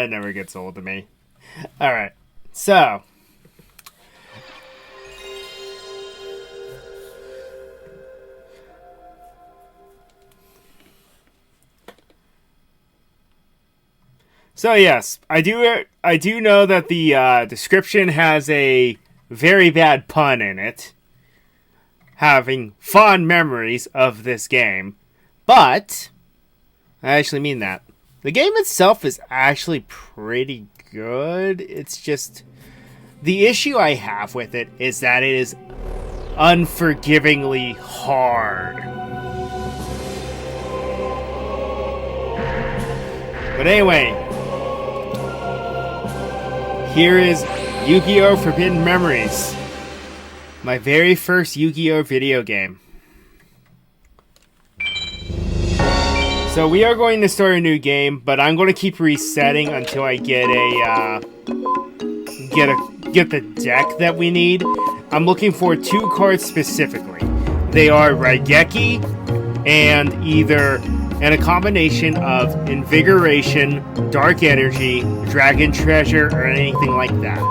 It never gets old to me. Alright, so. So yes, I do know that the description has a very bad pun in it, having fond memories of this game, but I actually mean that. The game itself is actually pretty good. It's just the issue I have with it is that it is unforgivingly hard. But anyway, here is Yu-Gi-Oh! Forbidden Memories. My very first Yu-Gi-Oh! Video game. So we are going to start a new game, but I'm going to keep resetting until I get get the deck that we need. I'm looking for 2 cards specifically. They are Raigeki and a combination of Invigoration, Dark Energy, Dragon Treasure, or anything like that.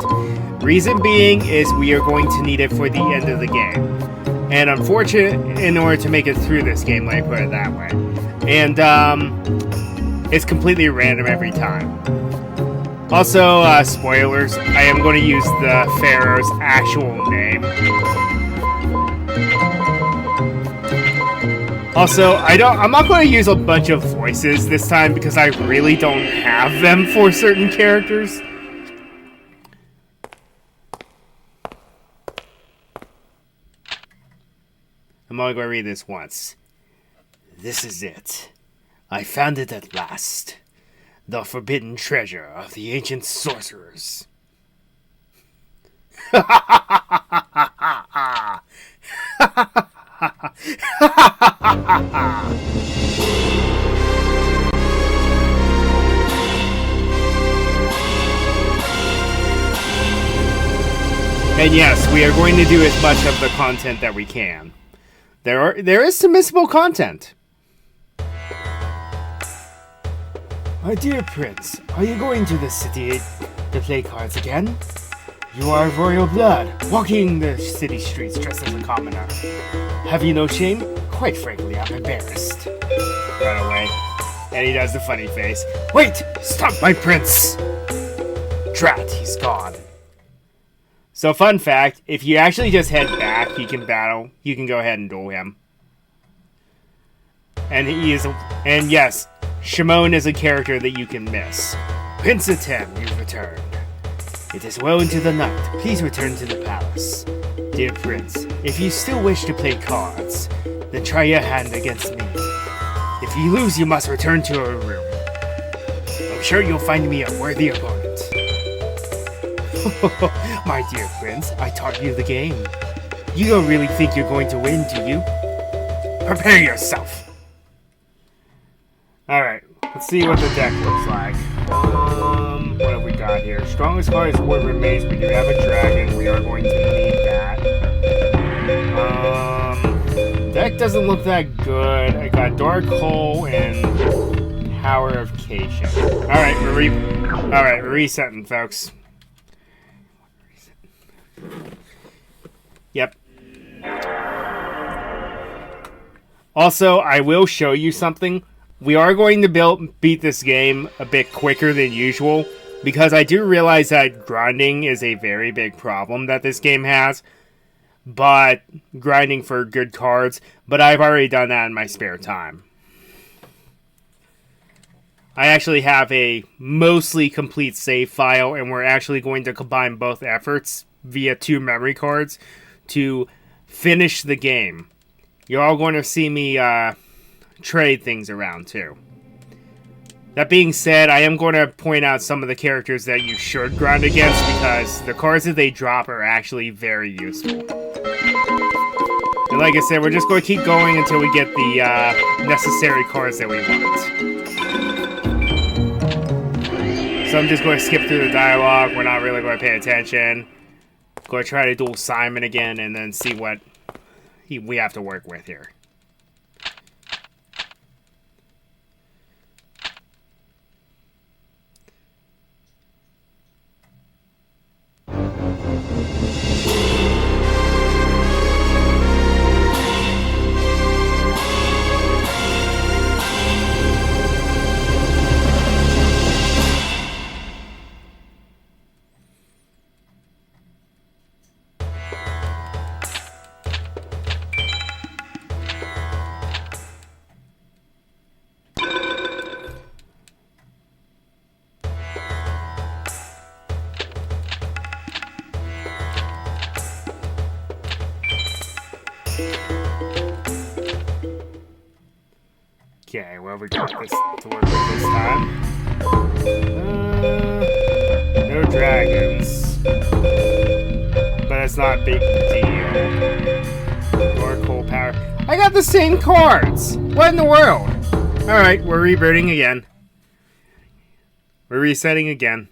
Reason being is we are going to need it for the end of the game. And unfortunately, in order to make it through this game, let me put it that way. And it's completely random every time. Also, spoilers, I am going to use the Pharaoh's actual name. Also, I'm not going to use a bunch of voices this time because I really don't have them for certain characters. I'm only going to read this once. This is it. I found it at last. The forbidden treasure of the ancient sorcerers. And yes, we are going to do as much of the content that we can. There is some missable content. My dear prince, are you going to the city to play cards again? You are of royal blood, walking the city streets dressed as a commoner. Have you no shame? Quite frankly, I'm embarrassed. Run away. And he does the funny face. Wait! Stop, my prince! Drat, he's gone. So, fun fact, if you actually just head back, you can go ahead and duel him. And and yes, Shimon is a character that you can miss. Prince Atem, you've returned. It is well into the night. Please return to the palace. Dear Prince, if you still wish to play cards, then try your hand against me. If you lose, you must return to your room. I'm sure you'll find me a worthy opponent. My dear Prince, I taught you the game. You don't really think you're going to win, do you? Prepare yourself! Alright, let's see what the deck looks like. What have we got here? Strongest card is Ward Remains. We do have a dragon. We are going to need that. Deck doesn't look that good. I got Dark Hole and Power of Cation. Alright, we're resetting, folks. Yep. Also, I will show you something. We are going to beat this game a bit quicker than usual, because I do realize that grinding is a very big problem that this game has. But grinding for good cards, but I've already done that in my spare time. I actually have a mostly complete save file, and we're actually going to combine both efforts via 2 memory cards to finish the game. You're all going to see me trade things around too. That being said, I am going to point out some of the characters that you should grind against because the cards that they drop are actually very useful. And like I said, we're just going to keep going until we get the necessary cards that we want. So I'm just going to skip through the dialogue. We're not really going to pay attention. Going to try to duel Simon again and then see what we have to work with here. Okay, well, we got this to work with this time. No dragons. But it's not a big deal. Or coal power. I got the same cards! What in the world? Alright, we're rebooting again. We're resetting again.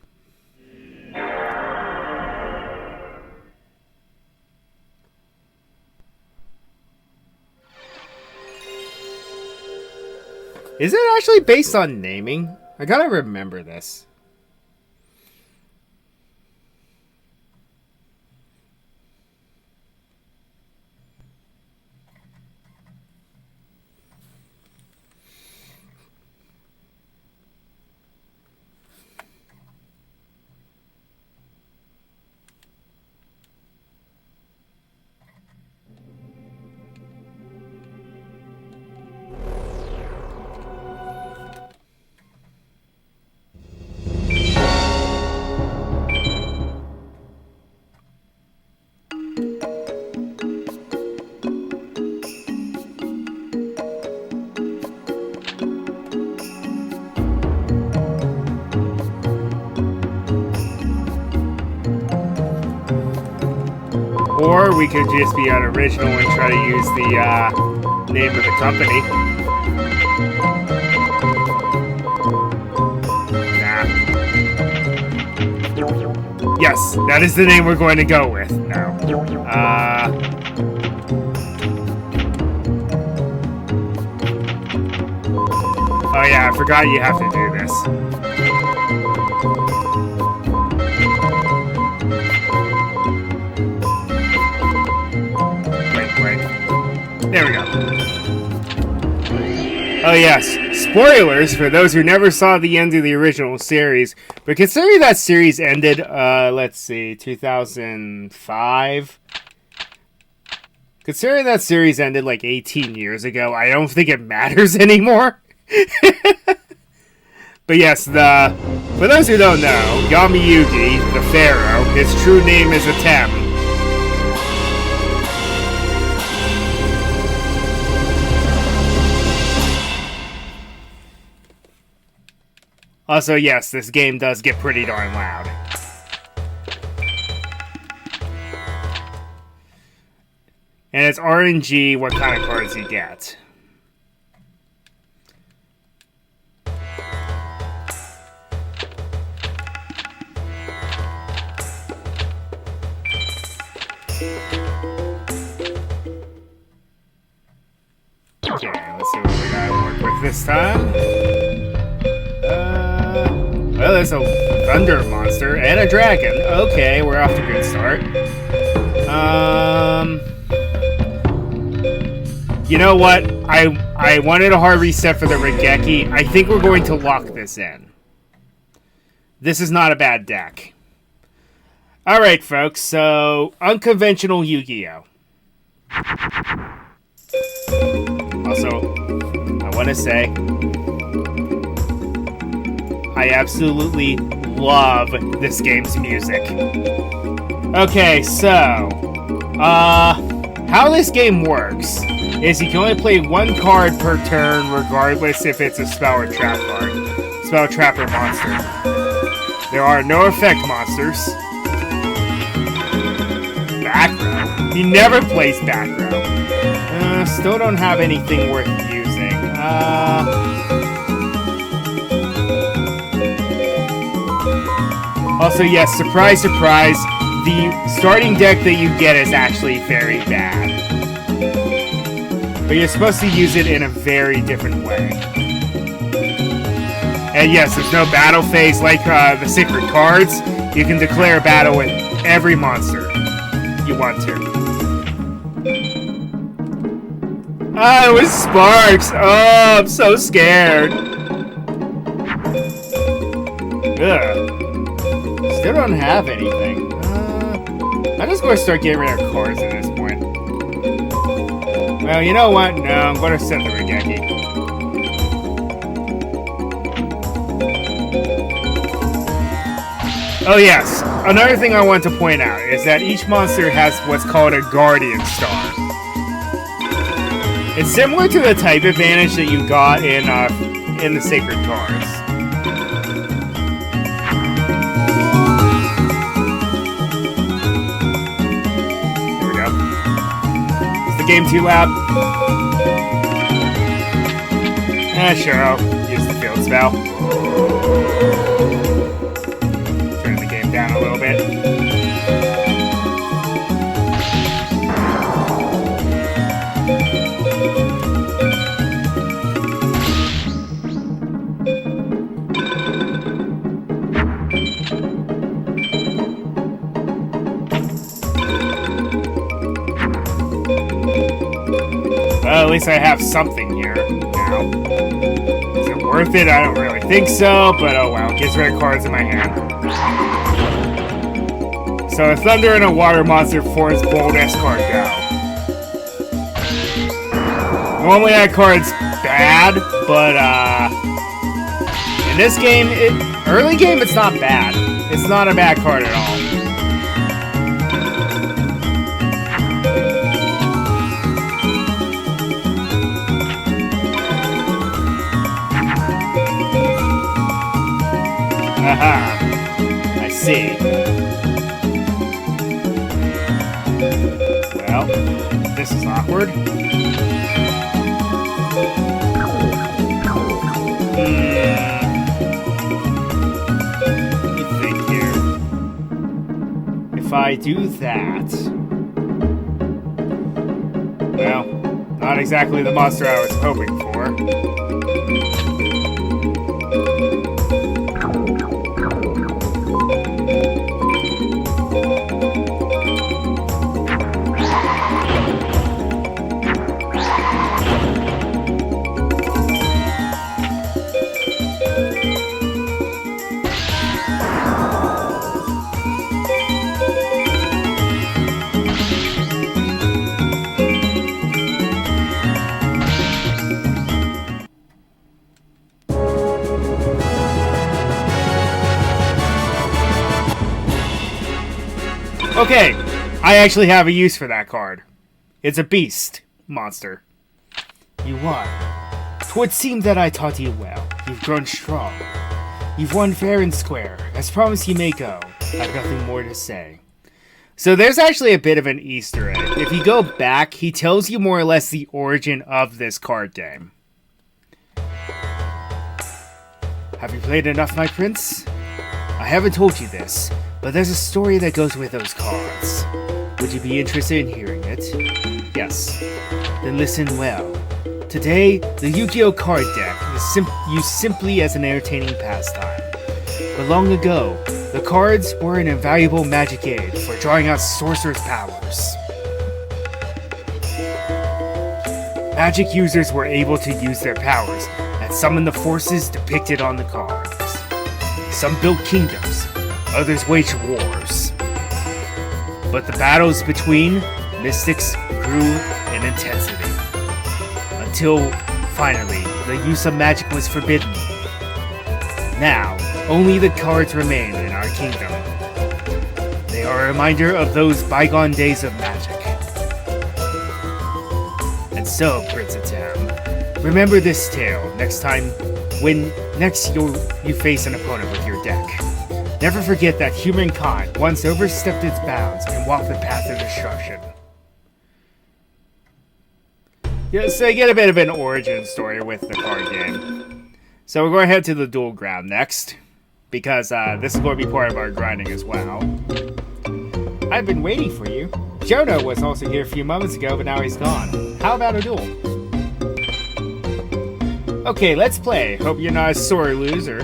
Is it actually based on naming? I gotta remember this. Or we could just be unoriginal and try to use the name of the company. Nah. Yes, that is the name we're going to go with. No. Oh yeah, I forgot you have to do this. There we go. Oh yes, spoilers for those who never saw the end of the original series. But considering that series ended, let's see, 2005. Considering that series ended like 18 years ago, I don't think it matters anymore. But yes, for those who don't know, Yami Yugi, the Pharaoh, his true name is Atem. Also, yes, this game does get pretty darn loud. And it's RNG what kind of cards you get. Okay, let's see what we gotta work with this time. Well, there's a thunder monster and a dragon. Okay, we're off to a good start. You know what? I wanted a hard reset for the Regeki. I think we're going to lock this in. This is not a bad deck. Alright, folks, so unconventional Yu-Gi-Oh! Also, I want to say, I absolutely love this game's music. Okay, so, how this game works is you can only play one card per turn, regardless if it's a spell or trap card. Spell, trap, or monster. There are no effect monsters. Back row. He never plays back row. Still don't have anything worth using. Also, yes, surprise, surprise, the starting deck that you get is actually very bad. But you're supposed to use it in a very different way. And yes, there's no battle phase like the secret cards. You can declare a battle with every monster you want to. Ah, it was Sparks! Oh, I'm so scared. Ugh. Still don't have anything. I'm just going to start getting rid of cards at this point. Well, you know what? No, I'm going to set the Regeki. Oh yes, another thing I want to point out is that each monster has what's called a Guardian Star. It's similar to the type advantage that you got in the Sacred Cars. Here we go. Is the game too loud? Sure, I'll use the field spell. Turn the game down a little bit. Well, at least I have something here now. Is it worth it? I don't really think so, but oh well. Gets rid of cards in my hand. So a Thunder and a Water Monster for his bold S-card go. Normally that card's bad, but in this game, early game, it's not bad. It's not a bad card at all. Aha, I see. Well, this is awkward. Let me think here. If I do that... Well, not exactly the monster I was hoping for. Okay, I actually have a use for that card. It's a beast monster. You won. 'Twould seem that I taught you well. You've grown strong. You've won fair and square. As promised, you may go. I've nothing more to say. So there's actually a bit of an Easter egg. If you go back, he tells you more or less the origin of this card game. Have you played enough, my prince? I haven't told you this, but there's a story that goes with those cards. Would you be interested in hearing it? Yes. Then listen well. Today, the Yu-Gi-Oh! Card deck is used simply as an entertaining pastime. But long ago, the cards were an invaluable magic aid for drawing out sorcerer's powers. Magic users were able to use their powers and summon the forces depicted on the cards. Some built kingdoms, others waged wars. But the battles between mystics grew in intensity. Until, finally, the use of magic was forbidden. Now, only the cards remain in our kingdom. They are a reminder of those bygone days of magic. And so, Prince Atem, remember this tale next time when you face an opponent with your deck. Never forget that humankind once overstepped its bounds and walked the path of destruction. Yeah, so you get a bit of an origin story with the card game. So we're going to head to the duel ground next, because this is going to be part of our grinding as well. I've been waiting for you. Jonah was also here a few moments ago, but now he's gone. How about a duel? Okay, let's play. Hope you're not a sore loser.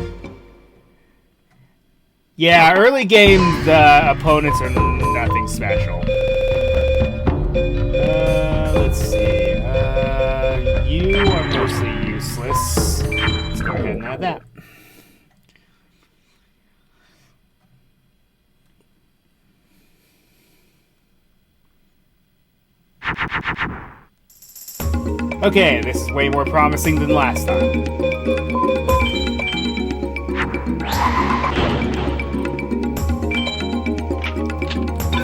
Yeah, early game, the opponents are nothing special. Let's see. You are mostly useless. Let's go ahead and add that. Okay, this is way more promising than last time.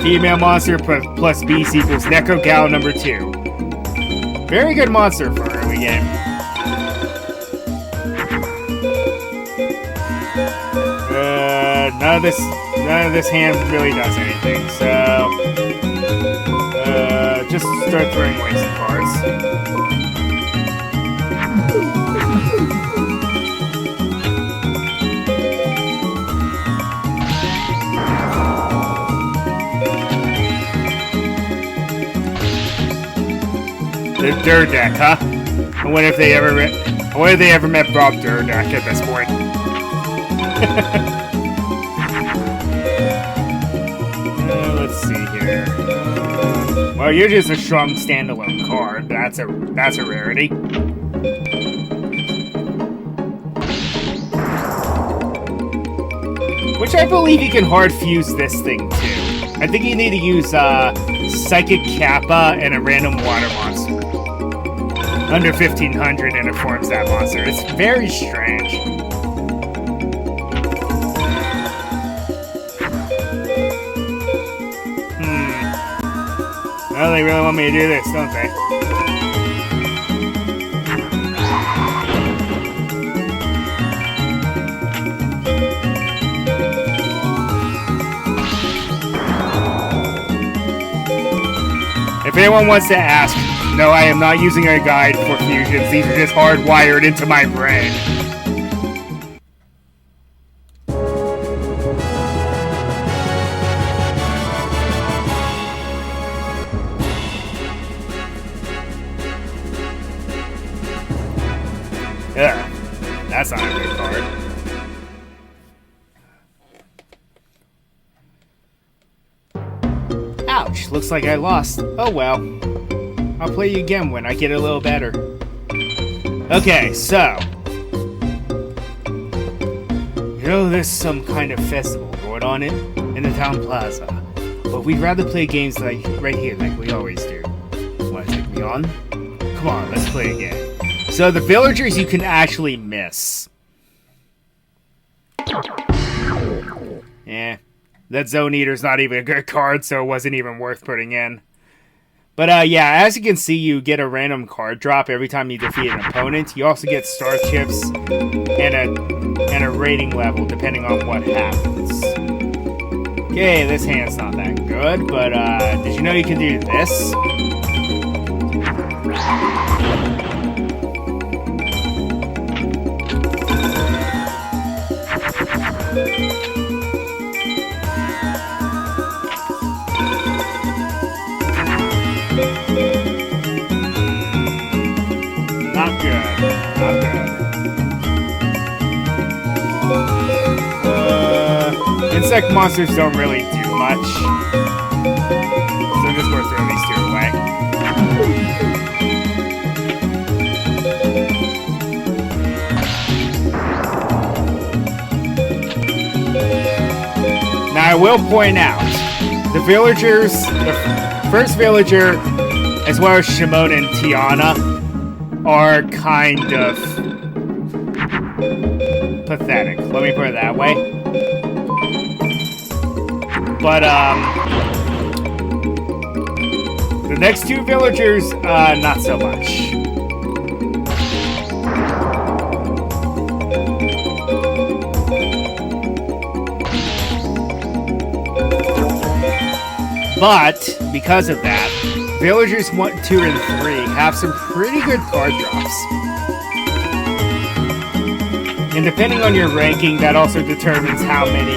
Female monster plus beast equals Necro Gal number 2. Very good monster for early game. None of this hand really does anything, so just start throwing away some cards. The Durdeck, huh? I wonder if they ever met Bob Durdeck at this point. Let's see here. Well, you're just a strong standalone card. That's a rarity. Which I believe you can hard fuse this thing too. I think you need to use Psychic Kappa and a random water monster. Under 1500 and it forms that monster. It's very strange. Well, they really want me to do this, don't they? If anyone wants to ask, no, I am not using a guide for fusions. These are just hardwired into my brain. Yeah, that's not a good card. Ouch, looks like I lost. Oh well. I'll play you again when I get a little better. Okay, so. You know, there's some kind of festival going on in the town plaza. But we'd rather play games like right here, like we always do. Want to take me on? Come on, let's play again. So the villagers you can actually miss. Yeah. That Zone Eater's not even a good card, so it wasn't even worth putting in. But yeah, as you can see, you get a random card drop every time you defeat an opponent. You also get star chips and a rating level, depending on what happens. Okay, this hand's not that good, but did you know you can do this? Not good. Not good. Insect monsters don't really do much. So I'm just going to throw these two away. Now I will point out, the first villager, as well as Shimon and Tiana, are kind of pathetic. Let me put it that way. But, the next two villagers, not so much. But, because of that, villagers 1, 2, and 3 have some pretty good card drops. And depending on your ranking, that also determines how many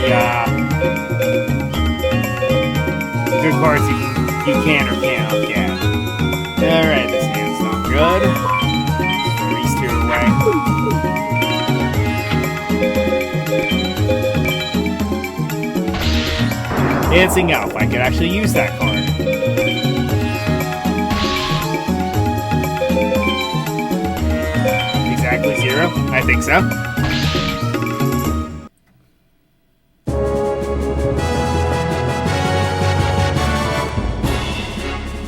good cards you can or cannot get. Alright, this hand's not good. Throw these two away. Dancing Elf, I could actually use that card. Exactly 0? I think so.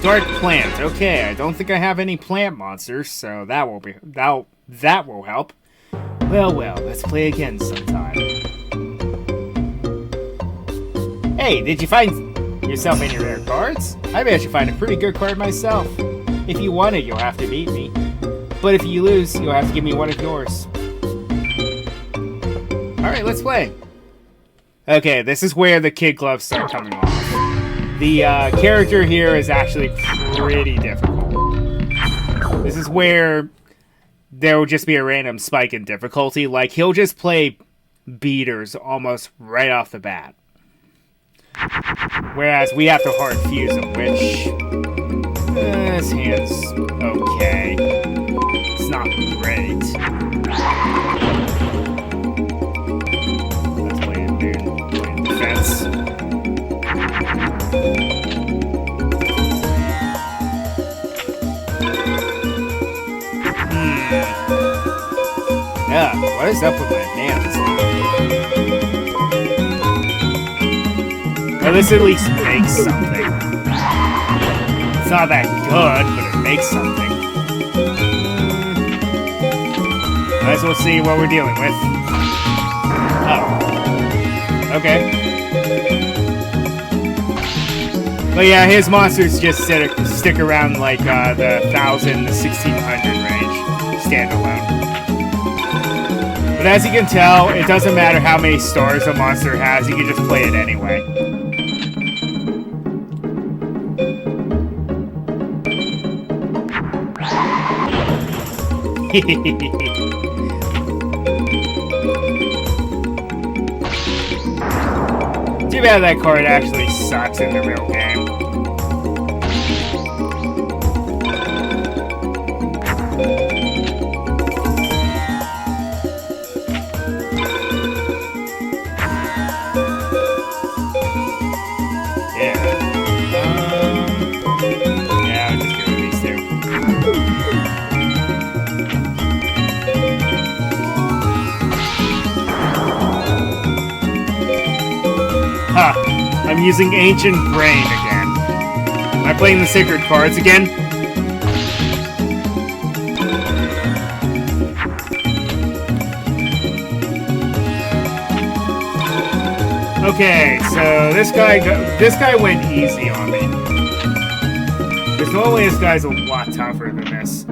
Dark Plant. Okay, I don't think I have any plant monsters, so that will help. Well, let's play again sometime. Hey, did you find yourself any rare cards? I managed to find a pretty good card myself. If you won it, you'll have to beat me. But if you lose, you'll have to give me one of yours. Alright, let's play. Okay, this is where the kid gloves start coming off. The character here is actually pretty difficult. This is where there will just be a random spike in difficulty. Like, he'll just play beaters almost right off the bat. Whereas we have to hard fuse him, which... this hand's okay. It's not great. Let's play it, dude. Play in defense. Yeah, what is up with my hands? Well, this at least makes something. It's not that good, but it makes something. Might as well see what we're dealing with. Oh. Okay. But yeah, his monsters just stick around like the 1,000 to 1,600 range, standalone. But as you can tell, it doesn't matter how many stars a monster has, you can just play it anyway. Too bad that card actually sucks in the real game. I'm using Ancient Brain again. Am I playing the Sacred Cards again? Okay, so this guy went easy on me. Because normally this guy's a lot tougher than this.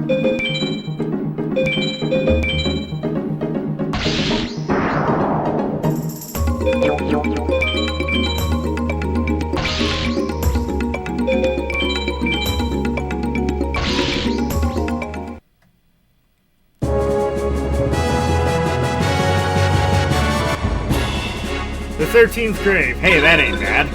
The 13th grave. Hey, that ain't bad.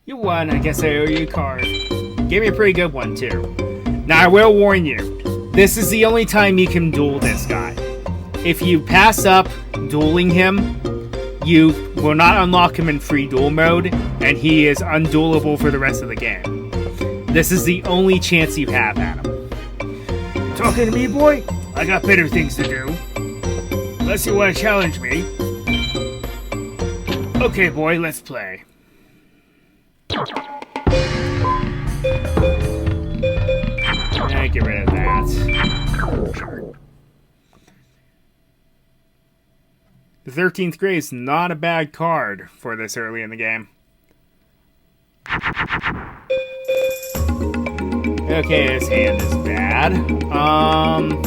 You won. I guess I owe you a card. Gave me a pretty good one, too. Now, I will warn you. This is the only time you can duel this guy. If you pass up dueling him, you will not unlock him in free duel mode, and he is unduelable for the rest of the game. This is the only chance you have at him. Talking to me, boy? I got better things to do. Unless you want to challenge me. Okay, boy, let's play. Get rid of that. Sure. The 13th grave is not a bad card for this early in the game. Okay, his hand is bad. Hold on.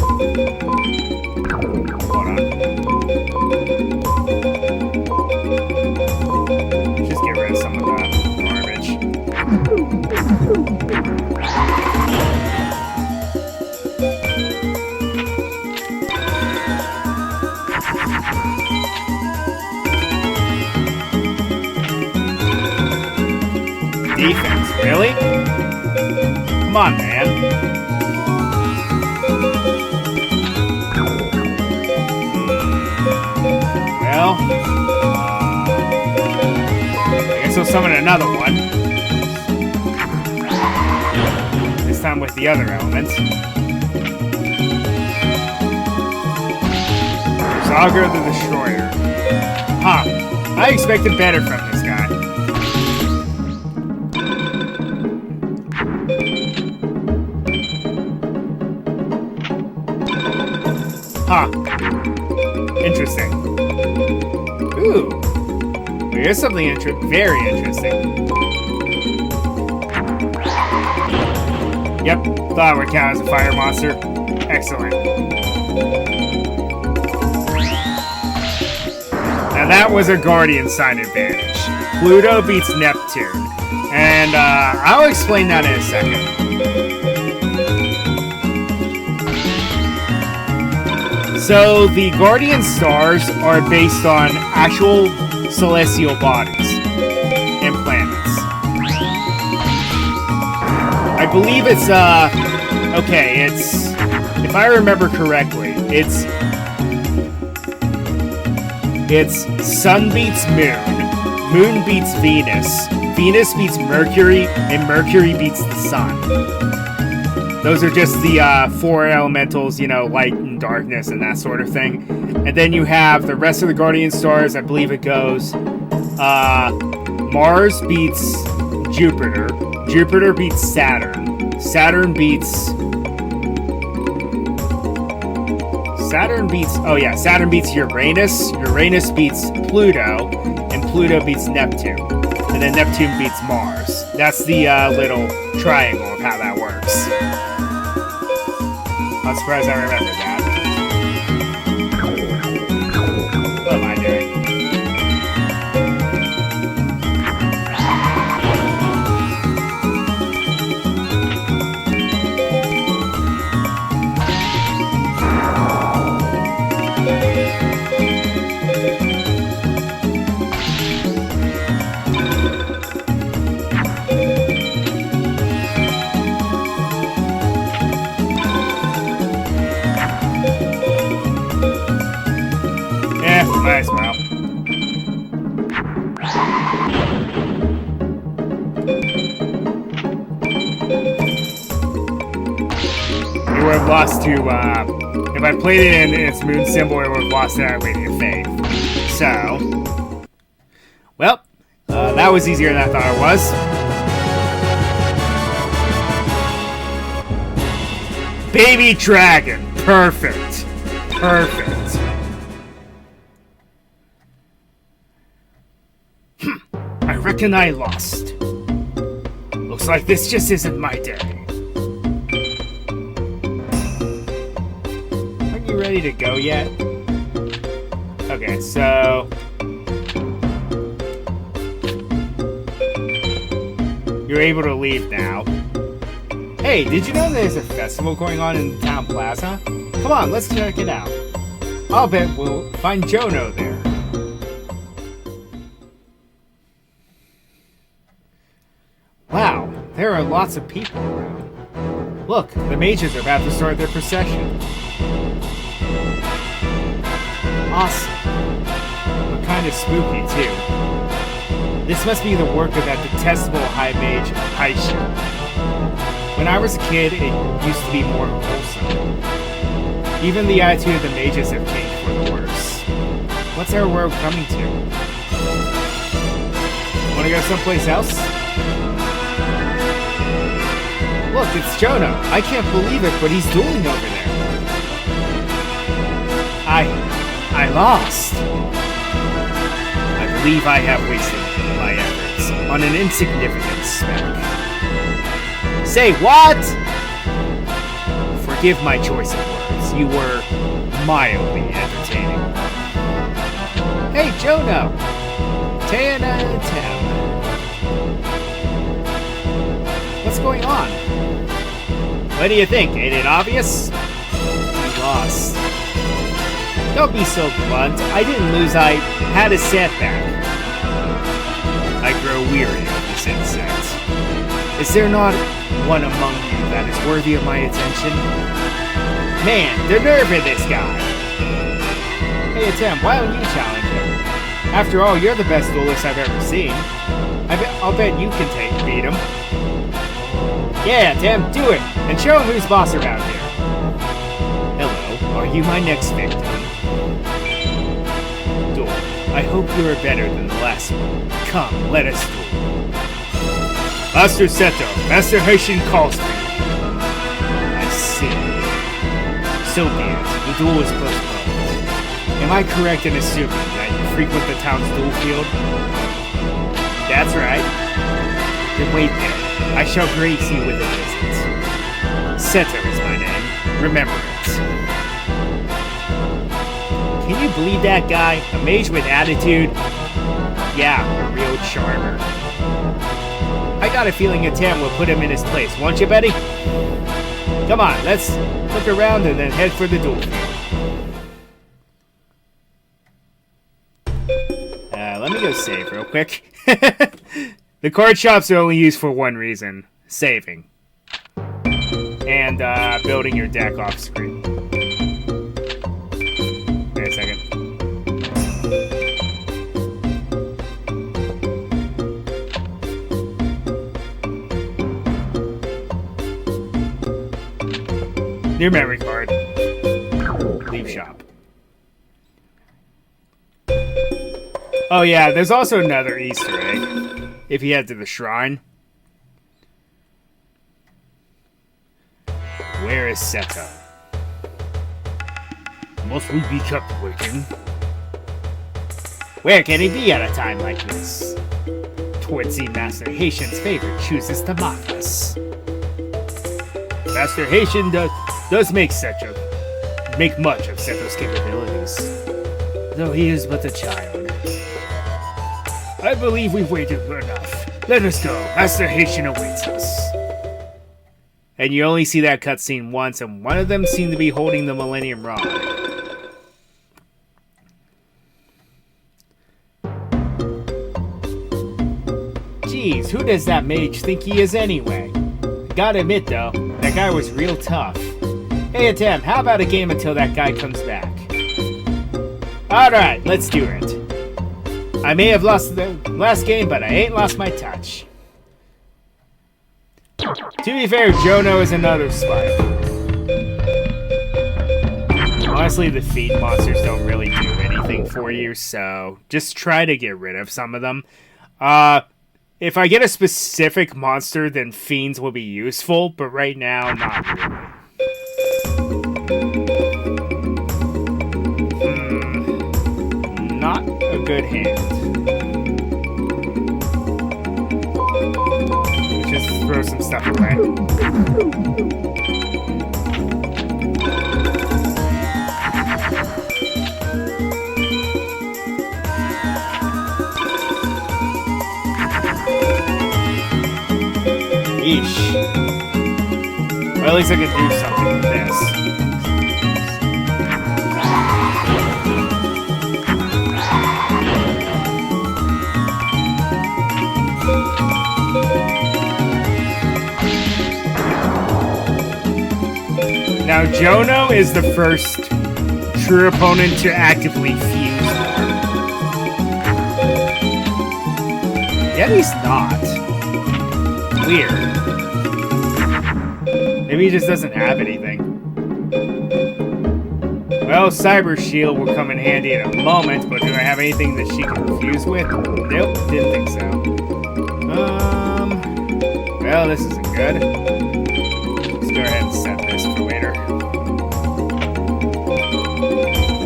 Just get rid of some of that garbage. Defense, really? Come on, man. Well, I guess we'll summon another one. This time with the other elements. Saga the Destroyer. Huh. I expected better from this guy. Huh. Interesting. Ooh. Here's something very interesting. Yep, thought it would count as a fire monster. Excellent. Now that was a Guardian sign advantage. Pluto beats Neptune. And I'll explain that in a second. So the Guardian stars are based on actual celestial bodies and planets. I believe it's, okay, it's, if I remember correctly, it's Sun beats Moon, Moon beats Venus, Venus beats Mercury, and Mercury beats the Sun. Those are just the 4 elementals, you know, light and darkness and that sort of thing. And then you have the rest of the Guardian stars. I believe it goes Mars beats Jupiter, Jupiter beats Saturn, Saturn beats, oh yeah, Saturn beats Uranus, Uranus beats Pluto, and Pluto beats Neptune. And then Neptune beats Mars. That's the little triangle of how that works. I'm surprised I remembered that. What am I doing? Might as well. It would have lost to, if I played it in its moon symbol, it would have lost to that Lady of Faith. So, well, that was easier than I thought it was. Baby Dragon. Perfect. Perfect. I reckon I lost. Looks like this just isn't my day. Aren't you ready to go yet? Okay, so... you're able to leave now. Hey, did you know there's a festival going on in the town plaza? Come on, let's check it out. I'll bet we'll find Jono there. Wow, there are lots of people around. Look, the mages are about to start their procession. Awesome. But kind of spooky, too. This must be the work of that detestable high mage, Aisha. When I was a kid, it used to be more wholesome. Even the attitude of the mages have changed for the worse. What's our world coming to? Wanna go someplace else? Look, it's Jonah. I can't believe it, but he's dueling over there. I lost. I believe I have wasted my efforts on an insignificant speck. Say what? Forgive my choice of words. You were mildly entertaining. Hey, Jonah. 10 out of 10. What's going on? What do you think? Ain't it obvious? You lost. Don't be so blunt. I didn't lose, I had a setback. I grow weary of this insect. Is there not one among you that is worthy of my attention? Man, the nerve of this guy! Hey, Tim, why don't you challenge him? After all, you're the best duelist I've ever seen. I'll bet you can beat him. Yeah, Tim, do it, and show him who's boss around here. Hello, are you my next victim? Duel. I hope you are better than the last one. Come, let us duel. Master Seto, Master Haitian calls for you. I see. So be it. The duel is postponed. Am I correct in assuming that you frequent the town's duel field? That's right. Then wait there. I shall grace you with a visit. Seto is my name. Remember it. Can you believe that guy? A mage with attitude? Yeah, a real charmer. I got a feeling a Tam will put him in his place, won't you, Betty? Come on, let's look around and then head for the duel field. Let me go save real quick. The card shops are only used for one reason. Saving. And building your deck off screen. Wait a second. New memory card. Leave shop. Oh yeah, there's also another Easter egg. If you head to the shrine. Where is Seto? Must we be kept waiting? Where can he be at a time like this? Towardsy Master Haitian's favorite chooses to mock us. Master Haitian does make much of Seto's capabilities, though he is but a child. I believe we've waited enough. Let us go. Master Haitian awaits us. And you only see that cutscene once, and one of them seemed to be holding the Millennium Rod. Jeez, who does that mage think he is anyway? Gotta admit though, that guy was real tough. Hey Atem, how about a game until that guy comes back? Alright, let's do it. I may have lost the last game, but I ain't lost my touch. To be fair, Jono is another spy. Honestly, the feed monsters don't really do anything for you, so just try to get rid of some of them. If I get a specific monster, then fiends will be useful, but right now, not really. Not a good hand. Let's just throw some stuff away. Eesh. Well, at least I can do something with this. Now, Jono is the first true opponent to actively fuse more. Yet he's not. Weird. Maybe he just doesn't have anything. Well, Cyber Shield will come in handy in a moment, but do I have anything that she can fuse with? Nope, didn't think so. Well, this isn't good. Let's go ahead and set this for later.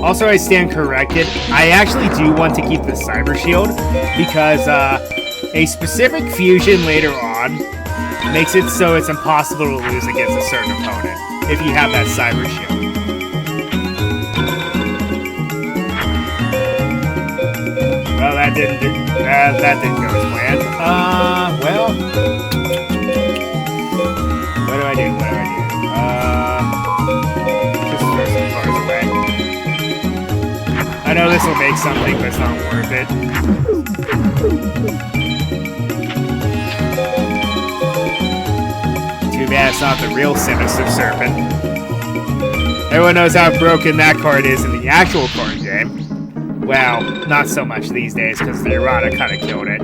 Also, I stand corrected. I actually do want to keep the Cyber Shield because a specific fusion later on makes it so it's impossible to lose against a certain opponent if you have that Cyber Shield. Well, that didn't go as planned. Well, what do I do? Just throw some cards away. I know this will make something, but it's not worth it. Too bad it's not the real Sinister Serpent. Everyone knows how broken that card is in the actual card game. Well, not so much these days, because the errata kind of killed it.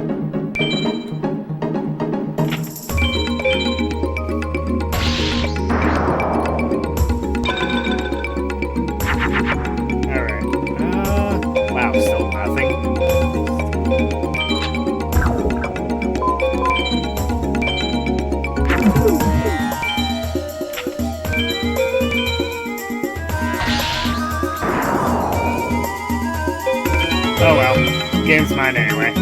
Alright. Wow, still nothing. Oh well, game's mine anyway.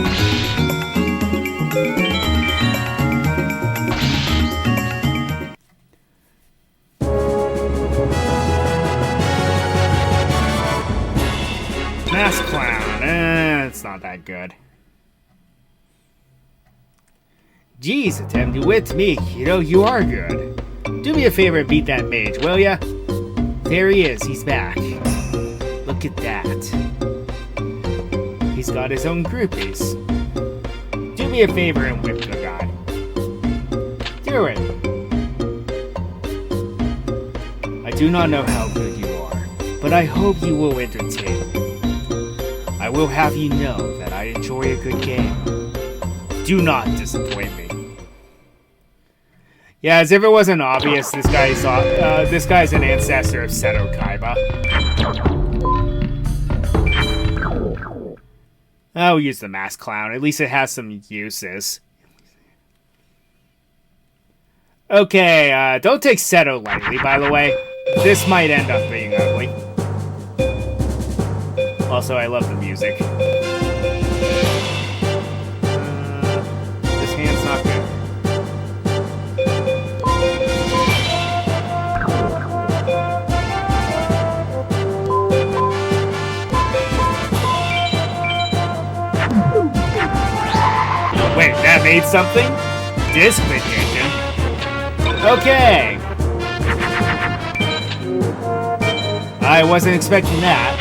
It's not that good. Geez, attempt to wit me. You know, you are good. Do me a favor and beat that mage, will ya? There he is, he's back. Look at that. He's got his own groupies. Do me a favor and whip the guy. Do it. I do not know how good you are, but I hope you will entertain me. I will have you know that I enjoy a good game. Do not disappoint me. Yeah, as if it wasn't obvious, this guy's an ancestor of Seto Kaiba. I'll use the masked clown. At least it has some uses. Okay, don't take Seto lightly, by the way. This might end up being ugly. Also, I love the music. This hand's not good. Wait, that made something? Disc magician? Okay. I wasn't expecting that.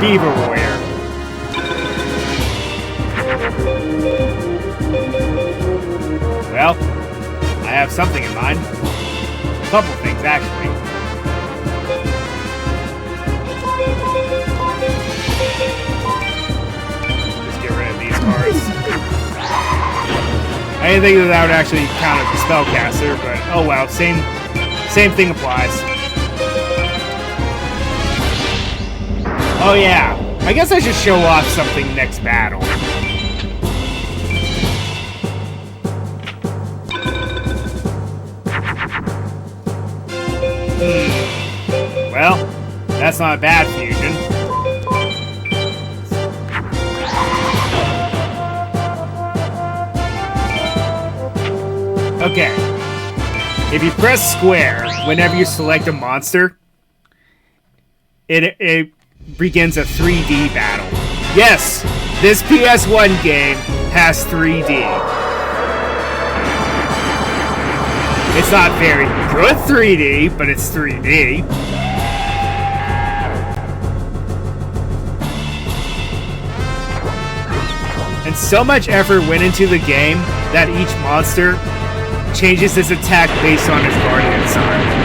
Beaver Warrior. Well, I have something in mind. A couple things, actually. Cards. I didn't think that would actually count as a spellcaster, but oh well, same thing applies. Oh yeah, I guess I should show off something next battle. Well, that's not a bad fusion. Okay, if you press square whenever you select a monster, it begins a 3D battle. Yes, this PS1 game has 3D. It's not very good 3D, but it's 3D. And so much effort went into the game that each monster changes his attack based on his guardian sign.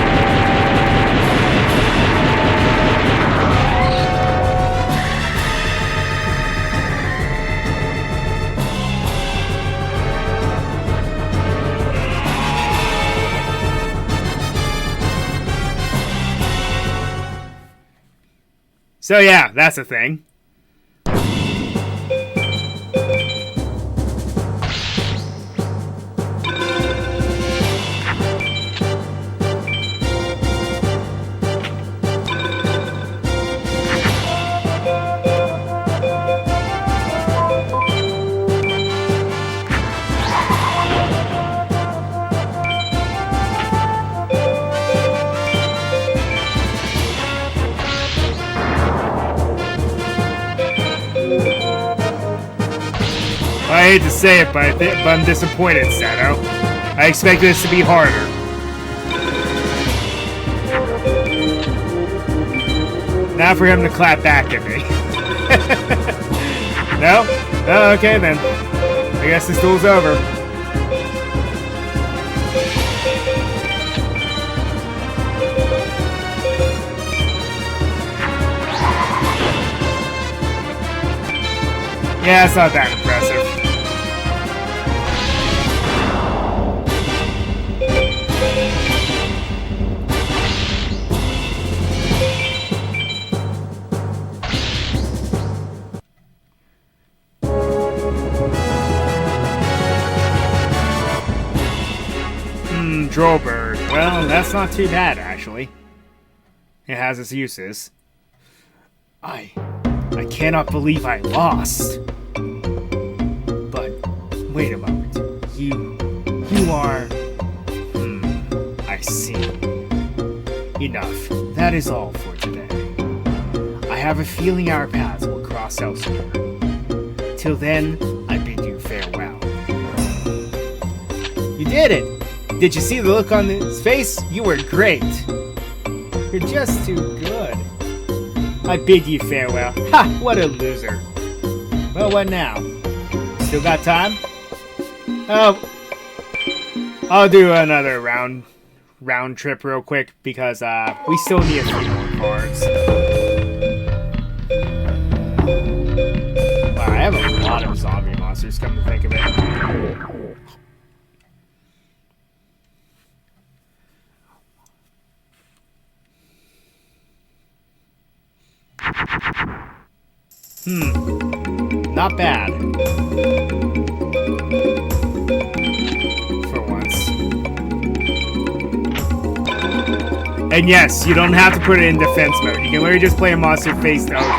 So yeah, that's a thing. I hate to say it, but I'm disappointed, Seto. I expected this to be harder. Now for him to clap back at me. No? Oh, okay then. I guess this duel's over. Yeah, it's not that impressive. Drollbird. Well, that's not too bad, actually. It has its uses. I cannot believe I lost. But, wait a moment. You are... I see. Enough. That is all for today. have a feeling our paths will cross elsewhere. Till then, I bid you farewell. You did it! Did you see the look on his face? You were great! You're just too good. I bid you farewell. Ha! What a loser. Well, what now? Still got time? Oh, I'll do another round trip real quick because we still need a few more cards. Wow, I have a lot of zombie monsters, come to think of it. Not bad. For once. And yes, you don't have to put it in defense mode. You can literally just play a monster face down here.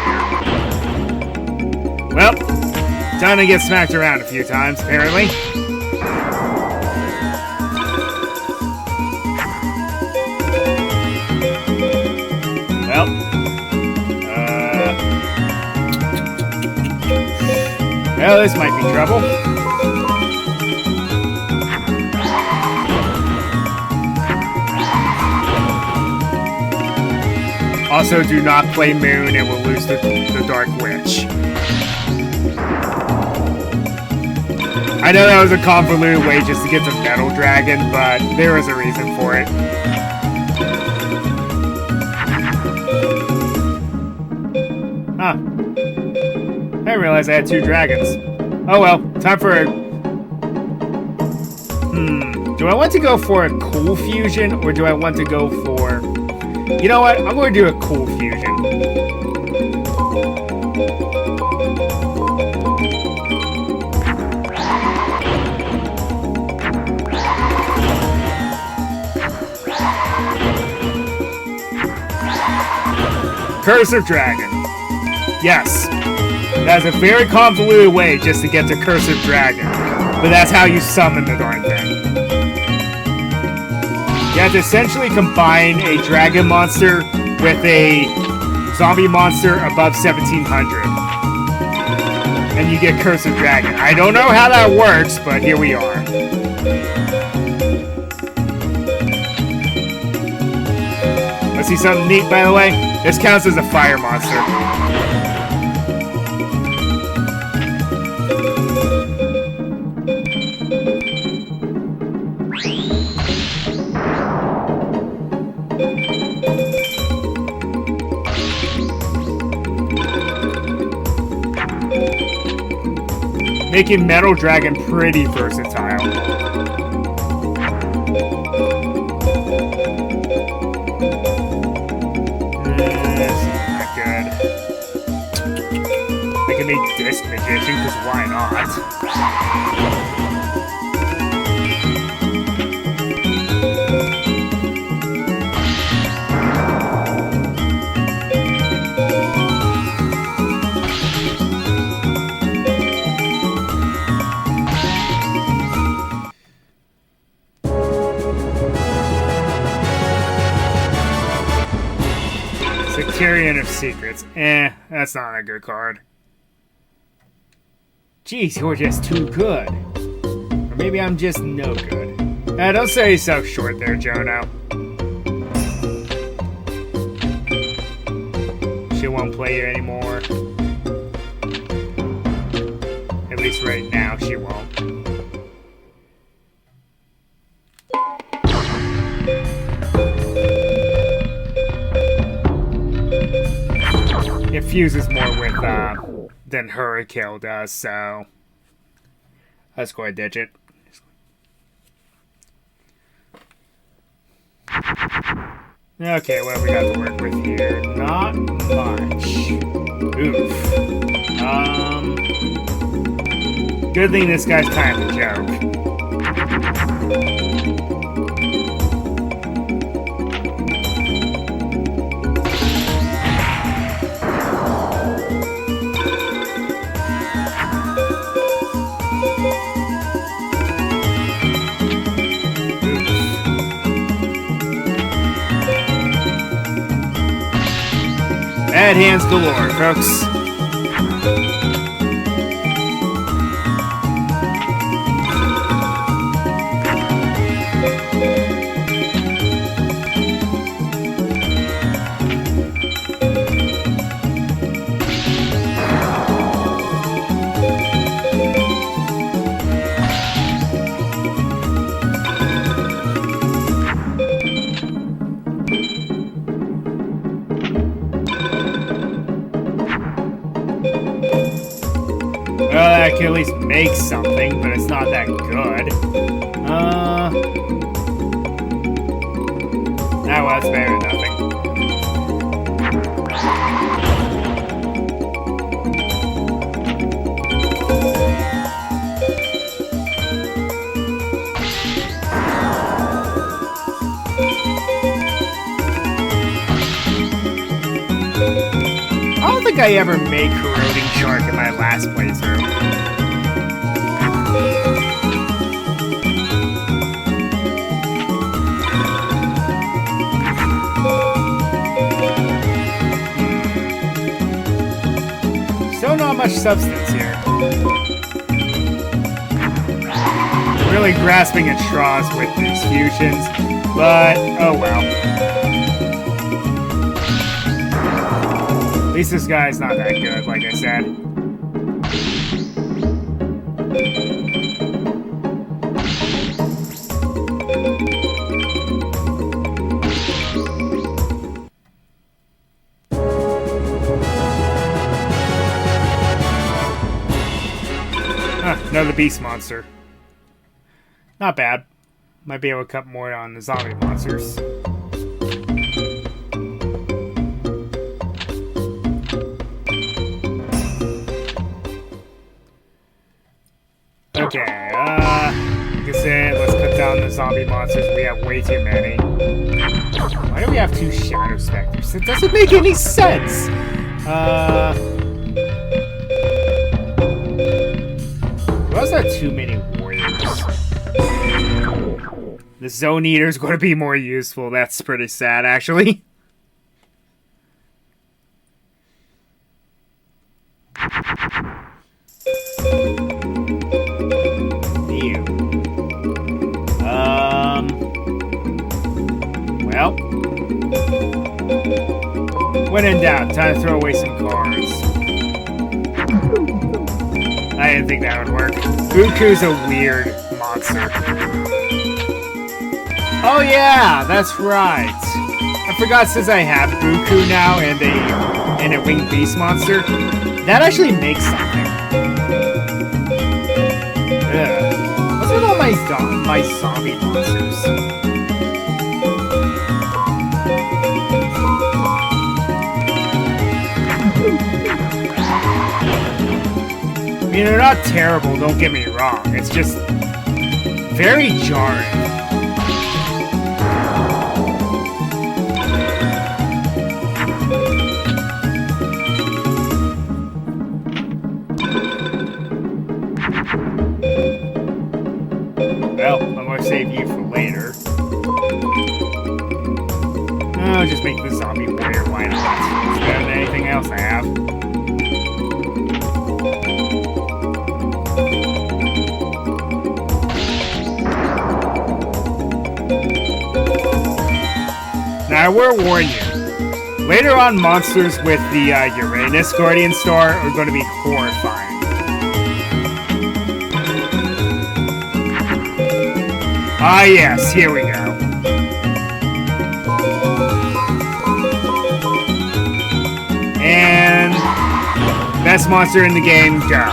Well, time to get smacked around a few times, apparently. Well, this might be trouble. Also, do not play Moon and we'll lose the Dark Witch. I know that was a convoluted way just to get the Metal Dragon, but there was a reason for it. Huh. I didn't realize I had 2 dragons. Oh well, time for a... Do I want to go for a cool fusion, or do I want to go for... You know what? I'm going to do a cool fusion. Curse of Dragon. Yes. That's a very convoluted way just to get to Curse of Dragon. But that's how you summon the darn thing. You have to essentially combine a dragon monster with a zombie monster above 1700. And you get Curse of Dragon. I don't know how that works, but here we are. Let's see something neat, by the way. This counts as a fire monster. Making Metal Dragon pretty versatile. This is not good. I can make Disc Magician, because why not? Sectarian of Secrets. That's not a good card. Jeez, you're just too good. Or maybe I'm just no good. Don't sell yourself short there, Jono. She won't play you anymore. At least right now, she won't. It fuses more with than Hurricane does, so let's go ahead and ditch it. Okay, what have we got to work with here? Not much. Oof. Good thing this guy's kind of a joke. Bad hands galore, folks. Well, that can at least make something, but it's not that good. Well, that's better than nothing. I don't think I ever made Corroding Shark in my last playthrough. Still not much substance here. Really grasping at straws with these fusions, but oh well. At least this guy's not that good, like I said. Another beast monster. Not bad. Might be able to cut more on the zombie monsters. Okay, like I said, let's cut down the zombie monsters. We have way too many. Why do we have 2 Shadow Specters? It doesn't make any sense! Those are too many warriors. The Zone Eater is going to be more useful. That's pretty sad, actually. Ew. Well. When in doubt, time to throw away some cards. I didn't think that would work. Buku's a weird monster. Oh yeah, that's right. I forgot since I have Buku now and a winged beast monster, that actually makes something. Ugh. What's with all my zombie monsters? I mean, they're not terrible, don't get me wrong. It's just very jarring. Well, I'm going to save you for later. I'll just make the zombie warrior, why not? It's better than anything else I have. Now, I will warn you. Later on, monsters with the Uranus Guardian Star are going to be horrifying. Ah, yes, here we go. And best monster in the game, go.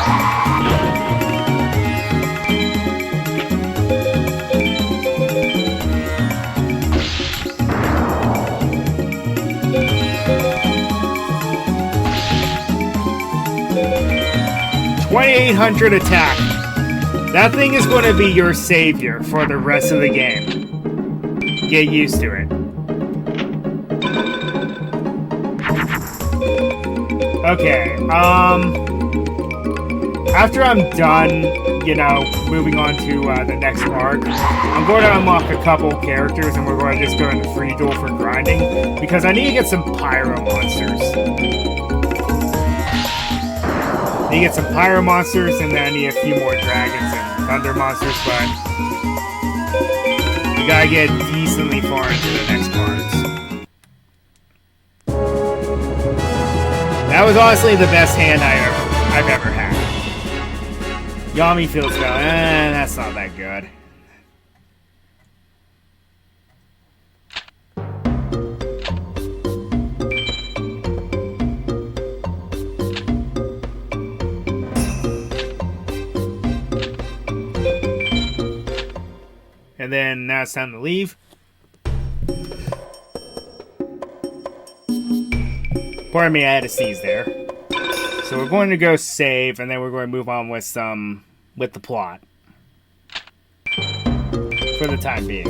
$2,800 attack. That thing is going to be your savior for the rest of the game. Get used to it. Okay, I After I'm done, moving on to the next arc, I'm going to unlock a couple characters, and we're going to just go into free duel for grinding, because I need to get some pyro monsters. And then I need a few more dragons and thunder monsters, but we gotta get decently far into the next parts. That was honestly the best hand I've ever had. Yami feels go, that's not that good. And then now it's time to leave. Pardon me, I had to sneeze there. So we're going to go save, and then we're going to move on with the plot. For the time being.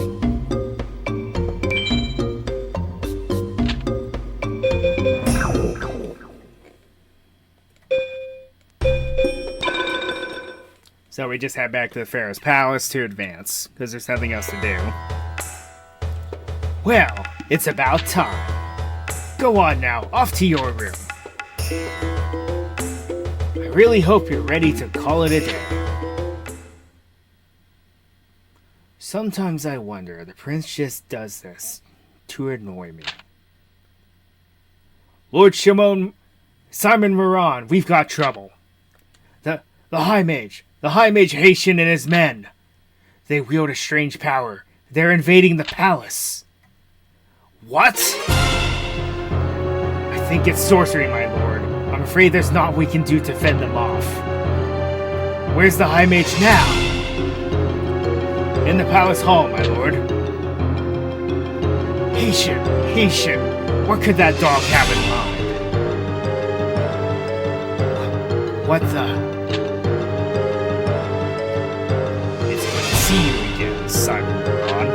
So we just head back to the Pharaoh's Palace to advance, because there's nothing else to do. Well, it's about time. Go on now, off to your room. I really hope you're ready to call it a day. Sometimes I wonder, the prince just does this to annoy me. Lord Simon Moran, we've got trouble. The High Mage Haitian and his men. They wield a strange power. They're invading the palace. What? I think it's sorcery, my lord. I'm afraid there's naught we can do to fend them off. Where's the High Mage now? In the palace hall, my lord. Haitian, what could that dog have in mind? What the? It's good to see you again, Simon Moran.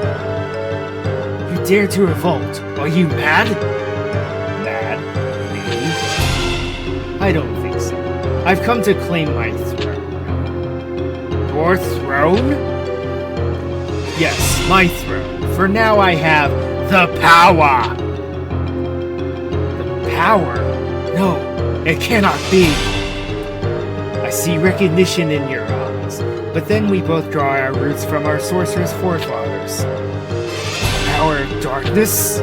You dare to revolt? Are you mad? Mad? Me? I don't think so. I've come to claim my throne. Your throne? Yes, my throne. For now I have the power! The power? No, it cannot be. I see recognition in your eyes, but then we both draw our roots from our sorcerer's forefathers. The power of darkness?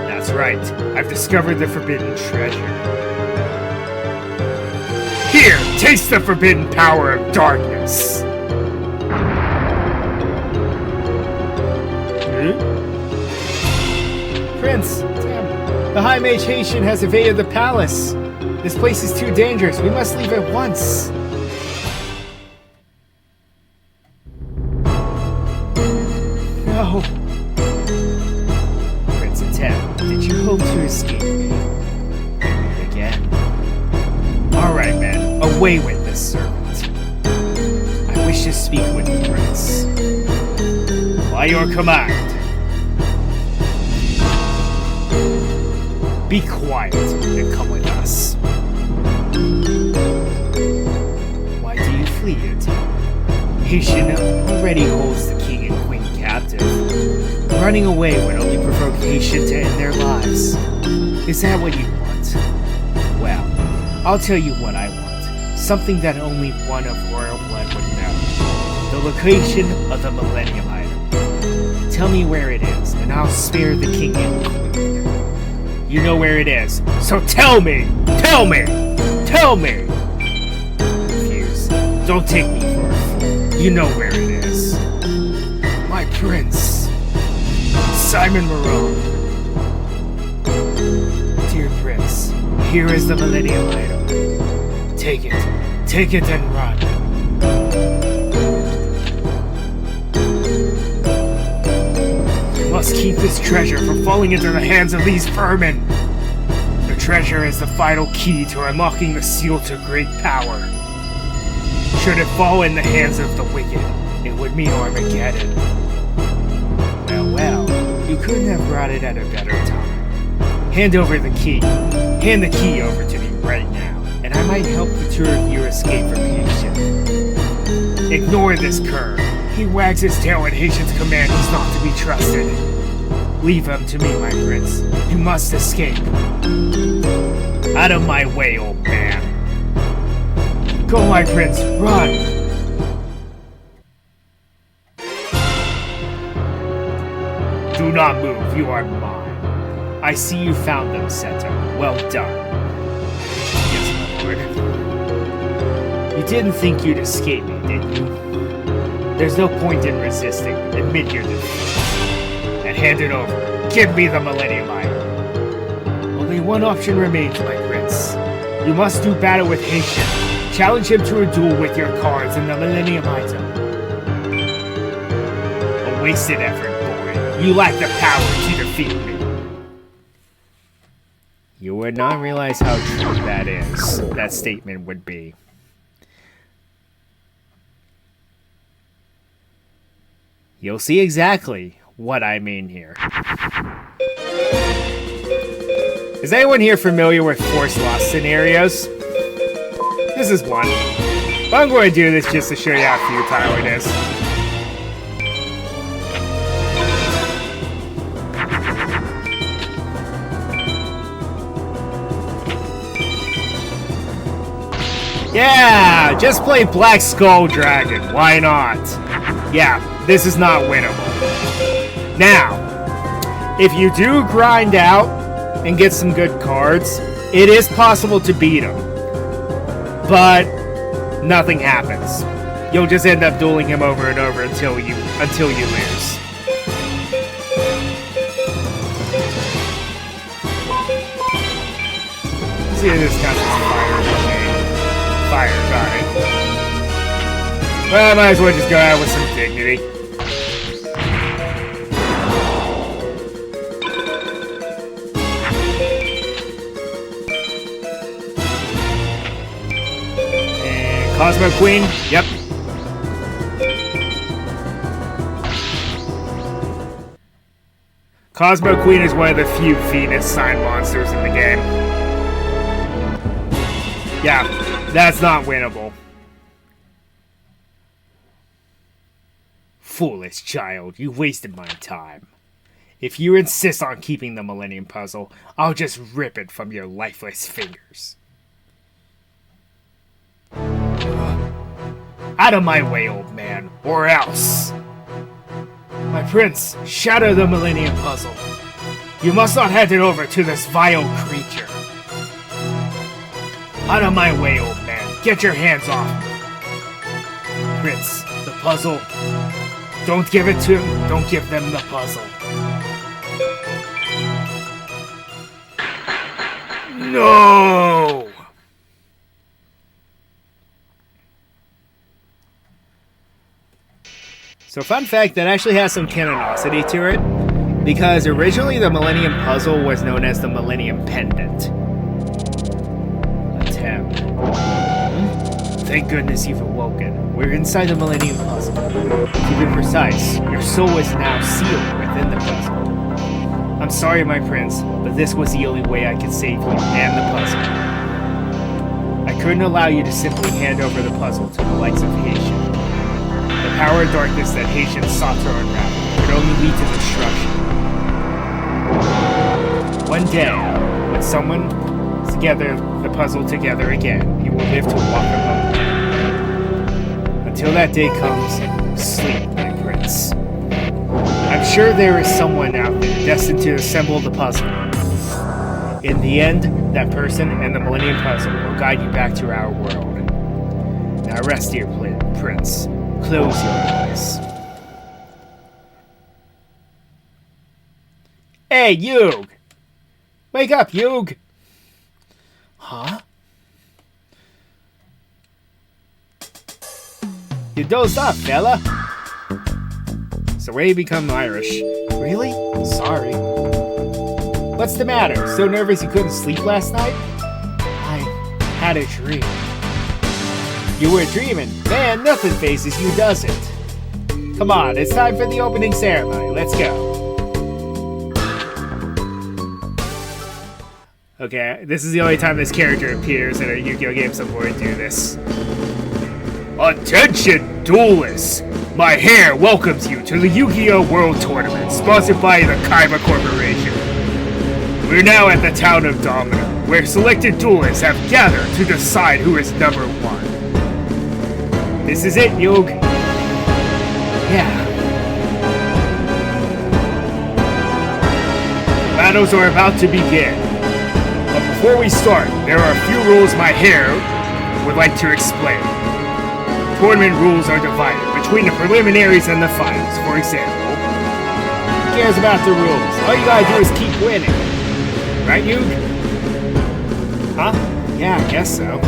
That's right, I've discovered the forbidden treasure. Here, taste the forbidden power of darkness! Prince, damn. The High Mage Haitian has evaded the palace. This place is too dangerous. We must leave at once. No. Prince Atem, did you hope to escape me? Again? Alright, men. Away with this servant. I wish to speak with you, Prince. By your command. Be quiet and come with us. Why do you flee, Atem? Haitian already holds the king and queen captive. Running away would only provoke Haitian to end their lives. Is that what you want? Well, I'll tell you what I want. Something that only one of royal blood would know. The location of the Millennium Item. Tell me where it is, and I'll spare the king and queen. You know where it is, so tell me! Tell me! Tell me! Refuse. Don't take me for a fool. You know where it is. My prince. Simon Moran. Dear prince, here is the Millennium Item. Take it. Take it and run. Must keep this treasure from falling into the hands of these vermin. The treasure is the final key to unlocking the seal to great power. Should it fall in the hands of the wicked, it would mean Armageddon. Well, you couldn't have brought it at a better time. Hand over the key. Hand the key over to me right now, and I might help the two of you escape from Haitian. Ignore this cur. He wags his tail at Haitian's command. He's not to be trusted. Leave him to me, my prince. You must escape. Out of my way, old man. Go, my prince, run! Do not move, you are mine. I see you found them, Seto. Well done. Yes, my lord. You didn't think you'd escape me, did you? There's no point in resisting. Admit your defeat. And hand it over. Give me the Millennium Item. Only one option remains, my prince. You must do battle with Haitian. Challenge him to a duel with your cards and the Millennium Item. A wasted effort, boy. You lack the power to defeat me. You would not realize how true that statement would be. You'll see exactly what I mean here. Is anyone here familiar with forced loss scenarios? This is one. But I'm going to do this just to show you how futile it is. Yeah, just play Black Skull Dragon. Why not? Yeah, this is not winnable. Now, if you do grind out and get some good cards, it is possible to beat him. But nothing happens. You'll just end up dueling him over and over until you lose. See, this counts as fire. Okay. Fire, got it. Well, I might as well just go out with some dignity. Cosmo Queen? Yep. Cosmo Queen is one of the few Venus sign monsters in the game. Yeah, that's not winnable. Foolish child, you wasted my time. If you insist on keeping the Millennium Puzzle, I'll just rip it from your lifeless fingers. Out of my way, old man, or else! My prince, shatter the Millennium Puzzle. You must not hand it over to this vile creature. Out of my way, old man. Get your hands off me. Prince, the puzzle. Don't give it to him. Don't give them the puzzle. No! So fun fact, that actually has some canonicity to it, because originally the Millennium Puzzle was known as the Millennium Pendant. Attempt. Thank goodness you've awoken. We're inside the Millennium Puzzle. To be precise, your soul is now sealed within the puzzle. I'm sorry, my prince, but this was the only way I could save you and the puzzle. I couldn't allow you to simply hand over the puzzle to the likes of Haitian. The power of darkness that Haitian sought to unravel could only lead to destruction. One day, when someone together the puzzle together again, you will live to walk among them. Until that day comes, sleep, my prince. I'm sure there is someone out there destined to assemble the puzzle. In the end, that person and the Millennium Puzzle will guide you back to our world. Now rest here, prince. Close your eyes. Hey, Yug! Wake up, Yug! Huh? You dozed off, fella. So where you become Irish? Really? Sorry. What's the matter? So nervous you couldn't sleep last night? I had a dream. You were dreaming? Man, nothing faces you, does it? Come on, it's time for the opening ceremony. Let's go. Okay, this is the only time this character appears in a Yu-Gi-Oh! Game, so I'm going to do this. Attention, duelists! My hair welcomes you to the Yu-Gi-Oh! World Tournament, sponsored by the Kaiba Corporation. We're now at the town of Domino, where selected duelists have gathered to decide who is number one. This is it, Yug. Yeah. The battles are about to begin. But before we start, there are a few rules my hair would like to explain. Tournament rules are divided between the preliminaries and the finals. For example, who cares about the rules? All you gotta do is keep winning. Right, Yug? Huh? Yeah, I guess so.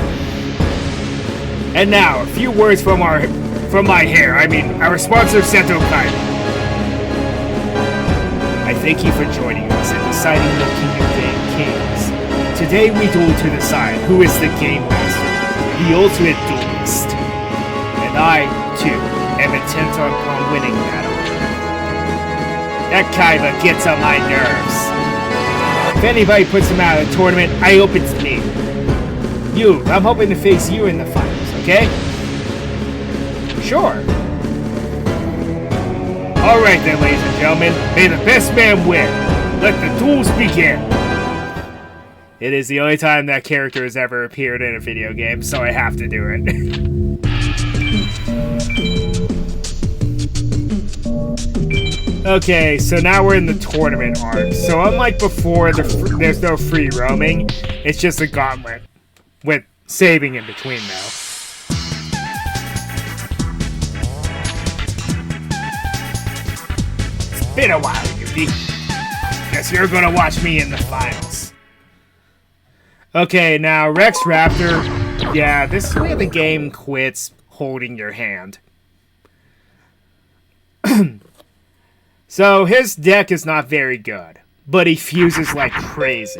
And now, a few words from our sponsor, Seto Kaiba. I thank you for joining us in deciding the King of Kings. Today we duel to decide who is the Game Master, the ultimate duelist. And I, too, am intent on winning that honor. That Kaiba gets on my nerves. If anybody puts him out of the tournament, I hope it's me. You, I'm hoping to face you in the finals, okay? Sure. Alright then, ladies and gentlemen, may the best man win. Let the duels begin. It is the only time that character has ever appeared in a video game, so I have to do it. Okay, so now we're in the tournament arc. So unlike before, there's no free roaming. It's just a gauntlet, with saving in between, though. It's been a while, Yuki. Guess you're gonna watch me in the finals. Okay, now Rex Raptor. Yeah, this is where the game quits holding your hand. So his deck is not very good, but he fuses like crazy.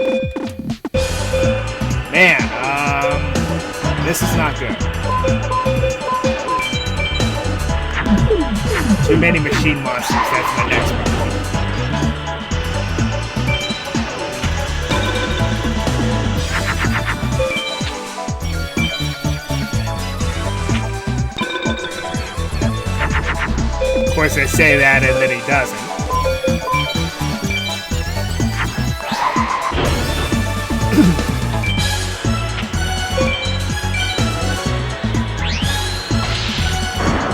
Man, this is not good. Too many machine monsters, that's my next problem. Of course, I say that and then he doesn't.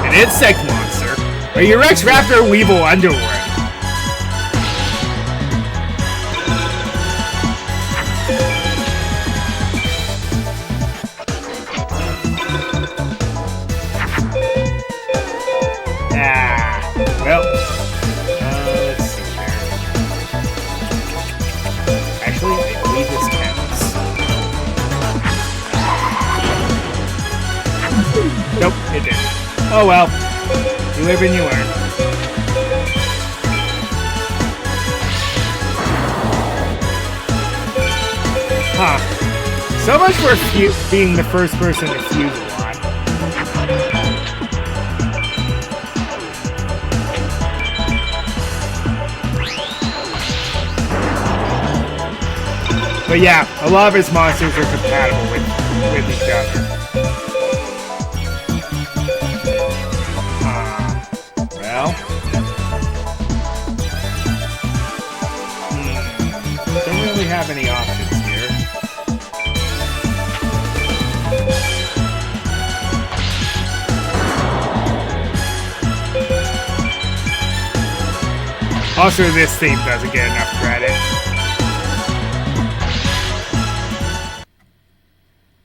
An insect monster? Are you Rex Raptor Weevil Underworld? Well, let's see here. Actually, I believe this counts. Nope, it didn't. Oh well. You live and you learn. Huh. So much for being the first person to fuse a lot. But yeah, a lot of his monsters are compatible with each other. Well. Don't really have any options here. Also, this theme doesn't get enough credit.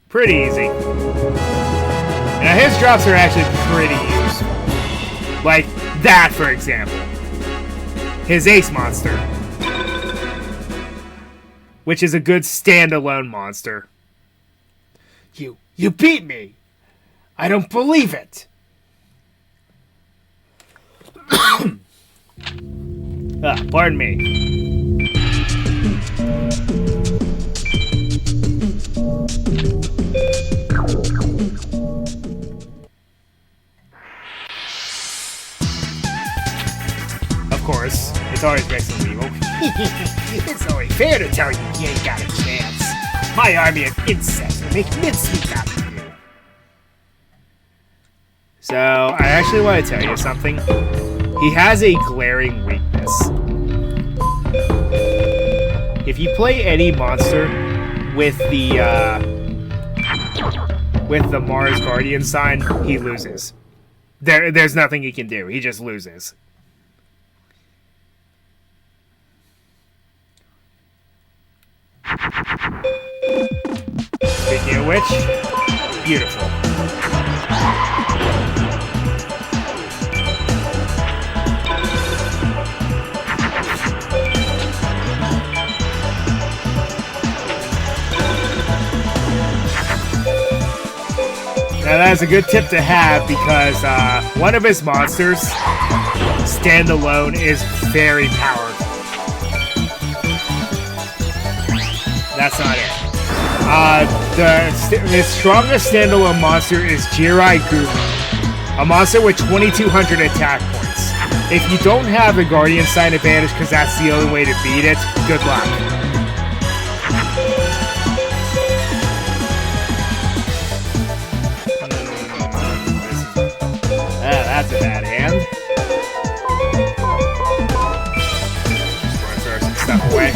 Pretty easy. Now his drops are actually pretty useful. Like that, for example. His Ace Monster. Which is a good standalone monster. You beat me! I don't believe it! Pardon me. Of course, it's always Rex and Weevil. It's only fair to tell you ain't got a chance. My army of insects will make mincemeat out of you. So, I actually want to tell you something. He has a glaring weakness. If you play any monster with the Mars Guardian sign, he loses. There's nothing he can do. He just loses. Speaking of which, beautiful. Now that's a good tip to have because one of his monsters, standalone, is very powerful. That's not it. His strongest standalone monster is Jirai Gumi, a monster with 2,200 attack points. If you don't have the Guardian Sign advantage because that's the only way to beat it, good luck. That's a bad hand. Just want to throw some stuff away.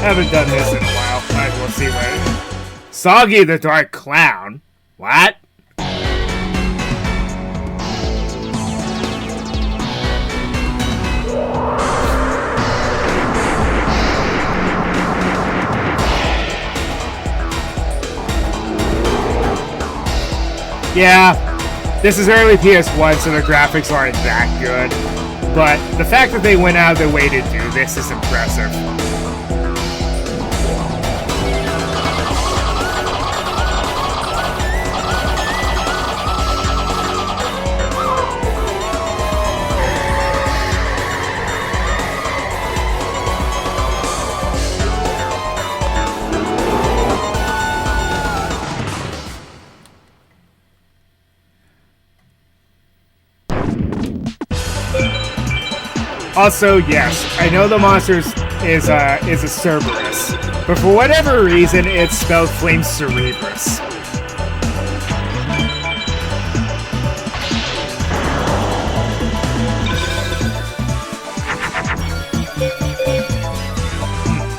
Haven't done this in a while. Might as well see what. Soggy the Dark Clown? What? Yeah, this is early PS1, so the graphics aren't that good. But the fact that they went out of their way to do this is impressive. Also, yes, I know the monster is a Cerberus, but for whatever reason, it's spelled Flame Cerebrus.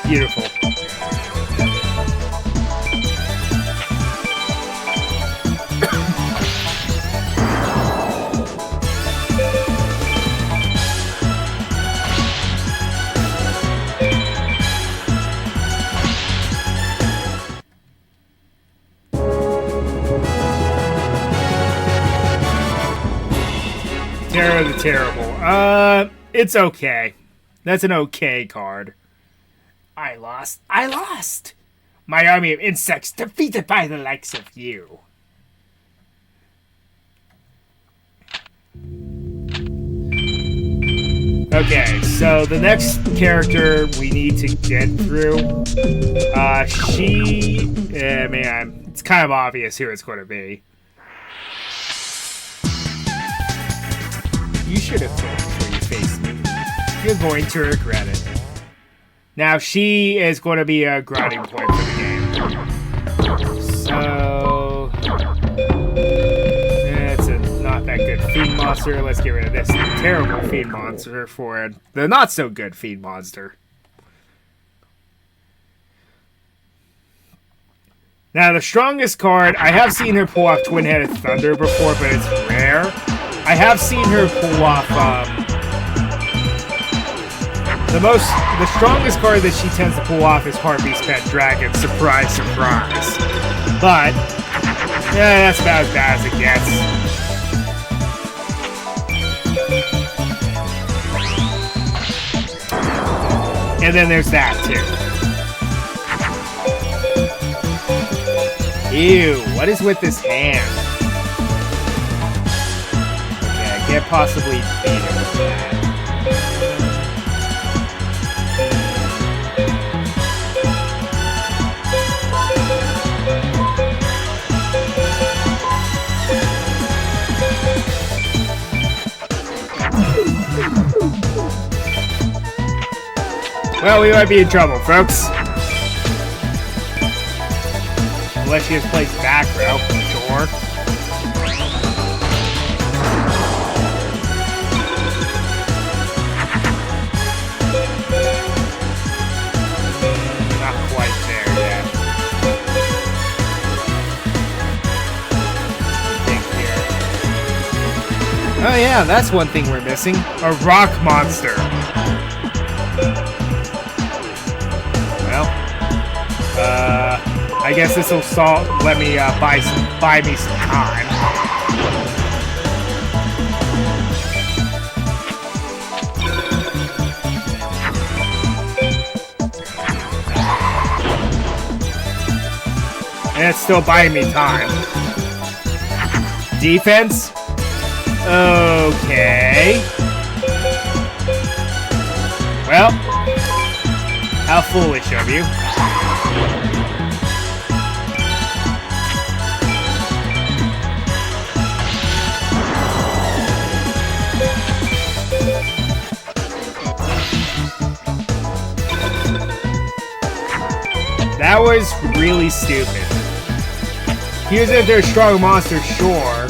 Beautiful. Terror the Terrible. It's okay. That's an okay card. I lost. I lost! My army of insects defeated by the likes of you. Okay, so the next character we need to get through, man, it's kind of obvious who it's going to be. You should have thought before you faced me. You're going to regret it. Now, she is going to be a grinding point for the game. So, it's a not that good Fiend Monster. Let's get rid of this terrible Fiend Monster for the not so good Fiend Monster. Now, the strongest card, I have seen her pull off Twin-Headed Thunder before, but it's rare. I have seen her pull off, the strongest card that she tends to pull off is Harpy's Pet Dragon. Surprise, surprise. But, yeah, that's about as bad as it gets. And then there's that, too. Ew, what is with this hand? Can't possibly beat him with that. Well, we might be in trouble, folks. Unless she just plays back row, sure. Not quite there yet. Think here. Oh yeah, that's one thing we're missing. A rock monster. Well, I guess this will let me buy me some time. And it's still buying me time. Defense? Okay. Well, how foolish of you. That was really stupid. Here's if they're strong monsters, sure.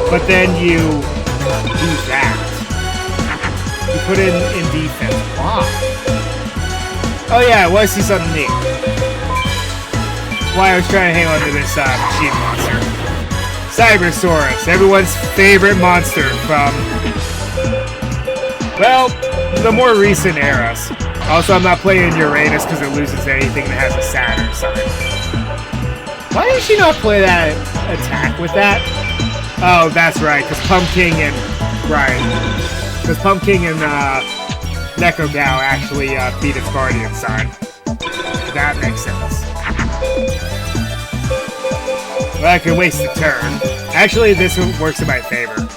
But then you do that. You put it in defense. Why? Oh yeah, I want to see something neat. Why I was trying to hang on to this machine monster. Cybersaurus, everyone's favorite monster from, well, the more recent eras. Also, I'm not playing Uranus because it loses anything that has a Saturn sign. Why did she not play that attack with that? Oh, that's right, because Pumpkin and... Right. Because Pumpkin and Nekogao actually beat its Guardian sign. That makes sense. Well, I can waste a turn. Actually, this one works in my favor.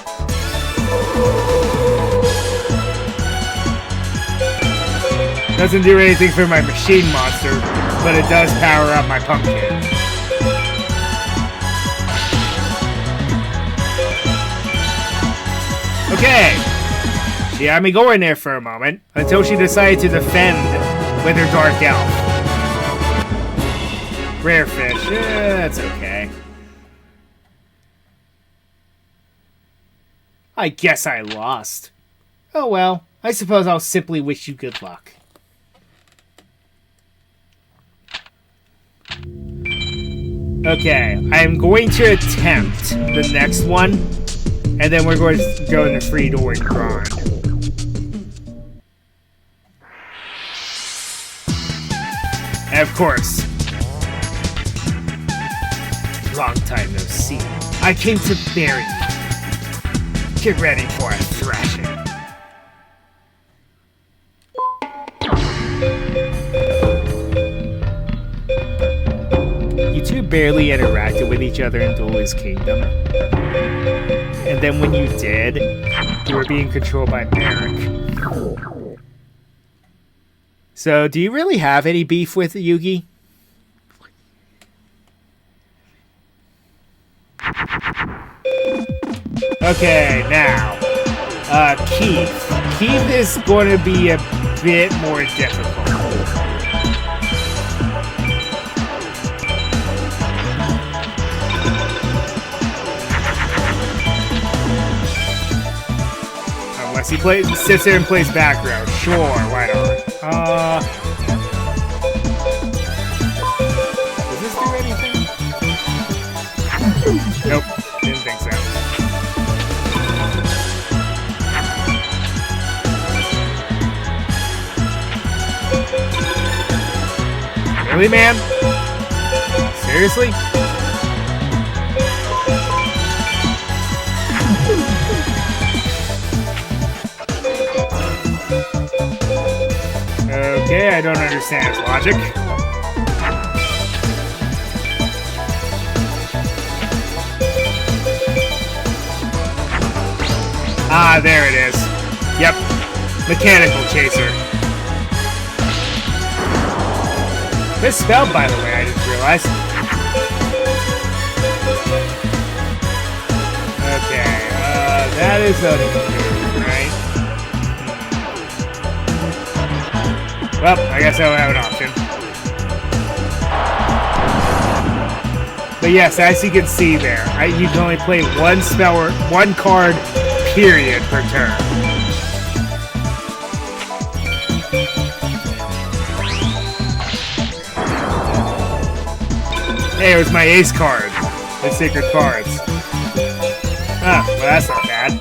Doesn't do anything for my machine monster, but it does power up my Pumpkin. Okay. She had me going there for a moment, until she decided to defend with her Dark Elf. Rare fish. That's okay. I guess I lost. Oh well, I suppose I'll simply wish you good luck. Okay, I'm going to attempt the next one, and then we're going to go in the free door and grind. And of course, long time no see. I came to bury you. Get ready for a thrashing. You two barely interacted with each other in Dola's kingdom. And then when you did, you were being controlled by Merrick. So, do you really have any beef with Yugi? Okay, now, Keith. Keith is going to be a bit more difficult. Unless he sits there and plays back row. Sure, why not? Does this do anything? Nope, didn't think so. Really, man? Seriously? Okay, I don't understand his logic. Ah, there it is. Yep. Mechanical chaser. Misspelled, by the way, I didn't realize. Okay, that is a move, right? Well, I guess I don't have an option. But yes, as you can see there, you can only play one spell or one card, period, per turn. Hey, it was my ace card. The sacred cards. Ah, well that's not bad.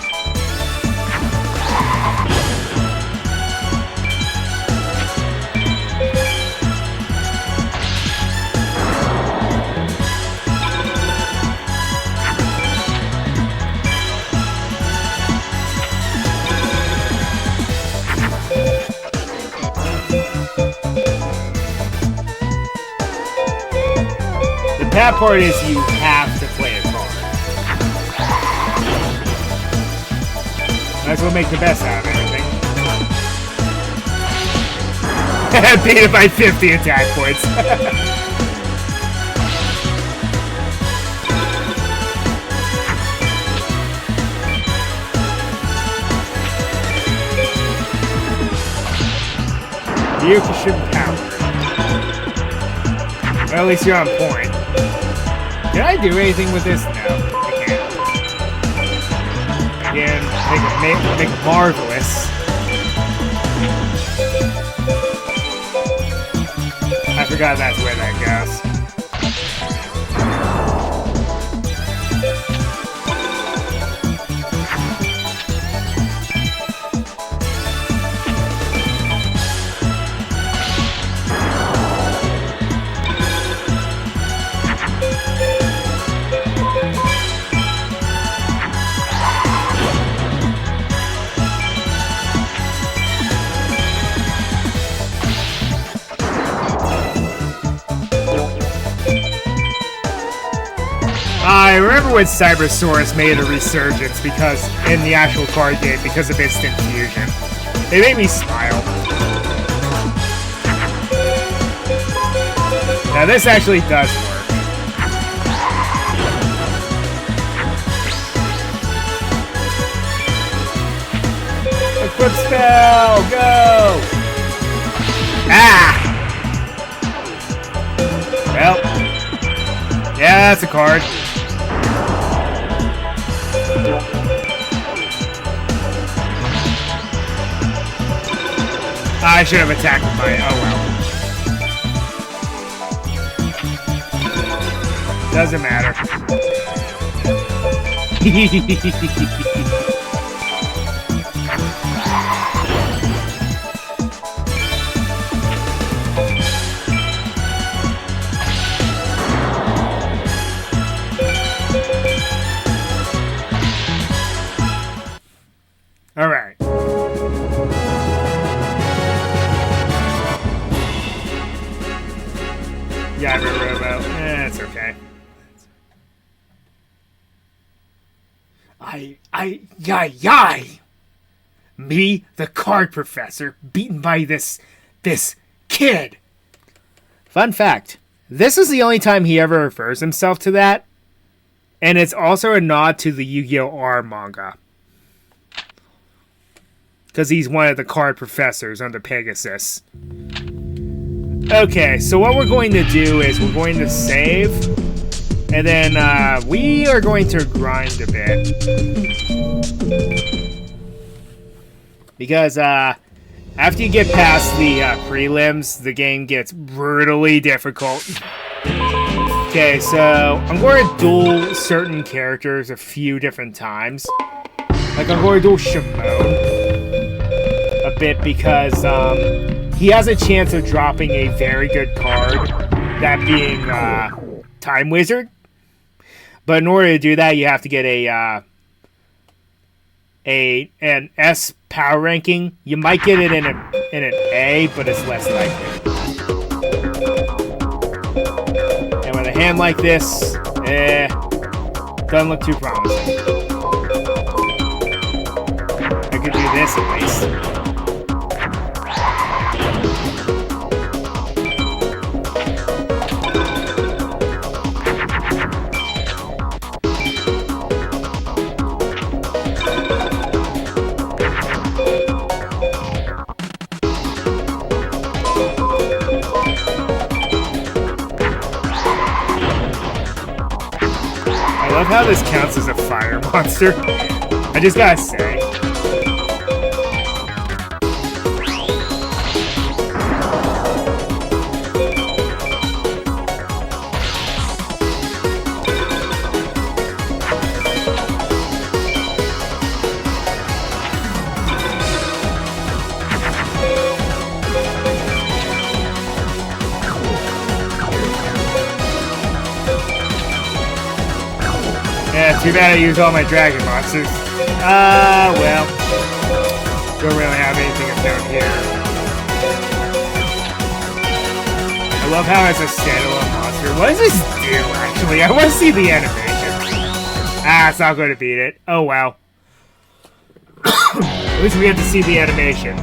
The bad part is you have to play a card. Might as well make the best out of everything. Beat it by 50 attack points. You should power. Well, at least you're on point. Did I do anything with this? No, I can't. Again, make it marvelous. I forgot that's where that goes. I remember when Cybersaurus made a resurgence because in the actual card game because of instant fusion. It made me smile. Now this actually does work. Equip spell, go! Ah! Well, yeah, that's a card. I should have attacked with my... oh well. Doesn't matter. Alright. Yeah, I remember about. It's okay. Yay! Me, the card professor, beaten by this kid. Fun fact: this is the only time he ever refers himself to that, and it's also a nod to the Yu-Gi-Oh! R manga. Because he's one of the card professors under Pegasus. Okay, so what we're going to do is we're going to save, and then we are going to grind a bit. Because after you get past the prelims, the game gets brutally difficult. Okay, so I'm going to duel certain characters a few different times. Like I'm going to duel Shimon a bit because he has a chance of dropping a very good card, that being Time Wizard. But in order to do that, you have to get an S power ranking. You might get it in an A, but it's less likely. And with a hand like this, doesn't look too promising. I could do this at least. love how this counts as a fire monster. I just gotta say. Yeah, too bad I used all my dragon monsters. Well. Don't really have anything of note here. I love how it's a standalone monster. What does this do, actually? I want to see the animation. It's not going to beat it. Oh, wow. At least we have to see the animation.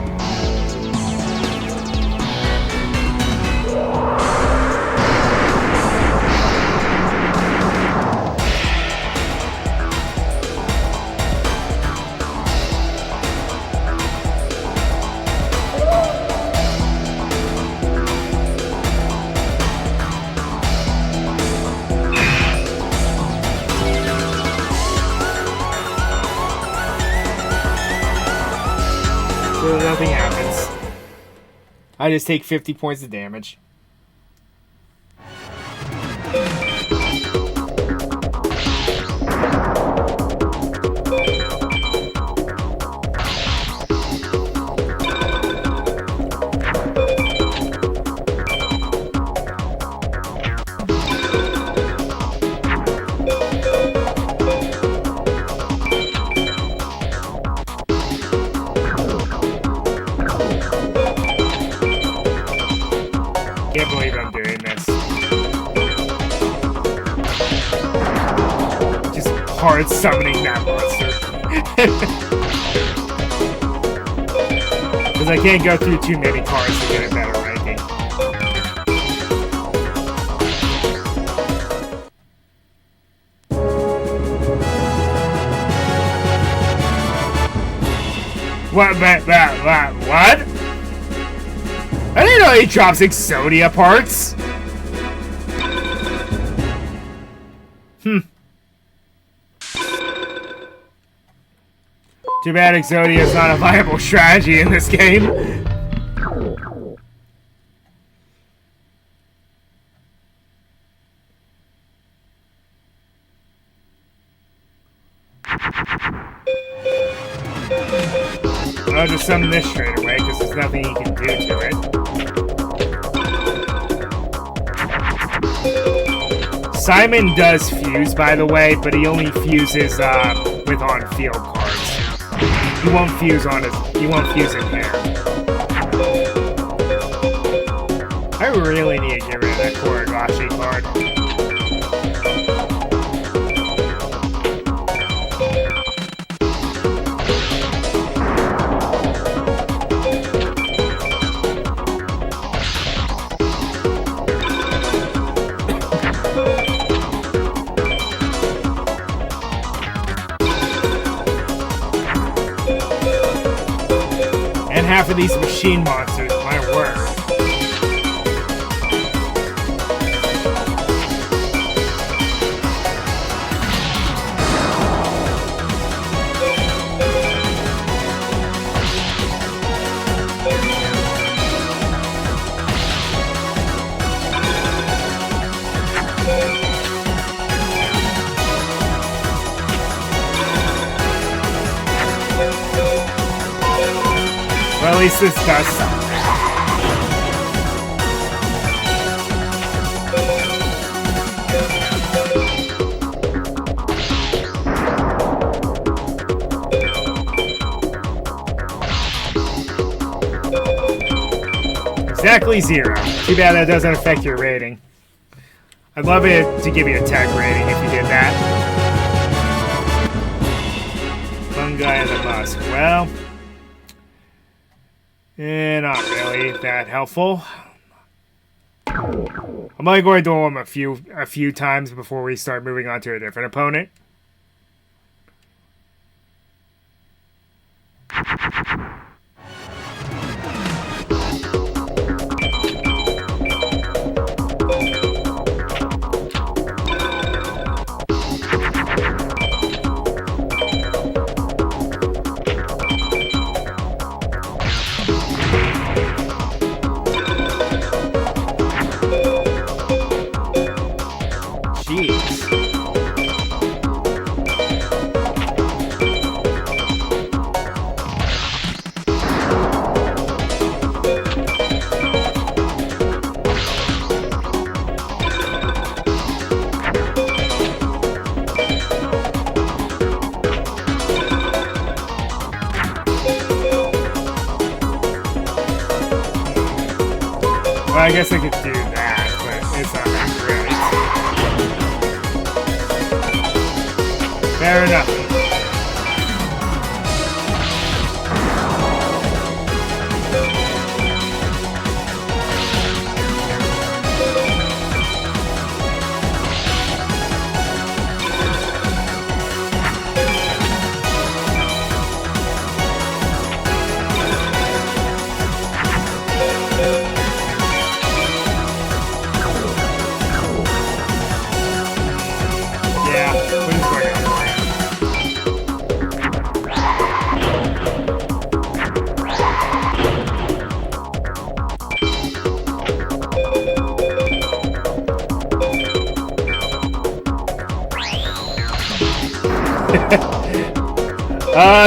So nothing happens. I just take 50 points of damage. Can't believe I'm doing this. Just hard summoning that monster. Because I can't go through too many cards to get a better ranking. What? I didn't know he drops Exodia parts! Too bad Exodia is not a viable strategy in this game. I'll just summon this straight away, because there's nothing he can do to it. Simon does fuse, by the way, but he only fuses with on-field cards. He won't fuse in here. I really need to get rid of that Koragashi card. Half of these machine monsters, my word. Well, at least this does something. Exactly 0. Too bad that doesn't affect your rating. I'd love it to give you a tech rating if you did that. Fungi and the Musk. Well... not really that helpful. I'm only going to do them a few times before we start moving on to a different opponent. Well, I guess I could do that, but it's not that great. Fair enough.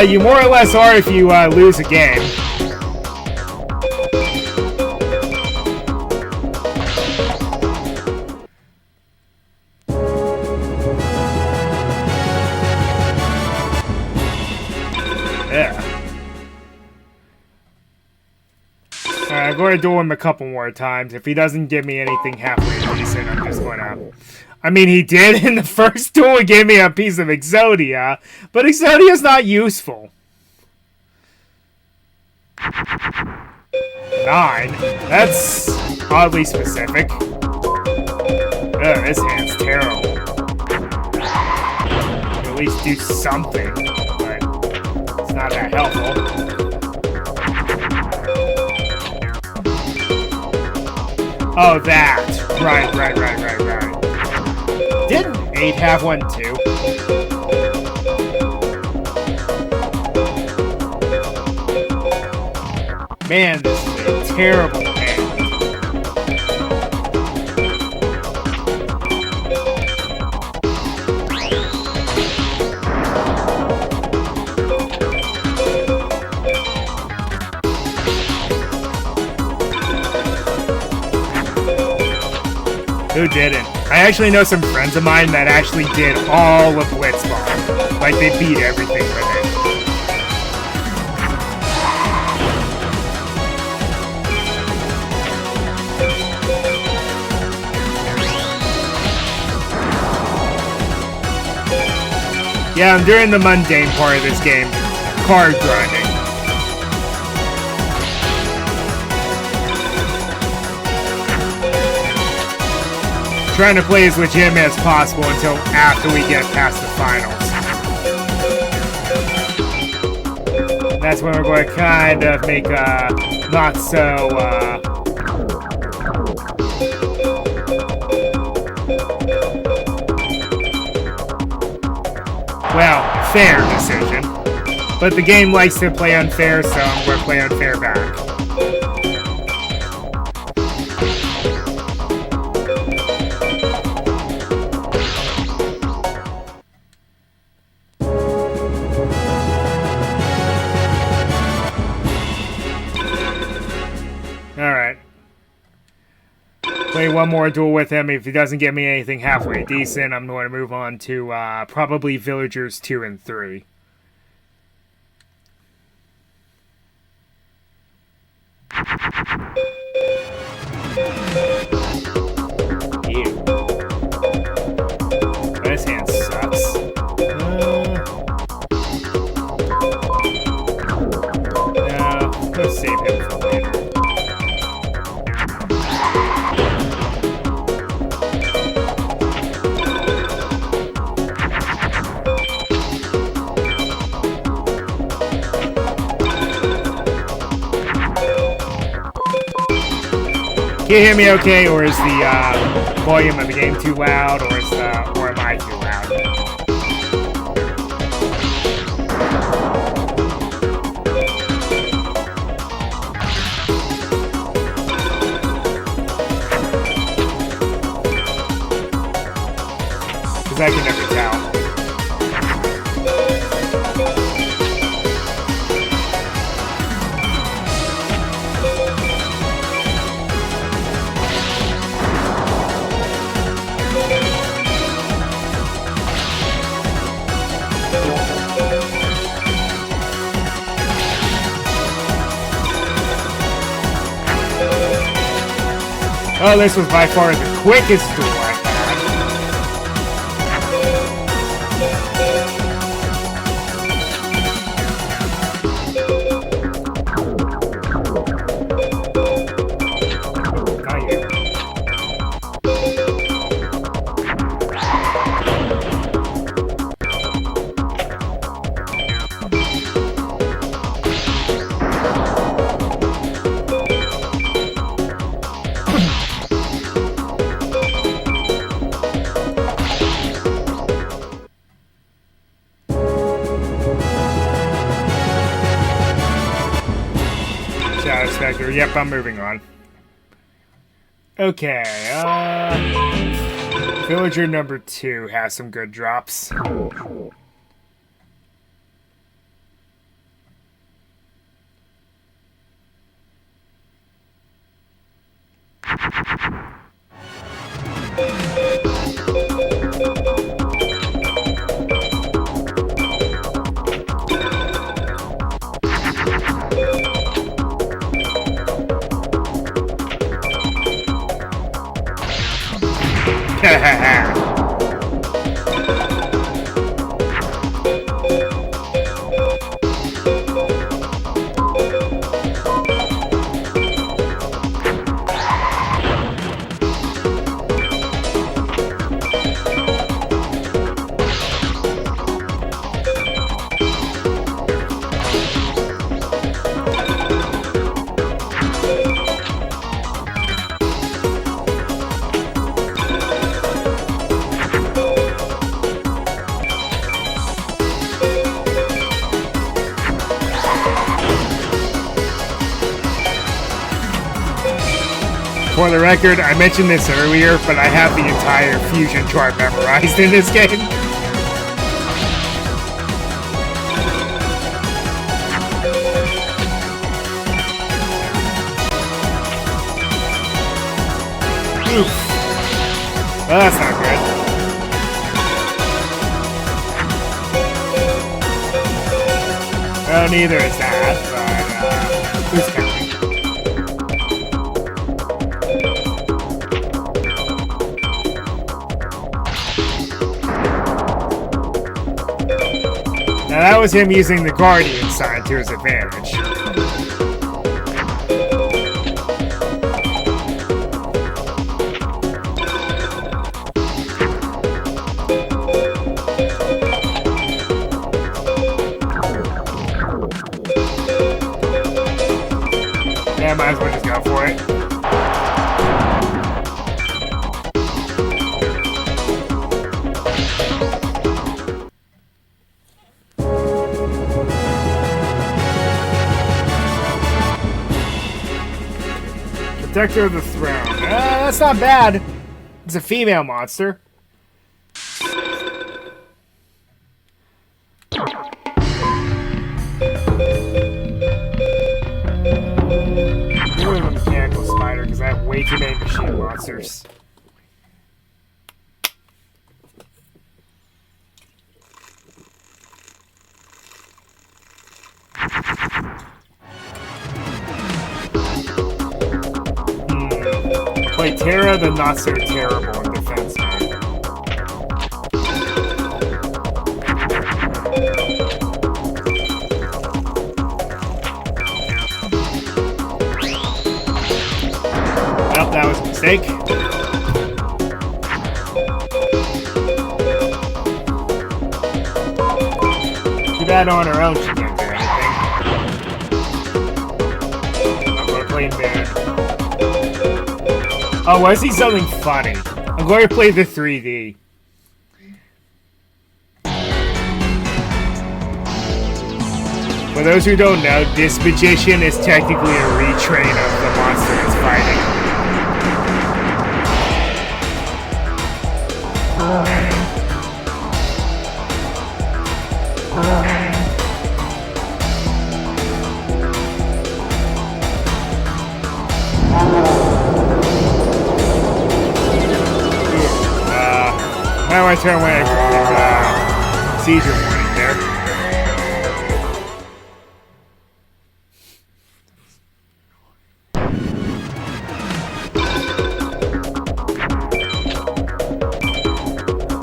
You more or less are if you lose a game. Yeah. Alright, I'm going to do him a couple more times. If he doesn't give me anything halfway decent, I'm just going to... I mean, he did in the first duel. He gave me a piece of Exodia, but Exodia's not useful. 9. That's oddly specific. Ugh, this hand's terrible. At least do something, but it's not that helpful. Oh, that. Right. Didn't 8 have one too? Man, this is a terrible hand. Who didn't? I actually know some friends of mine that actually did all of Blitzball. Like, they beat everything with it. Yeah, I'm doing the mundane part of this game. Card grinding. Trying to play as legitimate as possible until after we get past the finals. That's when we're going to kind of make a not so, well, fair decision. But the game likes to play unfair, so I'm going to play unfair back. Alright. Play one more duel with him. If he doesn't give me anything halfway decent, I'm going to move on to probably Villagers 2 and 3. Ew. This hand sucks. No, let's save him for later. Can you hear me okay, or is the volume of the game too loud, or am I too loud? Because I can never tell. Oh, this was by far the quickest duel I've had. Yep, I'm moving on. Okay, Villager number 2 has some good drops. For the record, I mentioned this earlier, but I have the entire fusion chart memorized in this game. Oof. Well, that's not good. Well, neither is that, but, who's counting? Now that was him using the Guardian sign to his advantage. Yeah, might as well just go for it. Protector of the Throne. That's not bad. It's a female monster. Get rid of a mechanical spider because I have way too many machine monsters. Play Terra, the not so terrible in defense mode. Well, that was a mistake. Too bad on her own she can't do anything. I'm gonna play Moon. Oh, I see something funny. I'm going to play the 3D. For those who don't know, this magician is technically a retrain of the monster it's fighting. Now I turn away from seizure warning there.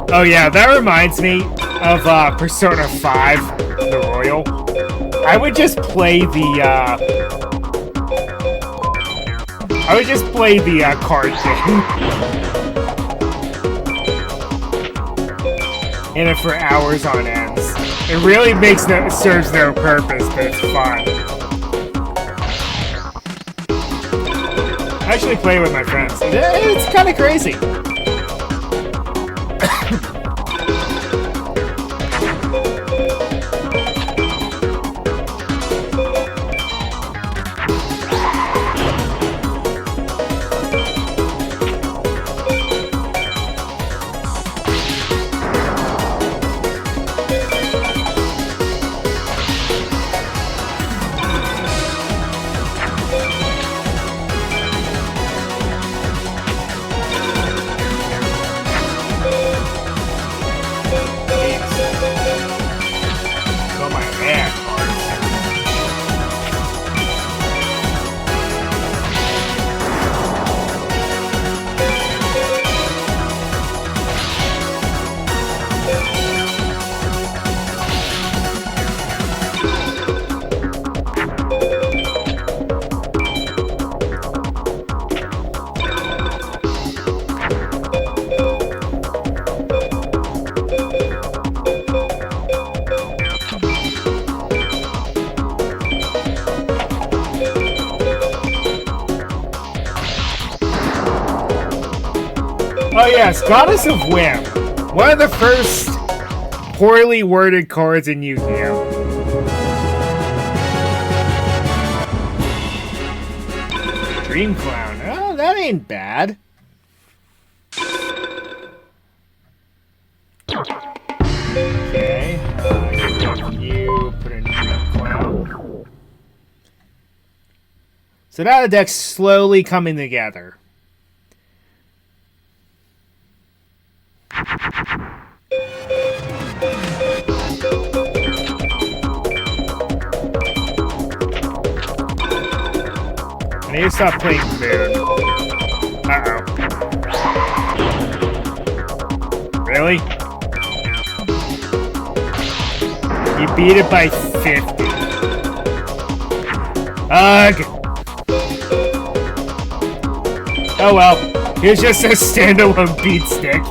Oh yeah, that reminds me of Persona 5, the Royal. I would just play the card game. In it for hours on ends. It really serves no purpose, but it's fun. I actually play with my friends. It's kind of crazy. Oh yes, Goddess of Whim. One of the first poorly worded cards in Yu-Gi-Oh! Dream Clown. Oh, that ain't bad. Okay, you put in Dream Clown. So now the deck's slowly coming together. I need to stop playing Moon. Uh-oh. Really? You beat it by 50. Ugh! Oh well, here's just a standalone beat stick.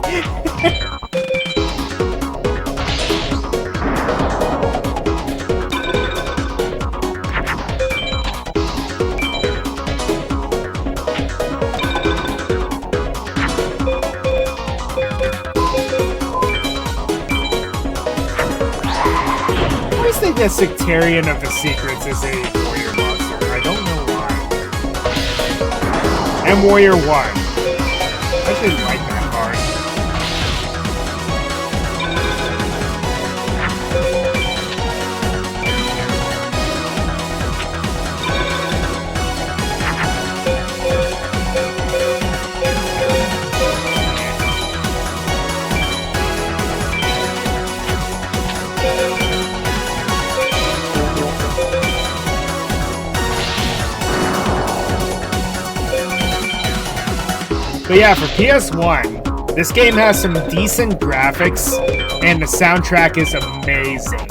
I always think that Sectarian of the Secrets is a warrior monster. I don't know why. And Warrior 1. I didn't like that card. But yeah, for PS1, this game has some decent graphics, and the soundtrack is amazing.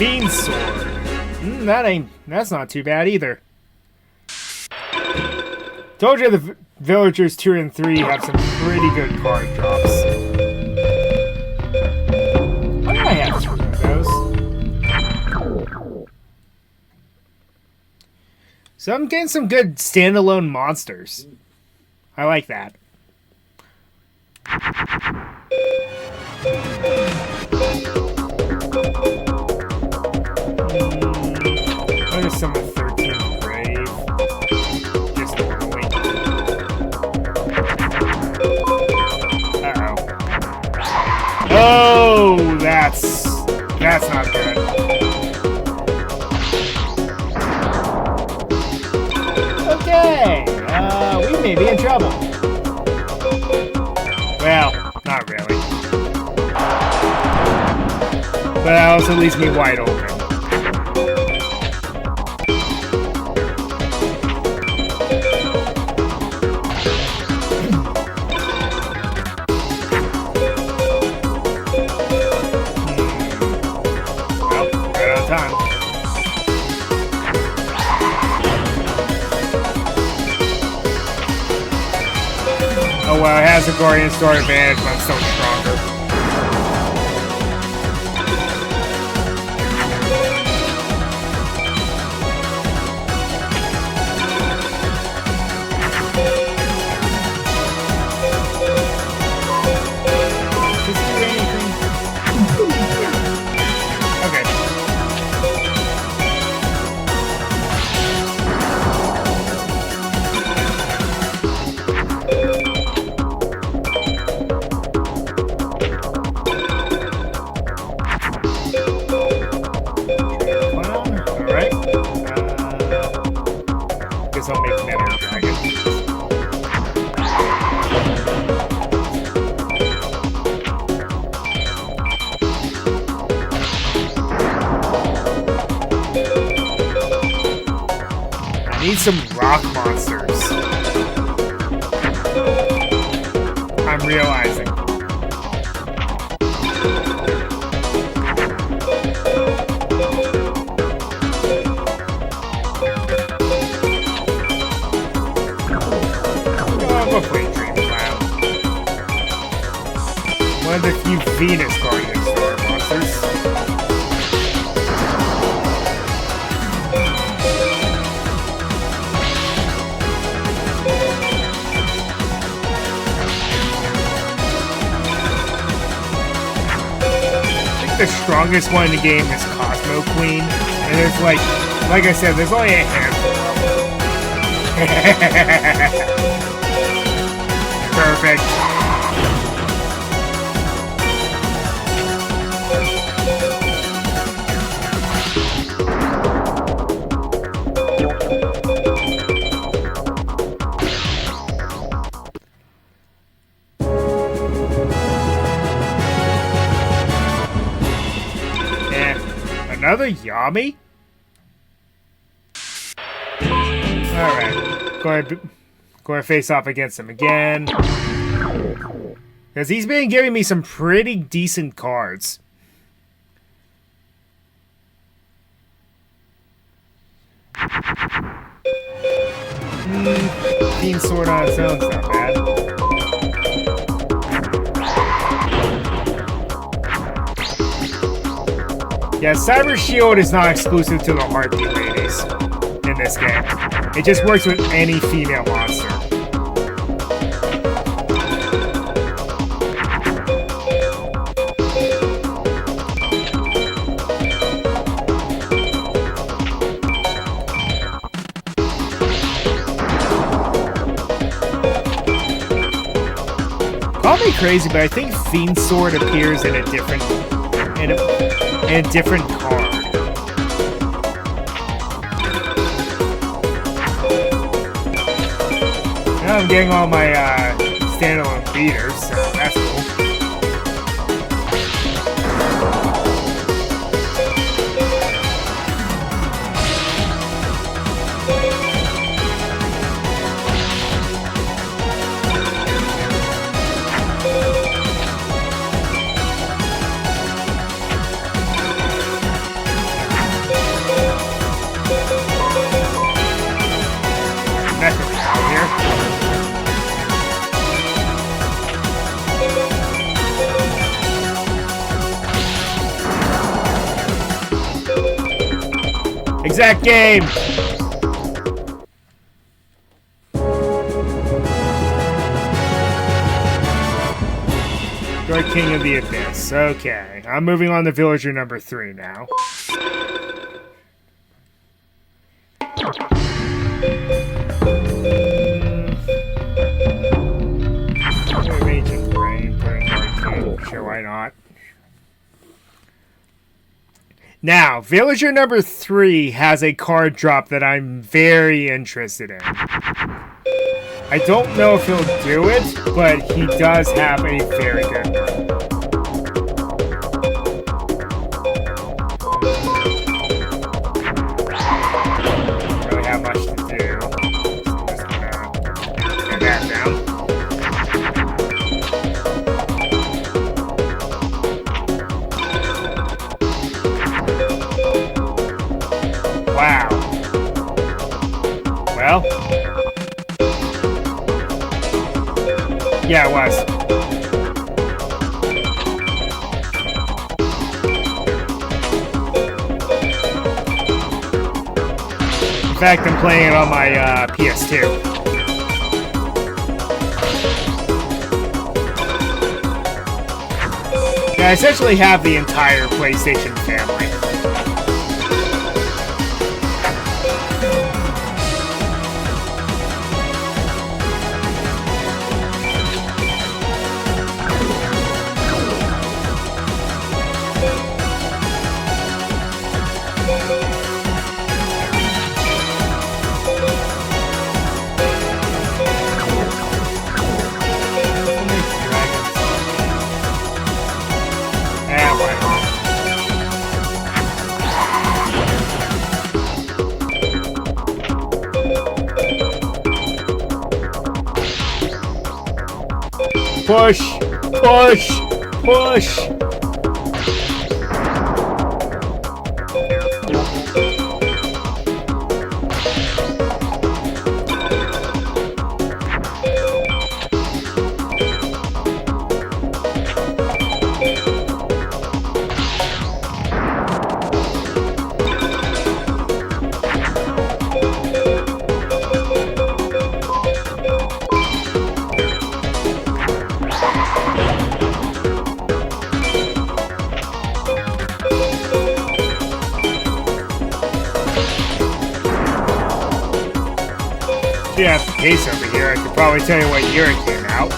Fiend Sword. That's not too bad either. Told you the Villagers 2 and 3 have some pretty good card drops. Why do I have 3 of those? So I'm getting some good standalone monsters. I like that. What are some of the That's not good. Okay, we may be in trouble. Well, not really. But that also leaves me wide open. Well, right on time. Oh well, it has a Guardian Sword advantage, but I'm so stronger. Does it do anything? Okay. Alright. Guess I'll make Memory Dragon. I need some rock monsters. I'm realizing. I'll play Dream Cloud. One of the few Venus Guardian Sword monsters. I think the strongest one in the game is Cosmo Queen, and there's like I said, there's only a handful of them. Perfect. And another Yami? Alright. Going to face off against him again. Because he's been giving me some pretty decent cards. Fiend Sword on its own is not bad. Yeah, Cyber Shield is not exclusive to the Heartbeat ladies in this game. It just works with any female monster. Call me crazy, but I think Fiend Sword appears in a different card. Now I'm getting all my standalone beaters, so that's cool. Exact game! You're King of the Abyss. Okay, I'm moving on to villager number 3 now. Ancient Brain, putting Guard King. Sure, why not? Now, villager number 3 has a card drop that I'm very interested in. I don't know if he'll do it, but he does have a very good one. Don't really have much to do. So I'm just gonna get that down. Wow. Well. Yeah, it was. In fact, I'm playing it on my PS2. Yeah, I essentially have the entire PlayStation family. Push! Push! Push! Yeah, the case over here, I could probably tell you what year it came out.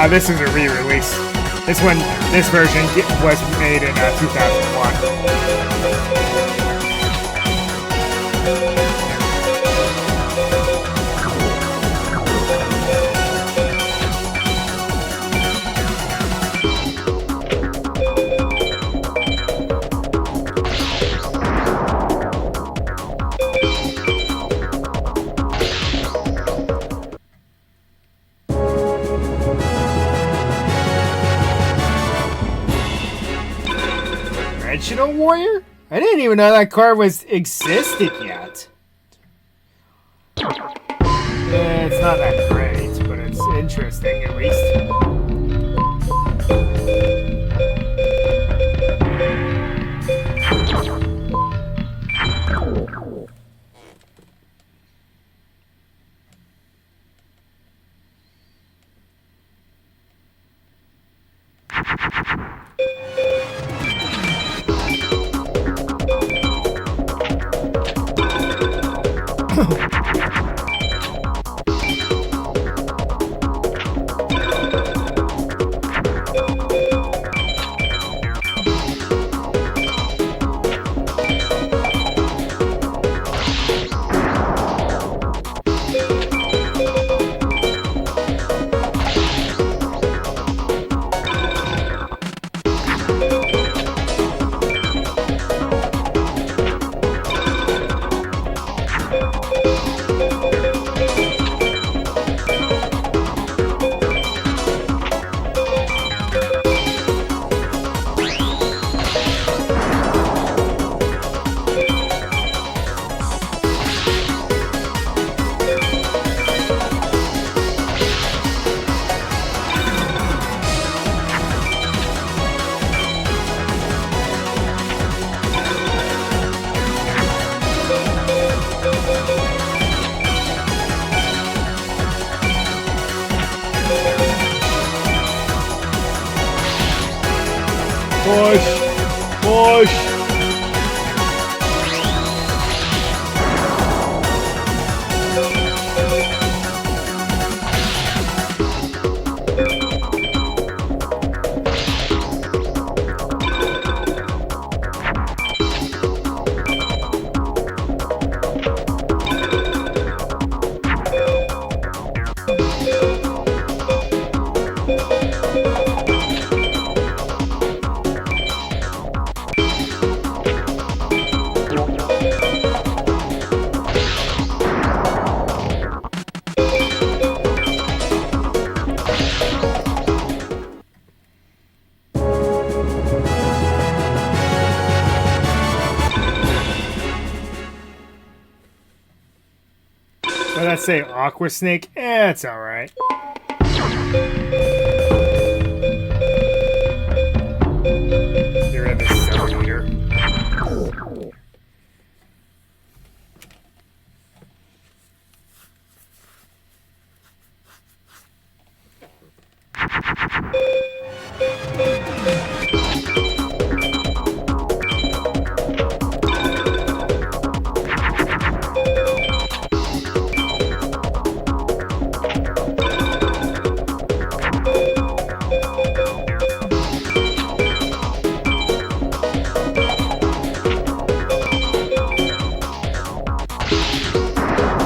This is a re-release. This version was made in 2001. Dimensional Warrior? I didn't even know that card existed yet. It's not that great, but it's interesting at least. Push! Push! let's say Aqua Snake. It's alright. Get rid of this centimeter.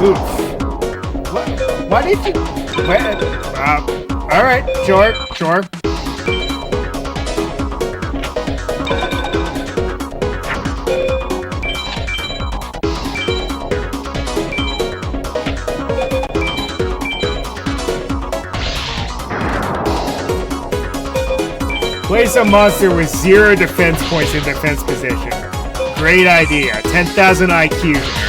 Oof. What? Why did you... alright, sure. Place a monster with 0 defense points in defense position. Great idea. 10,000 IQ there.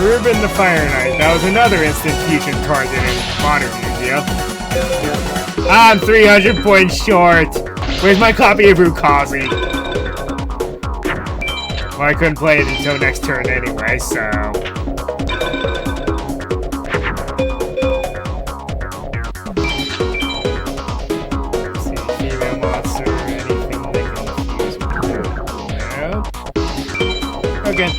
Ruben the Fire Knight. That was another instant fusion target in Modern Yu-Gi-Oh! I'm 300 points short. Where's my copy of Rukazi? Well, I couldn't play it until next turn anyway, so... Let's see, female monster, anything they can fuse with. No. Okay.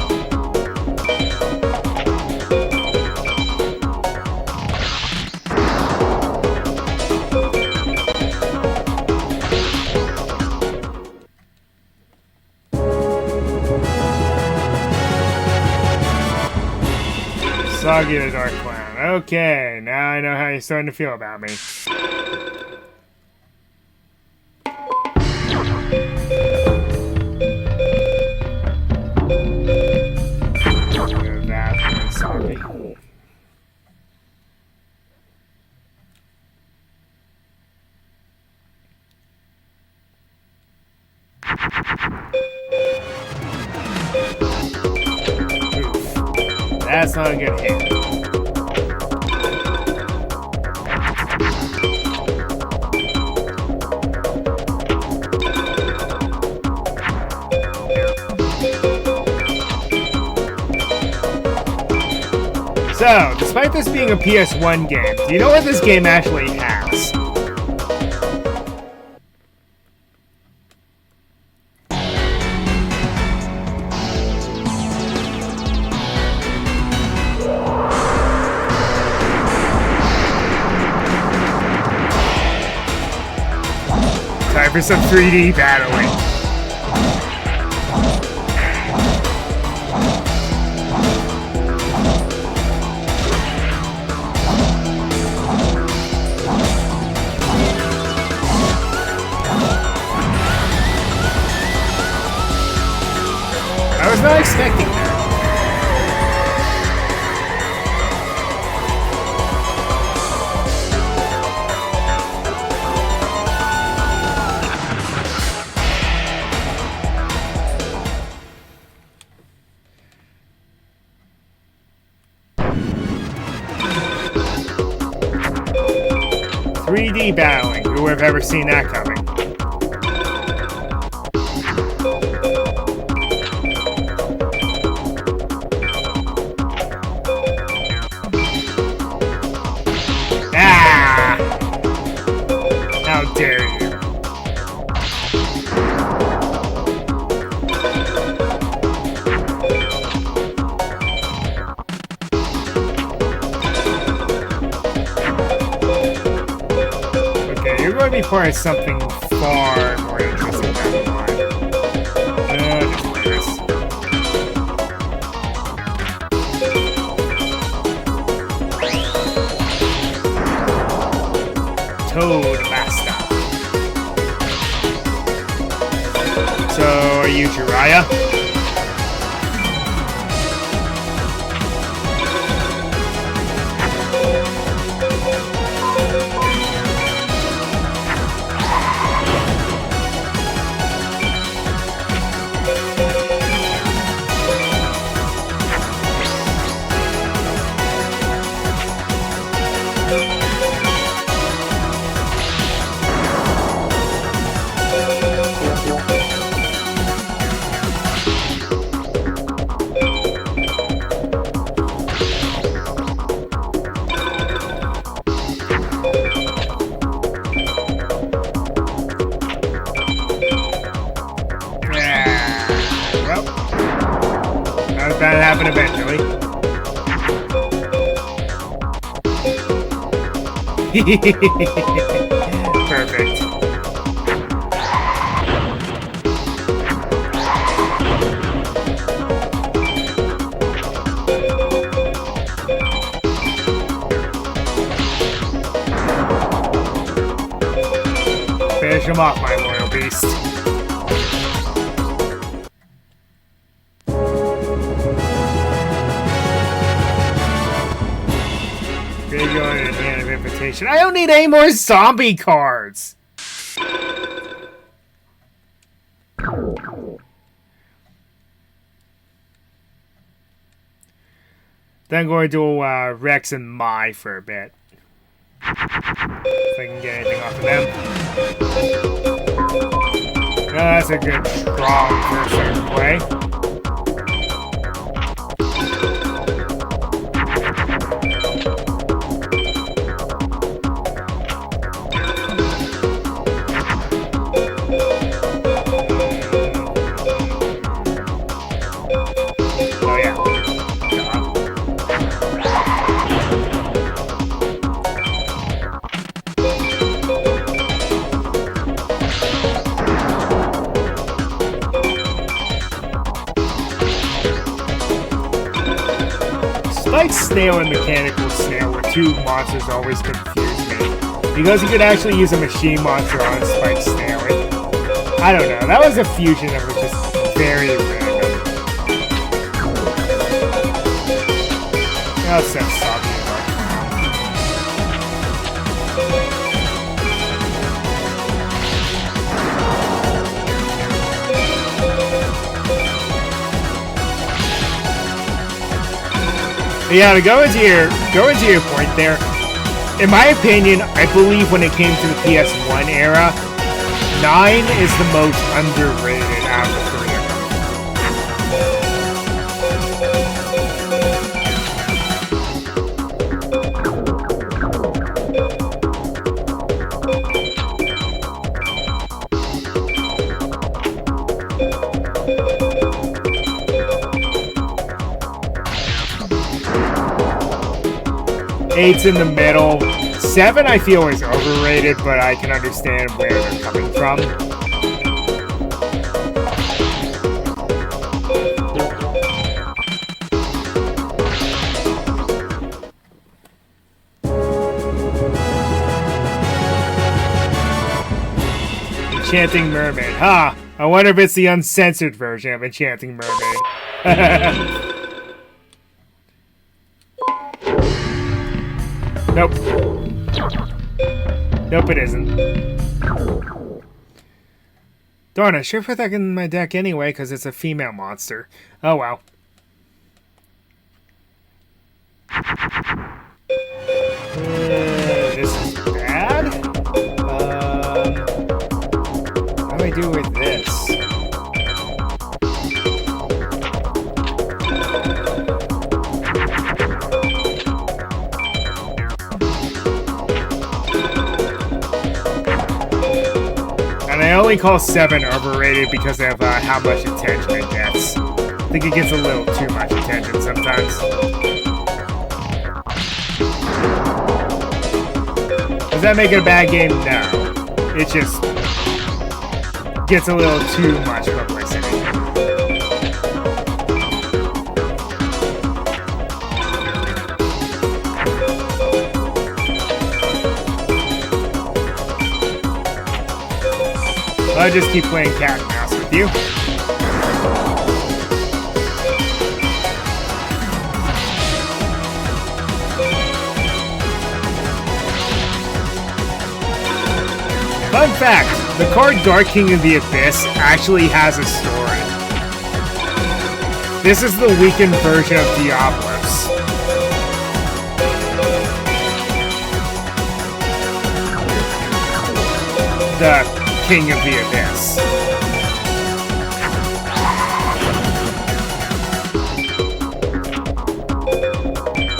Soggy the Dark Clown. Okay, now I know how you're starting to feel about me. That's Soggy. That's not a good hit. So, despite this being a PS1 game, do you know what this game actually has? Time for some 3D battling. I was not expecting that. 3D battling. Who would have ever seen that coming? Ah! How dare you? You're going to be part of something far more interesting down the line. Just play this. Toad Master. So, are you Jiraiya? That'll happen eventually. Perfect. Finish him off, my loyal beast. I don't need any more zombie cards. Then I'm going to do Rex and Mai for a bit. If I can get anything off of them. No, that's a good, strong first turn play. Snail and Mechanical Snail were two monsters that always confused me. Because you could actually use a machine monster on Spike Snail. I don't know. That was a fusion that was just very random. I'll set Soggy. Yeah, to go into your point there, in my opinion, I believe when it came to the PS1 era, 9 is the most underrated out of the three Eight's in the middle. 7 I feel is overrated, but I can understand where they're coming from. Enchanting Mermaid. Ha! I wonder if it's the uncensored version of Enchanting Mermaid. Nope. Nope, it isn't. Darn, I should put that in my deck anyway, because it's a female monster. Oh well. This is bad? What do I do with this? I only call 7 overrated because of how much attention it gets. I think it gets a little too much attention sometimes. Does that make it a bad game? No. It just gets a little too much publicity. I'll just keep playing cat and mouse with you. Fun fact, the card Dark King of the Abyss actually has a story. This is the weakened version of Diablos. The King of the Abyss.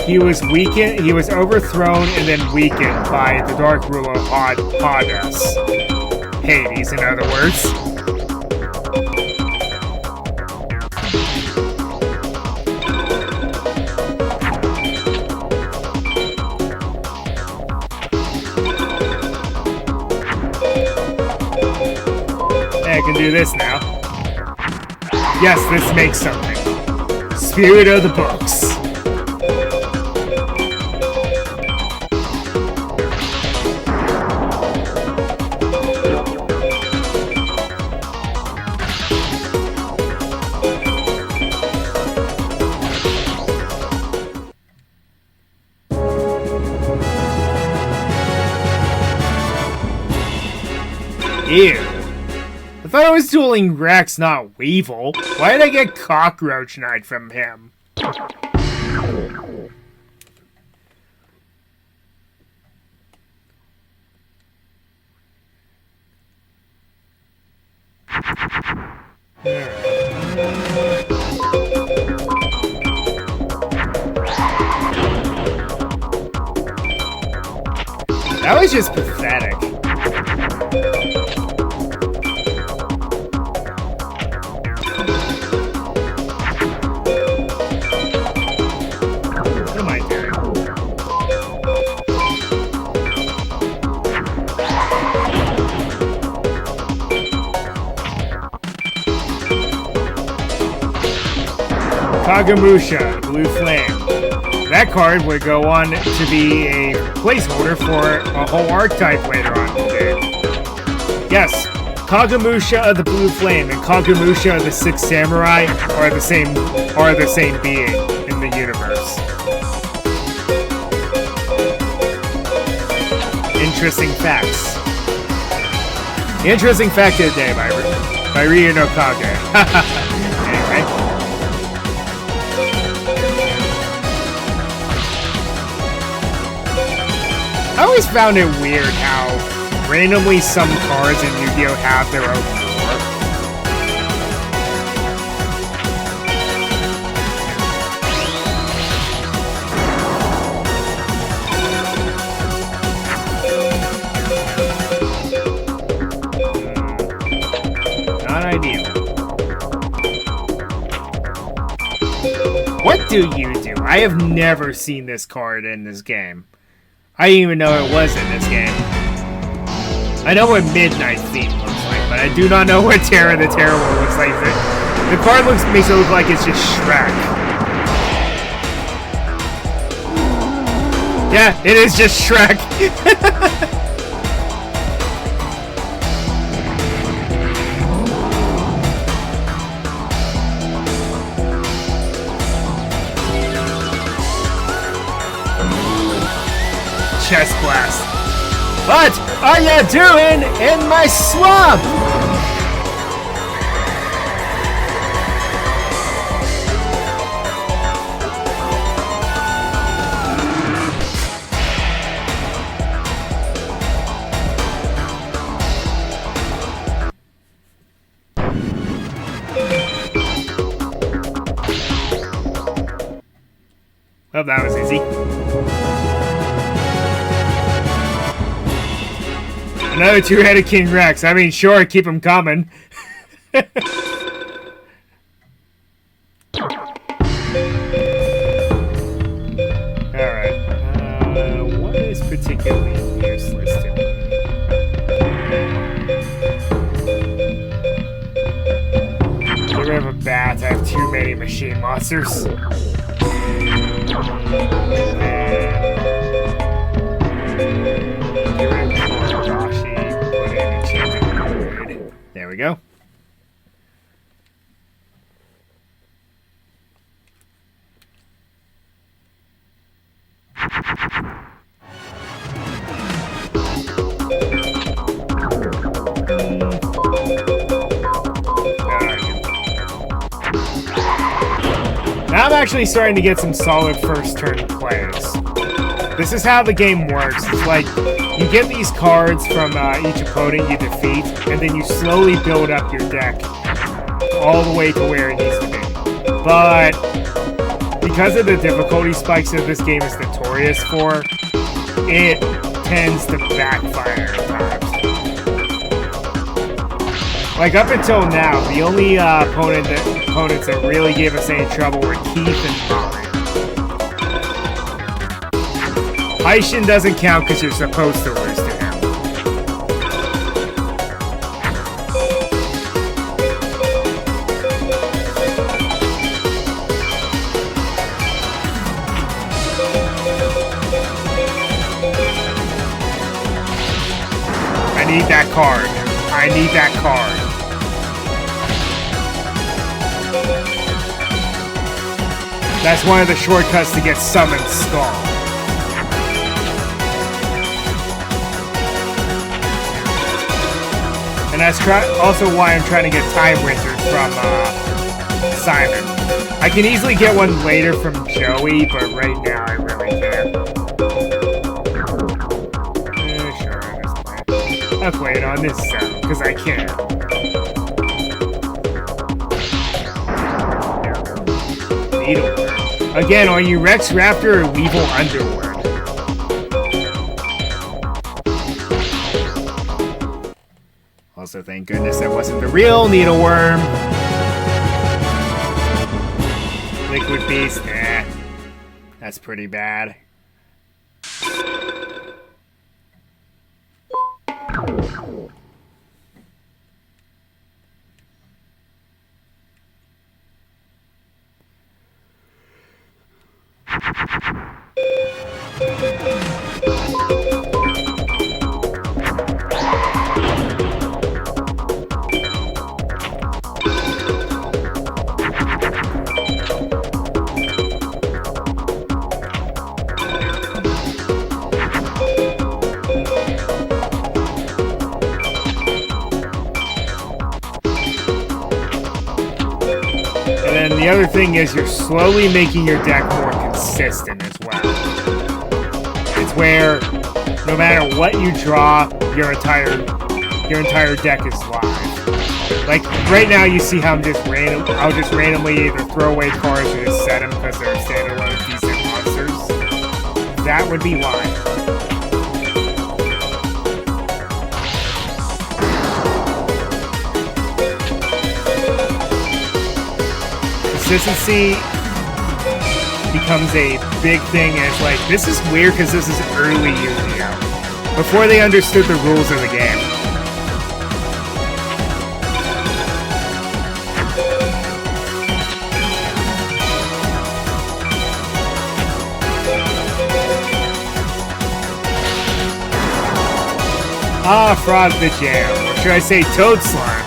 He was weakened. He was overthrown and then weakened by the Dark Ruler Hades. Hades, in other words. Hey, I can do this now. Yes, this makes something. Spirit of the books. Ew. I thought I was dueling Rex, not Weevil. Why did I get Cockroach Knight from him? That was just pathetic. What am I doing? Kagamusha, Blue Flame. That card would go on to be a placeholder for a whole archetype later on today. Yes, Kagamusha of the Blue Flame and Kagamusha of the Six Samurai are the same being in the universe. Interesting facts. The interesting fact of the day by Ryu no Kage. Anyway. I always found it weird how randomly some cards in Yu-Gi-Oh! Have their own lore. Not ideal. What do you do? I have never seen this card in this game. I didn't even know it was in this game. I know what Midnight Theme looks like, but I do not know what Terra the Terrible looks like. The card makes it look like it's just Shrek. Yeah, it is just Shrek. Chest blast. What are you doing in my swamp? Well, that was easy. Another two-headed King Rex. I mean, sure, keep him coming. Alright. What is particularly useless to me? Get rid of a bat. I have too many machine monsters. go. Now I'm actually starting to get some solid first turn plays. This is how the game works. It's like you get these cards from each opponent you defeat, and then you slowly build up your deck all the way to where it needs to be. But because of the difficulty spikes that this game is notorious for, it tends to backfire at times. Like up until now, the only opponents that really gave us any trouble were Keith and Mari. Aishin doesn't count because you're supposed to lose to him. I need that card. I need that card. That's one of the shortcuts to get Summoned Skull. And that's also why I'm trying to get Time Wizard from Simon. I can easily get one later from Joey, but right now I really can't. Sure, I'll play it on this sound, because I can. Needleworm. Again, are you Rex Raptor or Weevil Underworld? Also, thank goodness that wasn't the real Needleworm. Liquid Beast, that's pretty bad. And the other thing is you're slowly making your deck more consistent as well. It's where no matter what you draw, your entire deck is live. Like right now you see how I'll just randomly either throw away cards or just set them because they're standalone decent monsters. That would be why. Consistency becomes a big thing, and it's like, this is weird because this is early Yu-Gi-Oh! Before they understood the rules of the game. Ah, Frog the Jam. Or should I say Toad Slime?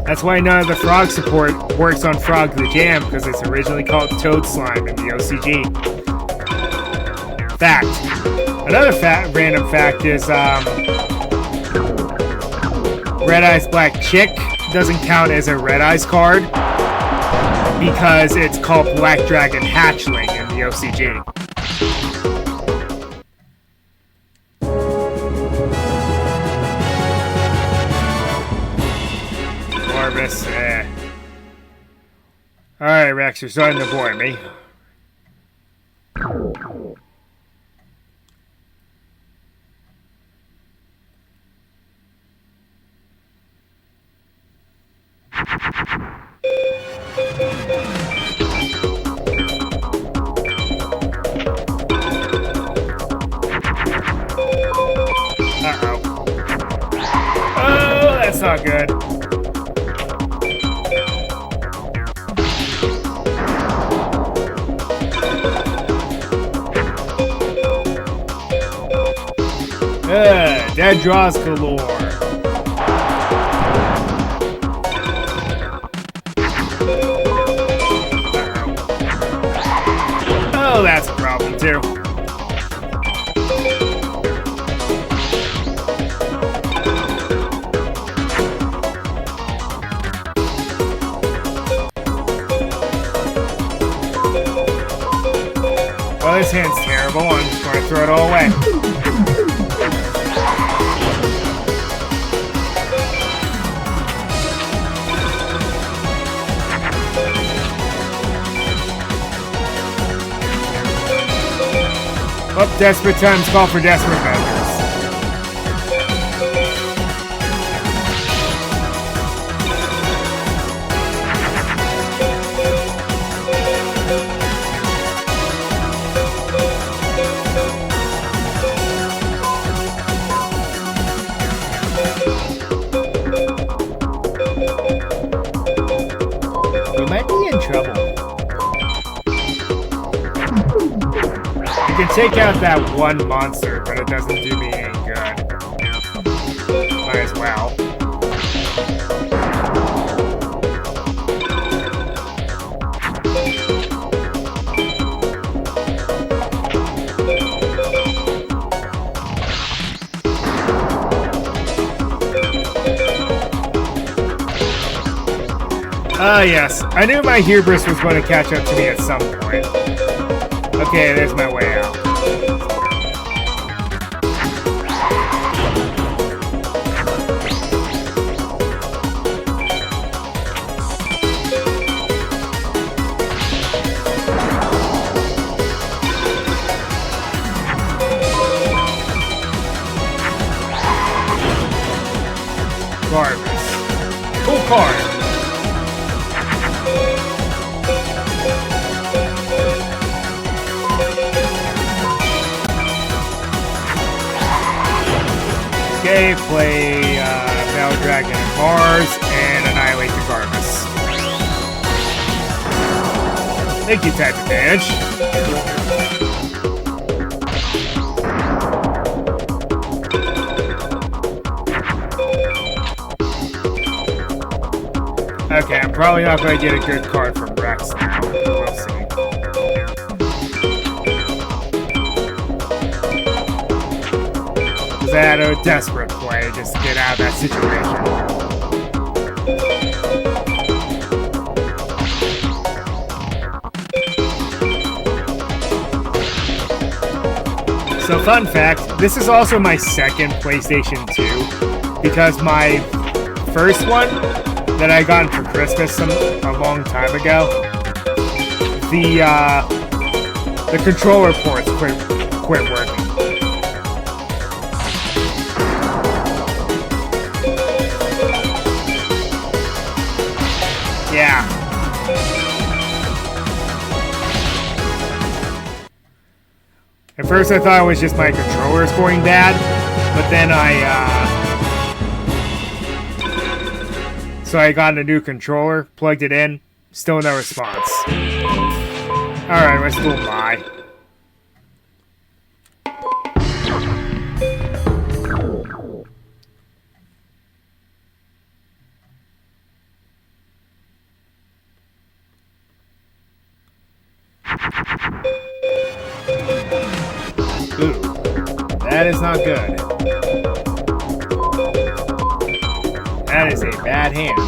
That's why none of the frog support works on Frog the Jam, because it's originally called Toad Slime in the OCG. Fact. Another random fact is, Red Eyes Black Chick doesn't count as a Red Eyes card, because it's called Black Dragon Hatchling in the OCG. Alright, Rex, you're starting to bore me. Uh-oh. Oh, that's not good. Dead draws galore. Oh, that's a problem too. Oh, this hand's terrible. I'm just going to throw it all away. Oh, desperate times call for desperate measures. We might be in trouble. You can take out that one monster, but it doesn't do me any good. Might as well. Ah, yes. I knew my hubris was going to catch up to me at some point. Okay, there's my way out. Garbage. Cool card. Okay, play Metal Dragon and Mars and annihilate the Garvis. Thank you, type advantage. Okay, I'm probably not going to get a good card from Rex now. We'll see. I had a desperate play just to get out of that situation. So fun fact, this is also my second PlayStation 2 because my first one that I got for Christmas a long time ago, the controller ports quit working. Yeah. At first I thought it was just my controllers going bad, but then so I got a new controller, plugged it in, still no response. Alright, let's go buy. Ooh, that is not good. That is a bad hand.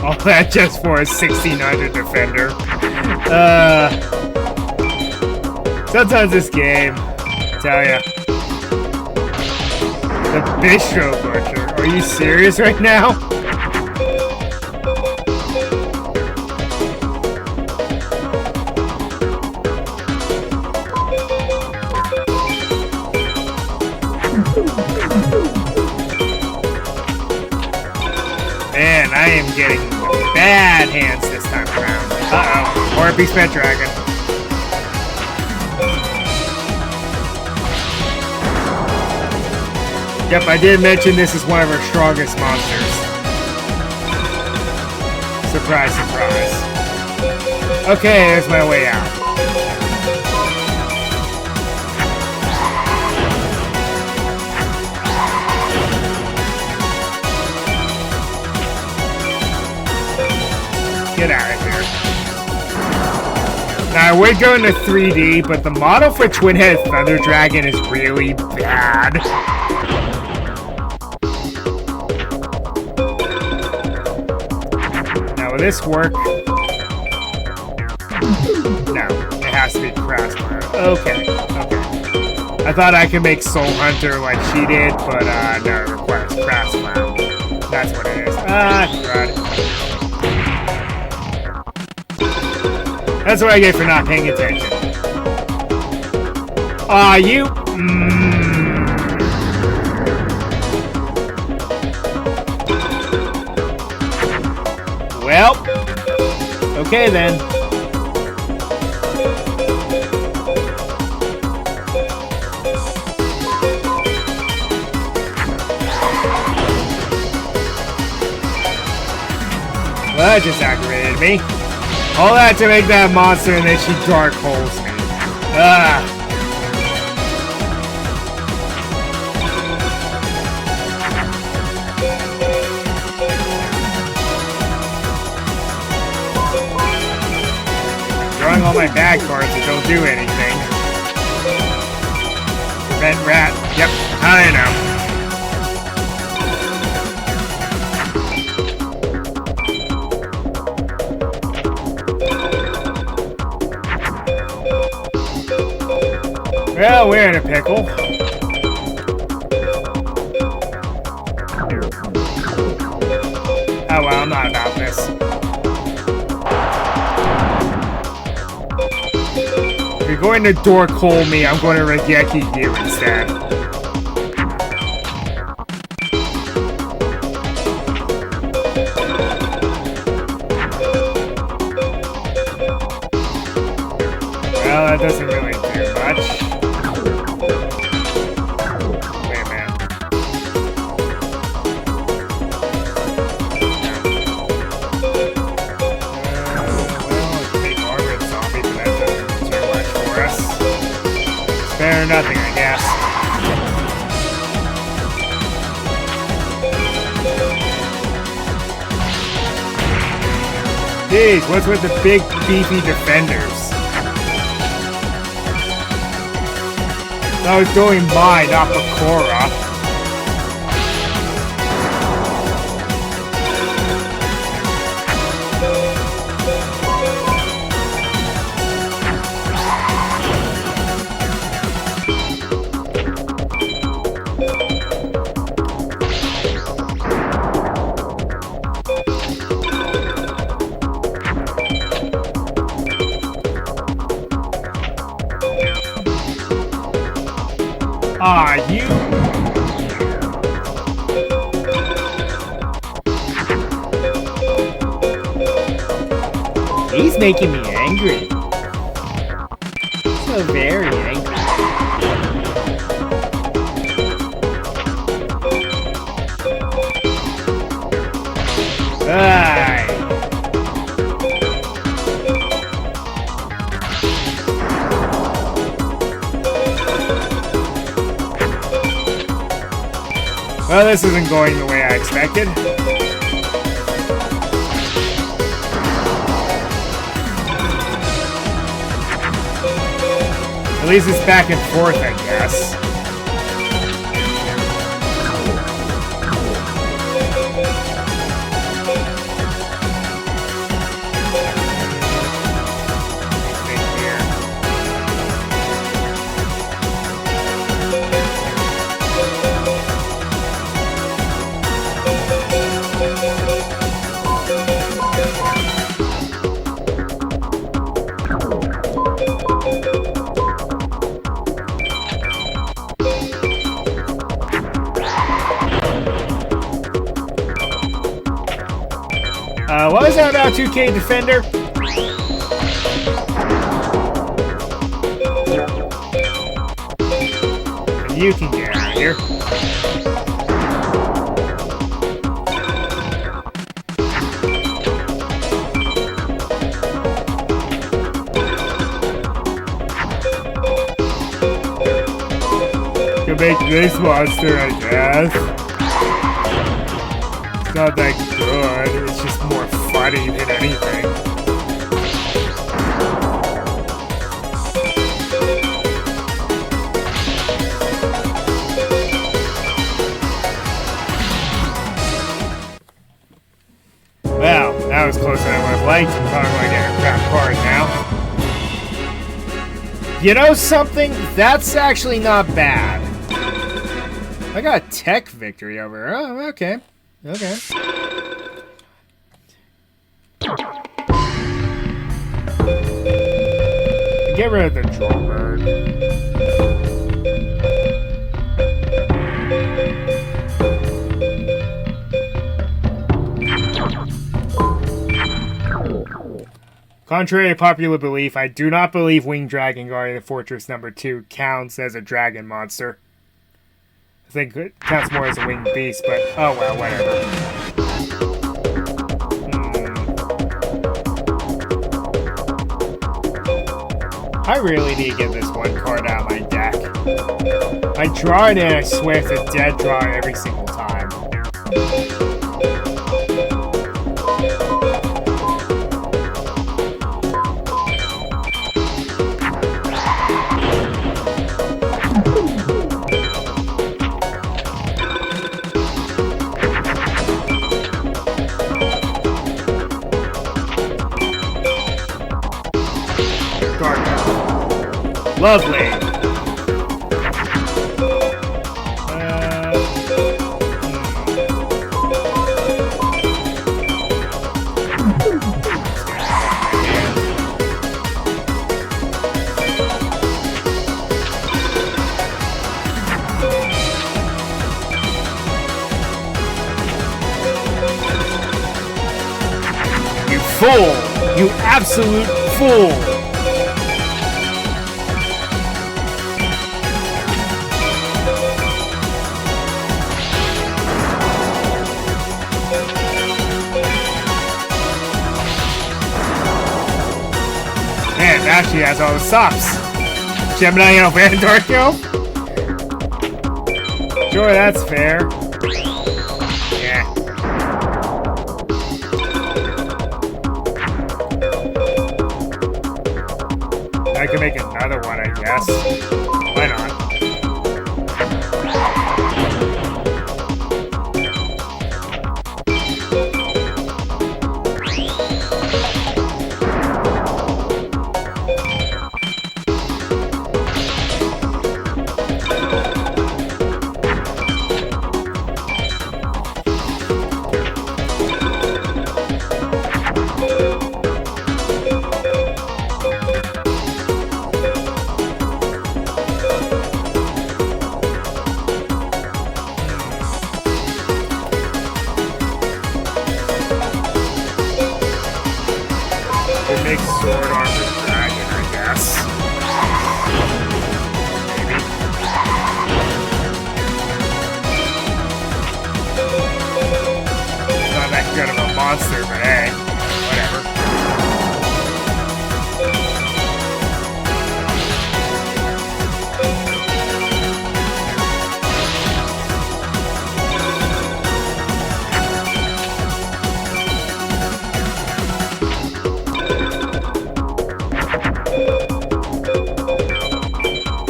All that just for a 1600 defender. Sometimes this game, I tell ya. The Bistro Butcher. Are you serious right now? Man, I am getting bad hands this time around. Uh-oh. Or a Beast Pet Dragon. Yep, I did mention this is one of our strongest monsters. Surprise, surprise. Okay, there's my way out. Get out of here. Now, I would go into 3D, but the model for Twin-Headed Thunder Dragon is really bad. Now, will this work? No, it has to be Crash Mode. Okay, okay. I thought I could make Soul Hunter like she did, but no, it requires Crash Mode. That's what it is. Ah, crud. That's what I get for not paying attention. Aw, you... Well... Okay, then. Well, that just aggravated me. All that to make that monster, and then she dark holes me. Ah. Drawing all my bad cards that don't do anything. Prevent rat. Yep, I know. Well, we're in a pickle. Oh well, I'm not about this. If you're going to dork hole me, I'm going to Regeki you instead. Well, that doesn't really do much. Fair or nothing, I guess. Jeez, what's with the big, beefy defenders? I was doing mine, not Bakura. Ah, you... He's making me angry. So very angry. Aye. Well, this isn't going the way I expected. At least it's back and forth, I guess. What was that about 2K Defender? You can get out of here. make this monster, I guess. It's not that good. It's just more funny than anything. Well, that was closer than I would have liked. I'm probably going to get a crap card now. You know something? That's actually not bad. I got a tech victory over here. Oh, okay. Okay. Get rid of the troll bird. Contrary to popular belief, I do not believe Winged Dragon Guardian of Fortress number 2 counts as a dragon monster. I think it counts more as a winged beast, but oh well, whatever. I really need to get this one card out of my deck. I draw it and I swear it's a dead draw every single time. Lovely. You fool! You absolute fool! Man, now she has all the stops. Gemini Elf and Dark Elf? Sure, that's fair. Yeah. I can make another one, I guess. Why not? Big sword armored dragon, I guess. Maybe. Not that good of a monster, but hey, whatever.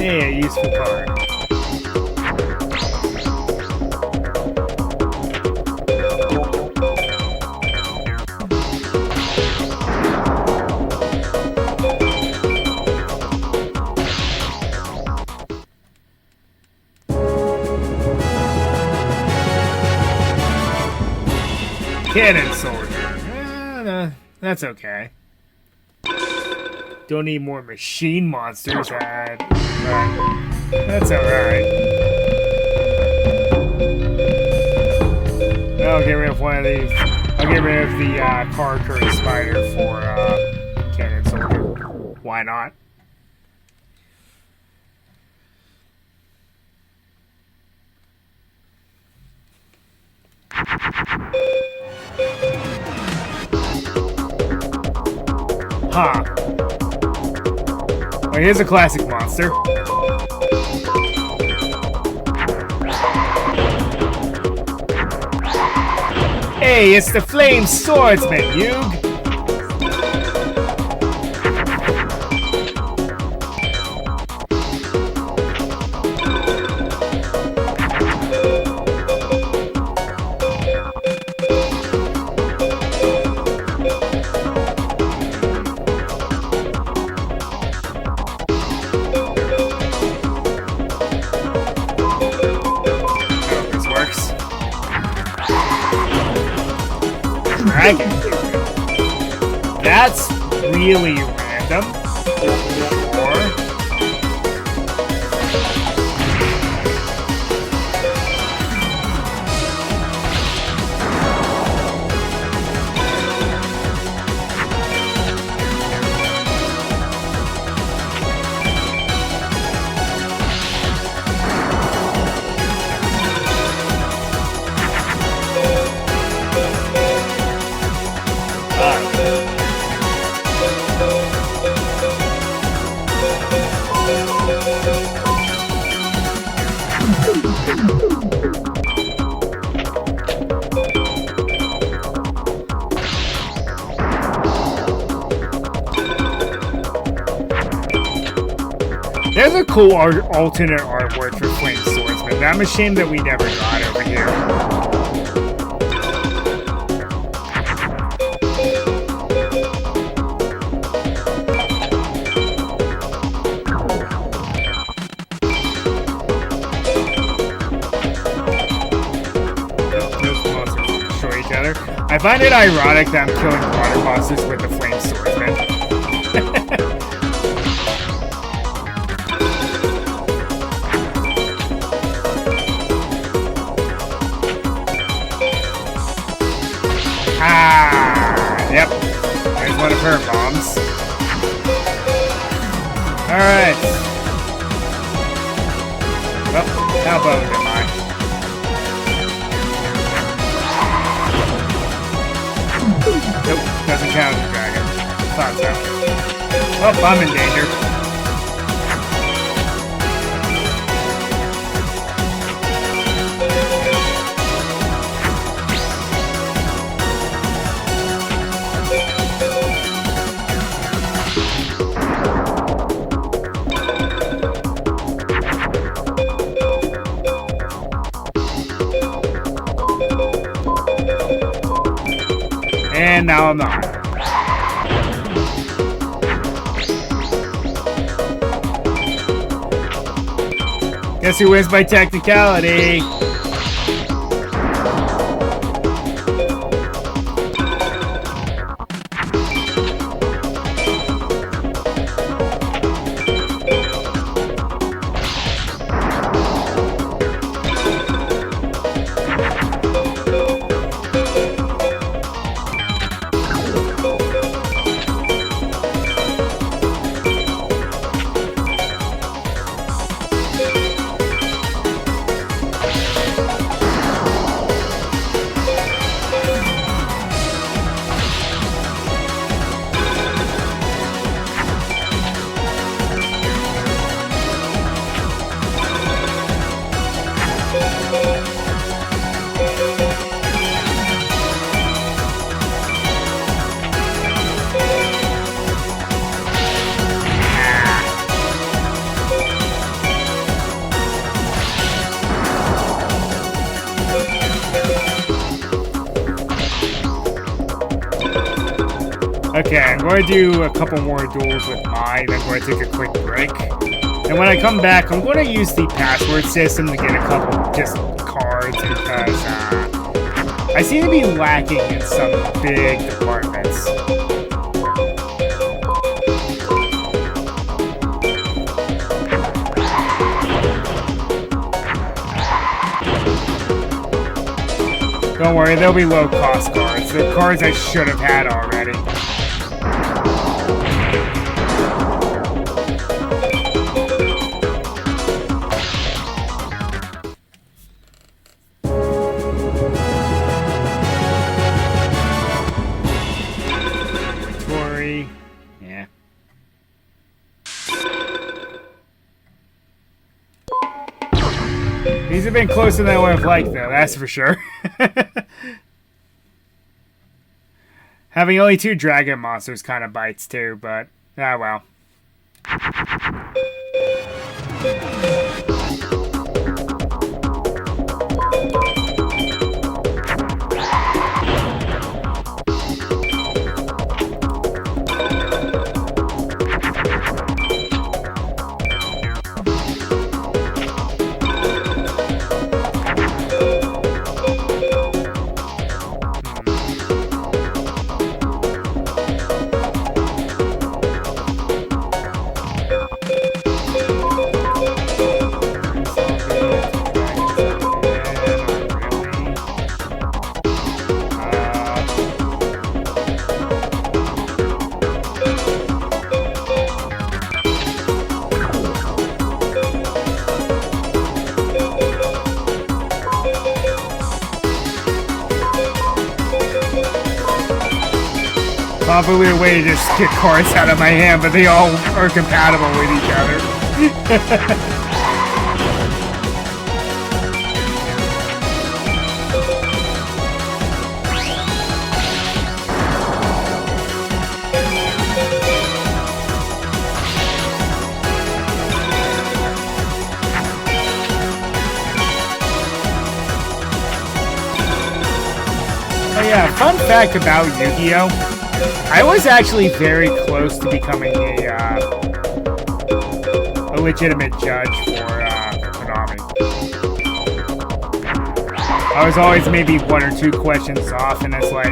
Hey, a useful card. Cannon soldier. No, that's okay. Don't need more machine monsters, but that's alright. I'll get rid of one of these. I'll get rid of the card curse spider for cannon soldier. Why not? Huh. Well, here's a classic monster. Hey, it's the Flame Swordsman, Hugh! Dragon. That's really random. There's a cool alternate artwork for Flame Swordsman. I'm ashamed that we never got over here. I find it ironic that I'm killing water bosses with the Flame Swordsman. Yep. There's one of her bombs. Alright. Well, how about am I? Nope, doesn't count as a dragon. Thought so. Well, I'm in danger. And now I'm not. Guess who wins by technicality? Okay, I'm going to do a couple more duels with mine, then I'm going to take a quick break. And when I come back, I'm going to use the password system to get a couple just cards because I seem to be lacking in some big departments. Don't worry, they'll be low-cost cards. The cards I should have had already. Yeah. These have been closer than I would have liked, though, that's for sure. Having only 2 dragon monsters kind of bites too, but ah well. Probably a way to just get cards out of my hand, but they all are compatible with each other. Oh yeah, fun fact about Yu-Gi-Oh! I was actually very close to becoming a legitimate judge for Konami. I was always maybe 1 or 2 questions off, and it's like,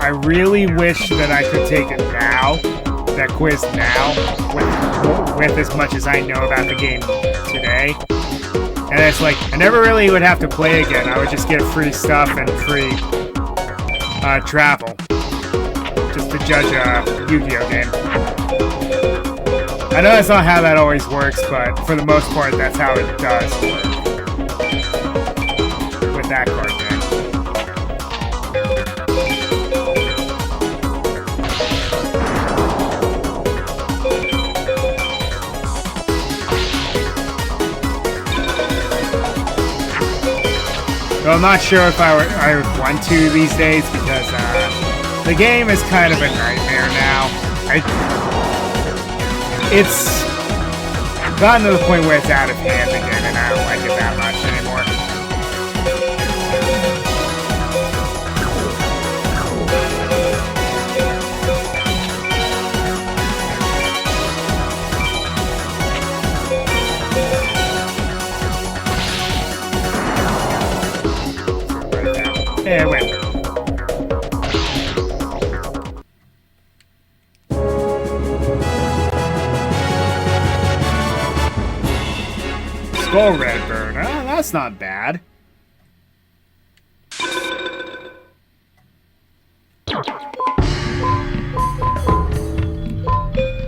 I really wish that I could take it now, that quiz now, with as much as I know about the game today. And it's like, I never really would have to play again. I would just get free stuff and free travel. Just to judge a Yu-Gi-Oh game. I know that's not how that always works, but for the most part, that's how it does work. With that card game. Well, I'm not sure if I would want to these days, because the game is kind of a nightmare now. It's gotten to the point where it's out of hand again, and I don't like it that much anymore. Yeah, it went. Skull Redbird. That's not bad.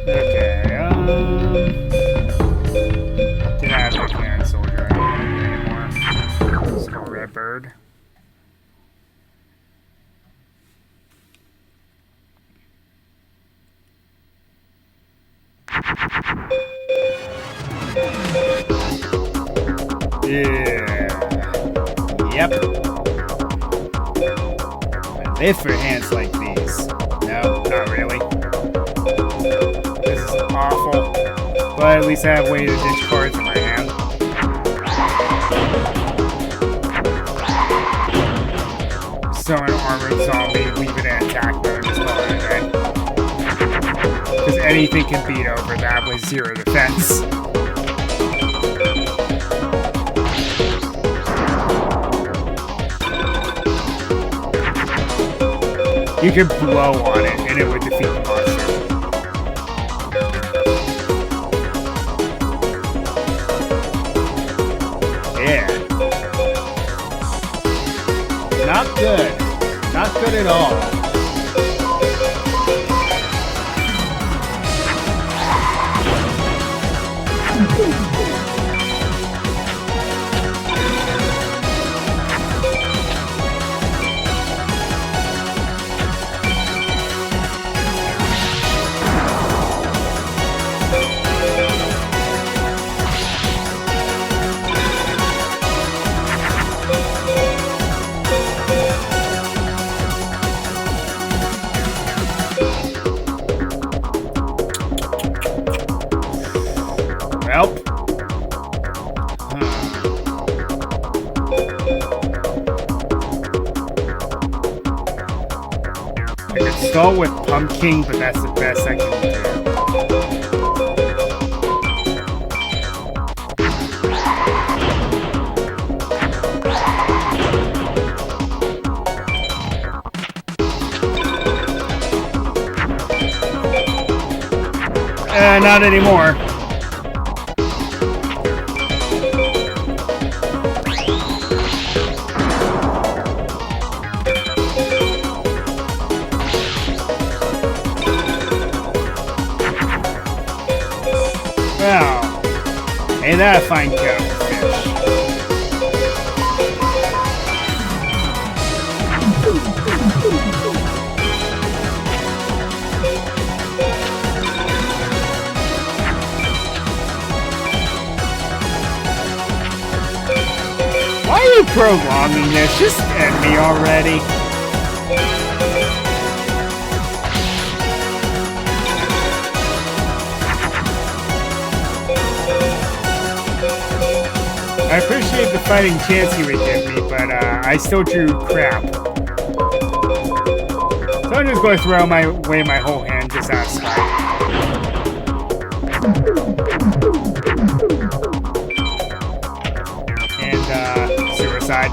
Okay, did I have to Command Soldier anymore? Skull Redbird. Yeah. Yep. And if for hands like these. No, not really. This is awful. But at least I have a way to ditch cards in my hand. Summon Armored Zombie, leave it in attack mode, just call it a day. Because anything can beat over that with 0 defense. You could blow on it, and it would defeat the monster. Yeah. Not good. Not good at all. Well. I could stall with Pumpkin, but that's the best I can do. Not anymore. Well, ain't that a fine kettle of fish? Why are you prolonging this? Just end me already. I appreciate the fighting chance you would give me, but I still drew crap. So I'm just going to throw away my whole hand just out of spite. And suicide.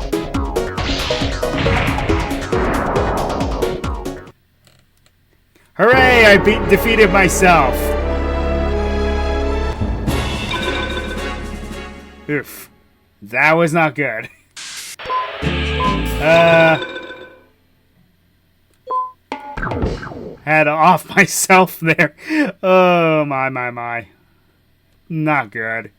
Hooray! I defeated myself. Oof. That was not good. Had to off myself there. Oh, my. Not good.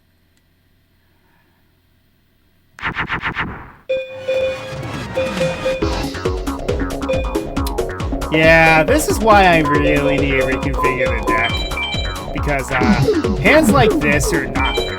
Yeah, this is why I really need to reconfigure the deck. Because hands like this are not good.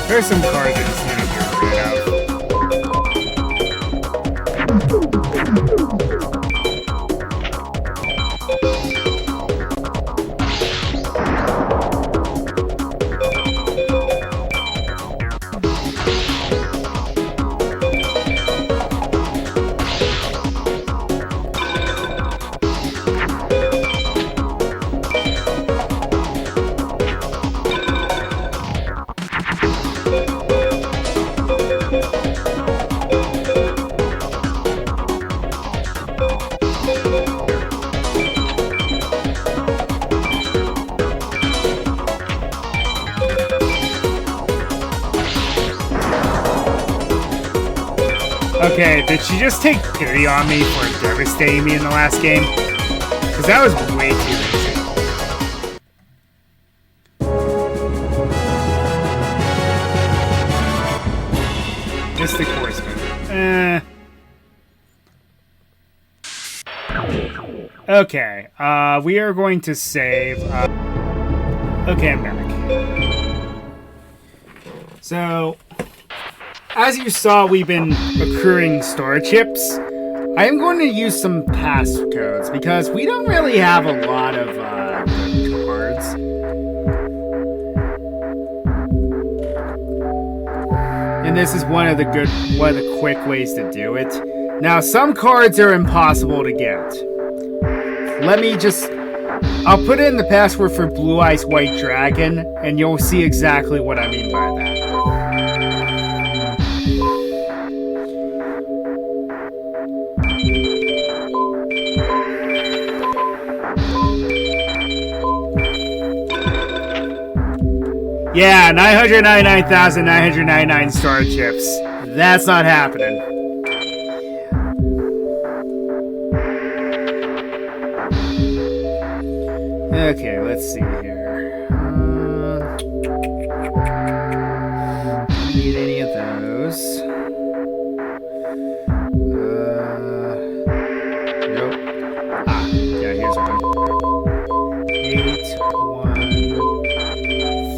There's some cards I just need to get rid of. Okay, did she just take pity on me for devastating me in the last game? Because that was way too easy. Mystic Horseman. Okay, we are going to save. Okay, I'm back. So, as you saw, we've been accruing star chips. I am going to use some passcodes because we don't really have a lot of cards. and this is one of the quick ways to do it. Now, some cards are impossible to get. I'll put in the password for Blue Eyes White Dragon, and you'll see exactly what I mean by that. Yeah, 999,999 star chips. That's not happening. Okay, let's see here. Don't need any of those. Nope. Ah, yeah, here's one. 8, 1,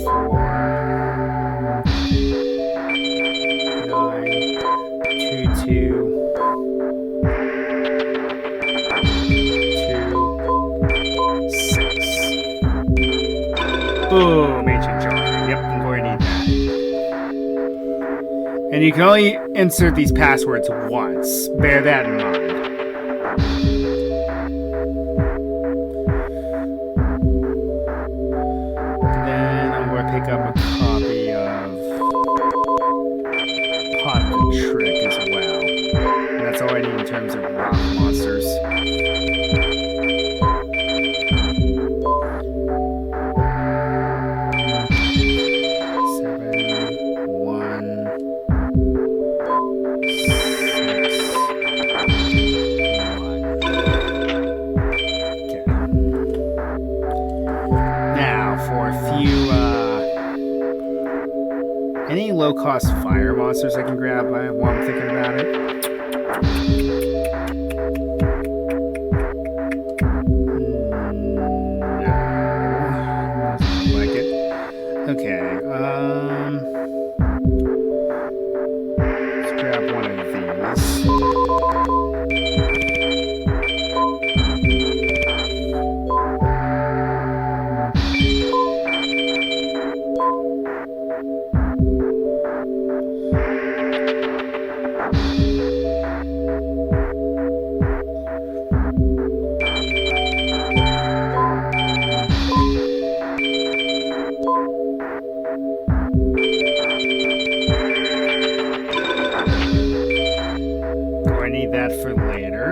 4, 9, 2, 2, 6. Boom, ancient jar. Yep, I'm going to need that. And you can only insert these passwords once. Bear that in mind. Then I'm going to pick up a copy of Pot the Trick as well. And that's all I need in terms of rock monsters. Any low-cost fire monsters I can grab while I'm thinking about it? No. Doesn't look like it. Okay, let's grab one of these. For later.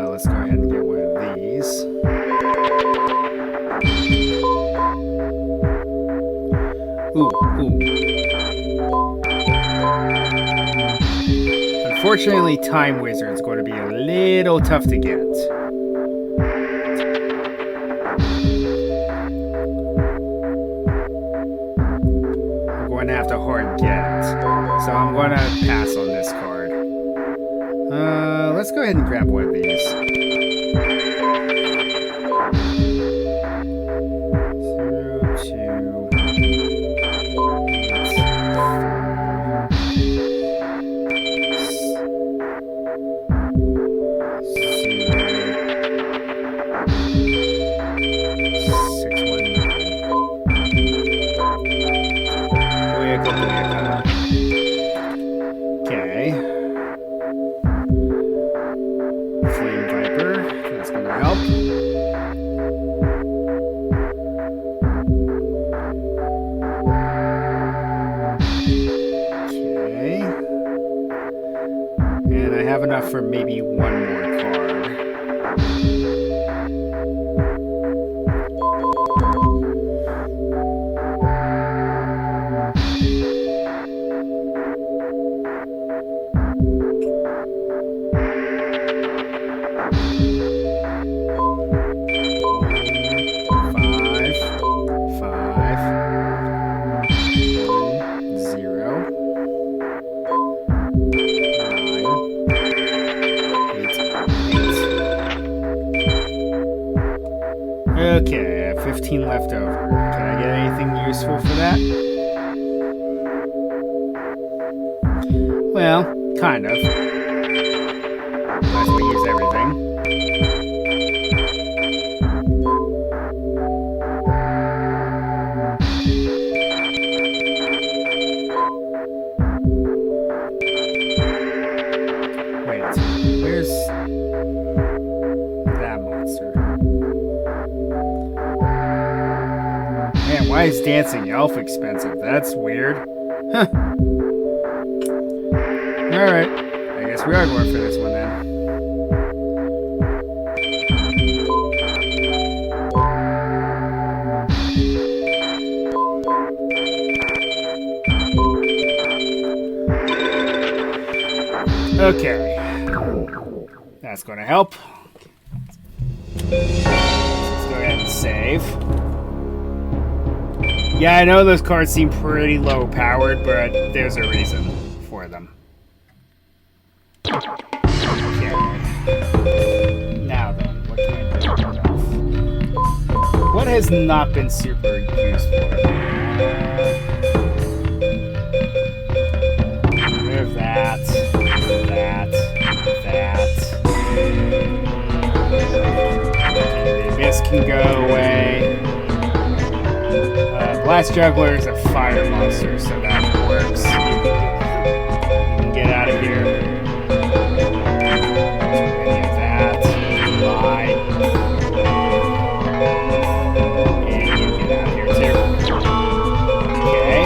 Let's go ahead and get one of these. Ooh. Unfortunately, Time Wizard's going to be a little tough to get. I'm going to have to hard get. So I'm going to pass on this card. Let's go ahead and grab one of these. 2, 2, 6, 1, 9. for maybe one more card. Okay, I have 15 left over. Can I get anything useful for that? Well, kind of. Might as well use everything. Wait, where's that monster? Man, why is dancing elf expensive? That's weird. Huh. Alright. I guess we are going for this one then. Okay. That's going to help. Let's go ahead and save. Yeah, I know those cards seem pretty low powered, but there's a reason for them. Okay. Now then, what can I do with elf? What has not been super useful? Remove that. Okay, this can go away. Blast Juggler is a fire monster, so that works. You can get out of here. Any of that. Lie. And you get out of here too. Okay.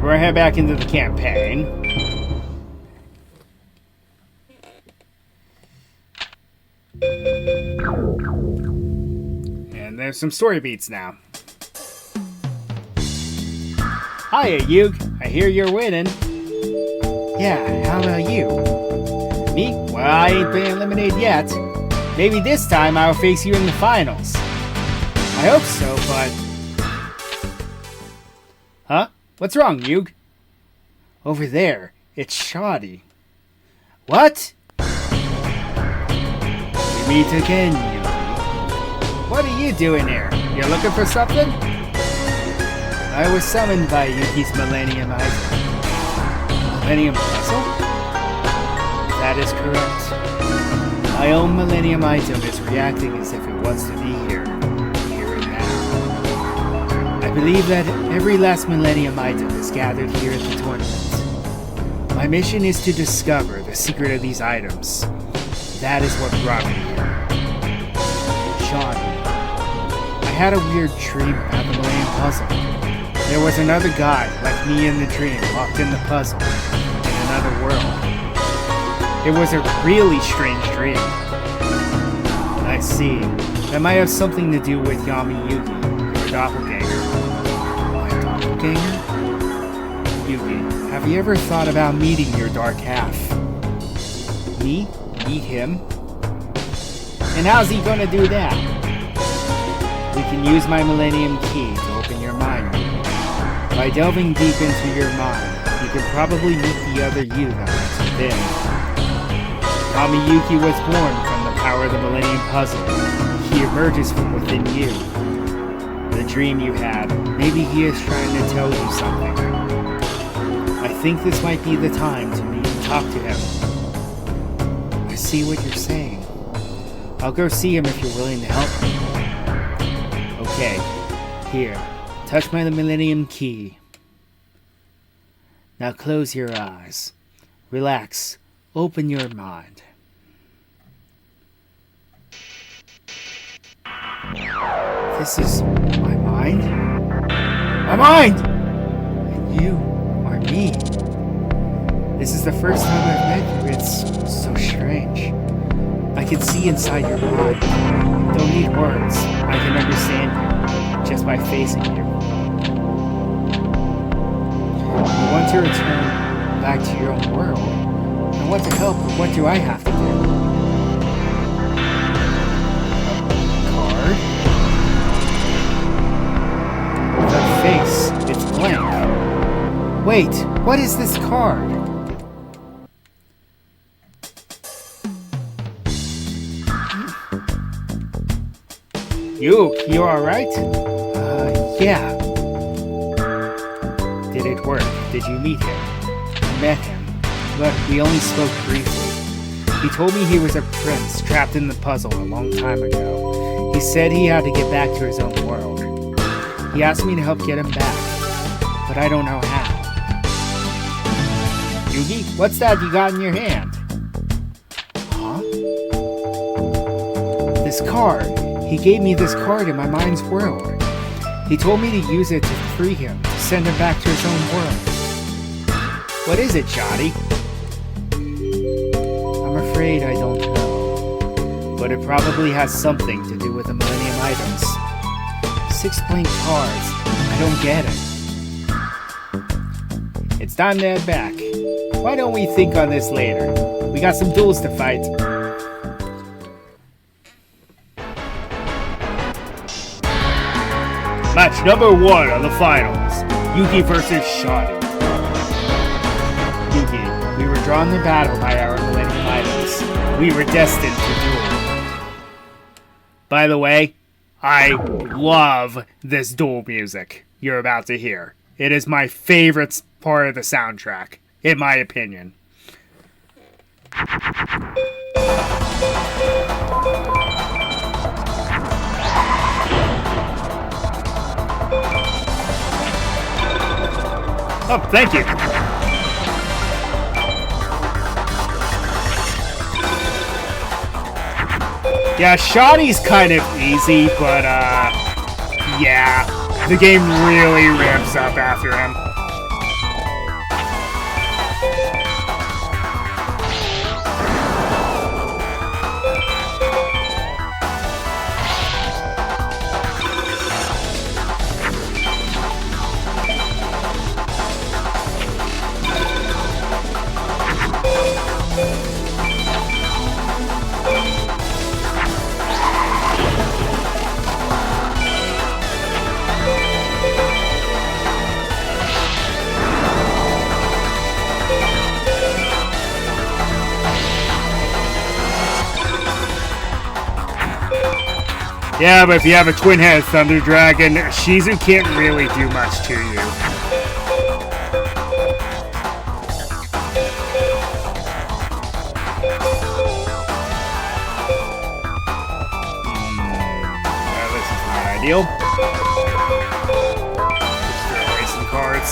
We're gonna head back into the campaign. And there's some story beats now. Hiya, Yug. I hear you're winning. Yeah, how about you? Me? Well, I ain't been eliminated yet. Maybe this time I'll face you in the finals. I hope so, but... Huh? What's wrong, Yug? Over there. It's shoddy. What? We meet again, Yug. What are you doing here? You're looking for something? I was summoned by Yuki's Millennium Item. Millennium Puzzle? That is correct. My own Millennium Item is reacting as if it wants to be here and now. I believe that every last Millennium Item is gathered here at the tournament. My mission is to discover the secret of these items. That is what brought me here. Sean, I had a weird dream about the Millennium Puzzle. There was another guy, like me in the dream, locked in the puzzle, in another world. It was a really strange dream. I see. That might have something to do with Yami Yugi, your doppelganger. My doppelganger? Yugi, have you ever thought about meeting your dark half? Me? Meet him? And how's he gonna do that? We can use my Millennium Key to open your mind. By delving deep into your mind, you could probably meet the other you that lies within. Yami Yuki was born from the power of the Millennium Puzzle. He emerges from within you. The dream you had, maybe he is trying to tell you something. I think this might be the time to meet and talk to him. I see what you're saying. I'll go see him if you're willing to help me. Okay, here, touch my Millennium Key. Now close your eyes. Relax. Open your mind. This is my mind? My mind! And you are me. This is the first time I've met you. It's so strange. I can see inside your mind. Don't need words. I can understand you just by facing you. You want to return back to your own world. I want to help, but what do I have to do? A card? The face, it's blank. Wait, what is this card? You alright? Yeah. Did it work? Did you meet him? I met him, but we only spoke briefly. He told me he was a prince trapped in the puzzle a long time ago. He said he had to get back to his own world. He asked me to help get him back, but I don't know how. Yugi, what's that you got in your hand? Huh? This card. He gave me this card in my mind's world. He told me to use it to free him, to send him back to his own world. What is it, Johnny? I'm afraid I don't know. But it probably has something to do with the Millennium items. 6 blank cards. I don't get it. It's time to head back. Why don't we think on this later? We got some duels to fight. Match number 1 on the finals. Yugi versus Shadi. Yugi, we were drawn to battle by our Millennium items. We were destined to duel. By the way, I love this duel music you're about to hear. It is my favorite part of the soundtrack, in my opinion. Oh, thank you. Yeah, Shadi's kind of easy, but, yeah. The game really ramps up after him. Yeah, but if you have a twin-headed Thunder Dragon, Shizu can't really do much to you. This is not ideal. Just throw away some cards.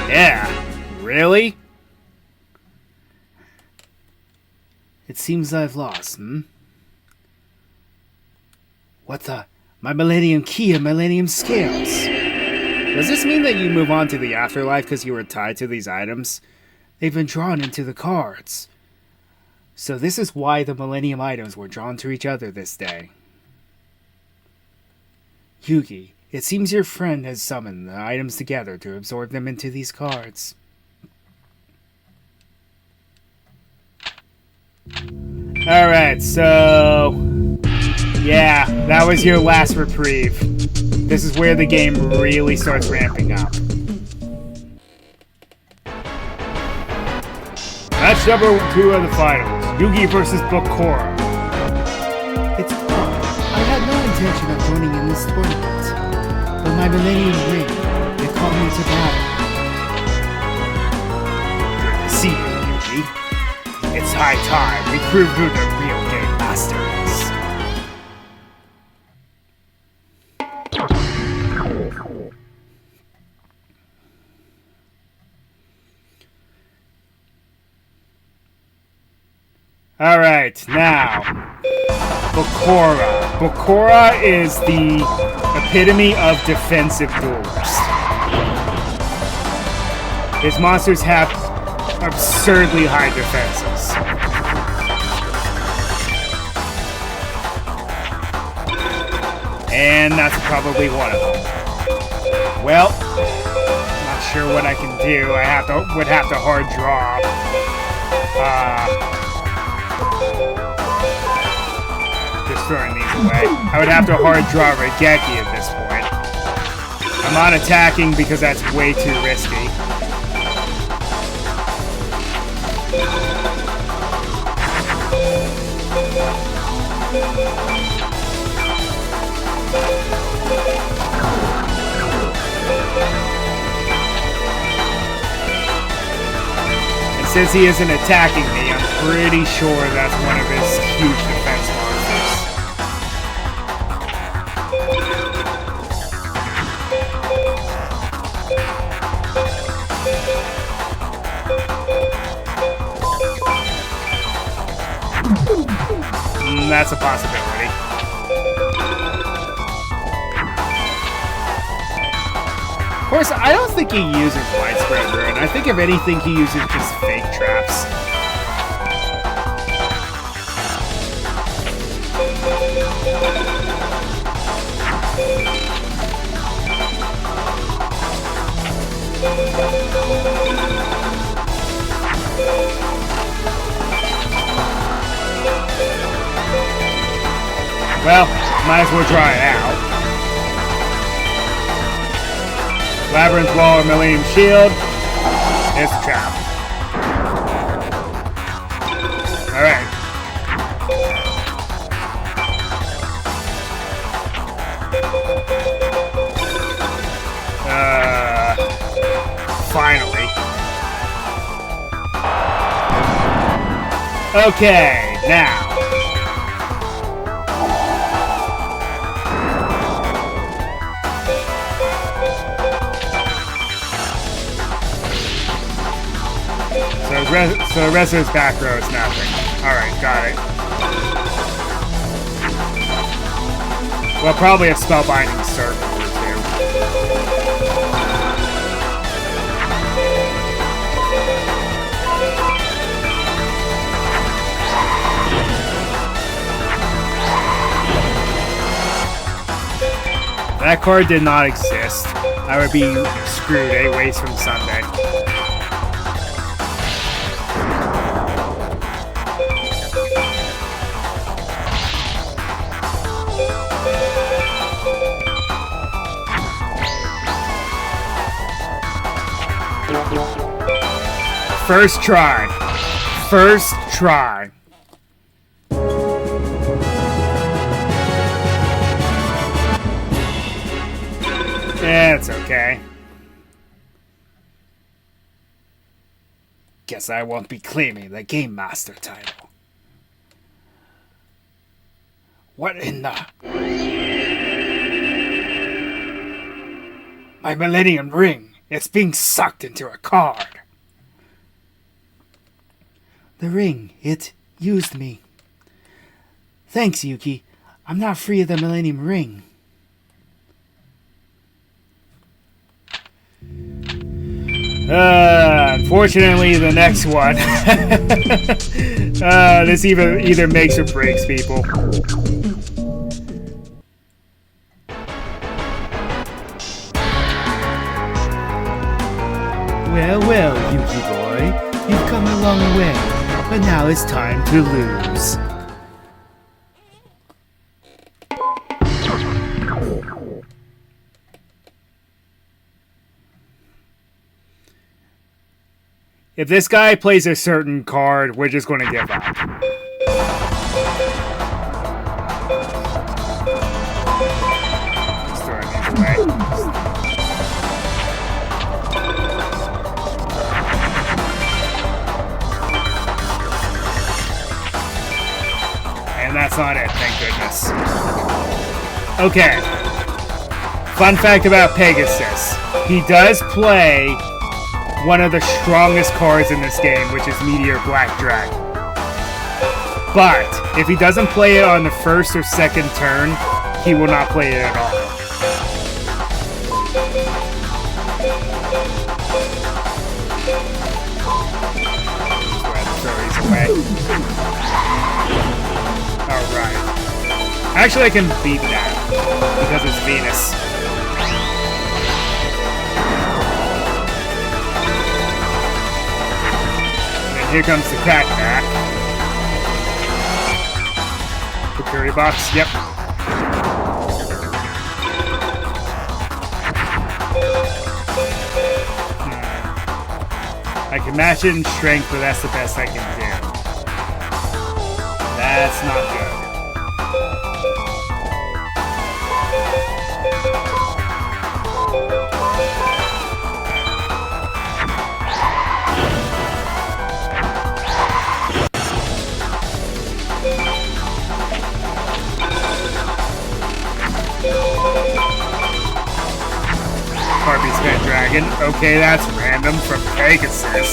Yeah, really? It seems I've lost, What the? My Millennium Key and Millennium Scales. Does this mean that you move on to the afterlife because you were tied to these items? They've been drawn into the cards. So this is why the Millennium items were drawn to each other this day. Yugi, it seems your friend has summoned the items together to absorb them into these cards. Alright, so... yeah, that was your last reprieve. This is where the game really starts ramping up. Match number 2 of the finals. Yugi versus Bakura. It's odd. I had no intention of joining in this tournament. But my Millennium Ring, it called me to battle. Good to see you, Yugi. It's high time we prove who the real game master is. Alright, now, Bakura. Bakura is the epitome of defensive duelist. His monsters have absurdly high defenses. And that's probably one of them. Well, not sure what I can do. Would have to hard draw. Just throwing these away. I would have to hard draw Regeki at this point. I'm not attacking because that's way too risky. And since he isn't attacking me, I'm pretty sure that's one of his huge defense monsters. That's a possibility. Of course, I don't think he uses widespread ruin. I think if anything, he uses just fake traps. Well, might as well try it out. Labyrinth Wall or Millennium Shield. It's a trap. Alright. Finally. Okay, now. So the rest of his back row is nothing. Alright, got it. Well, probably a spellbinding circle or two. That card did not exist. I would be screwed 8 ways from Sunday. First try. First try. Yeah, it's okay. Guess I won't be claiming the Game Master title. What in the... My Millennium Ring! It's being sucked into a card! The ring, it used me. Thanks, Yuki. I'm not free of the Millennium Ring. Unfortunately, the next one. This either makes or breaks people. Well, well, Yuki boy. You've come a long way, but now it's time to lose. If this guy plays a certain card, we're just going to give up. Just throwing these away. And that's not it, thank goodness. Okay. Fun fact about Pegasus. He does play one of the strongest cards in this game, which is Meteor Black Dragon. But if he doesn't play it on the first or second turn, he will not play it at all. Just go ahead and throw these away. Alright. Actually, I can beat that because it's Venus. Here comes the cat back. The curry box, yep. I can match it in strength, but that's the best I can do. That's not good. Harpy's Pet Dragon. Okay, that's random from Pegasus.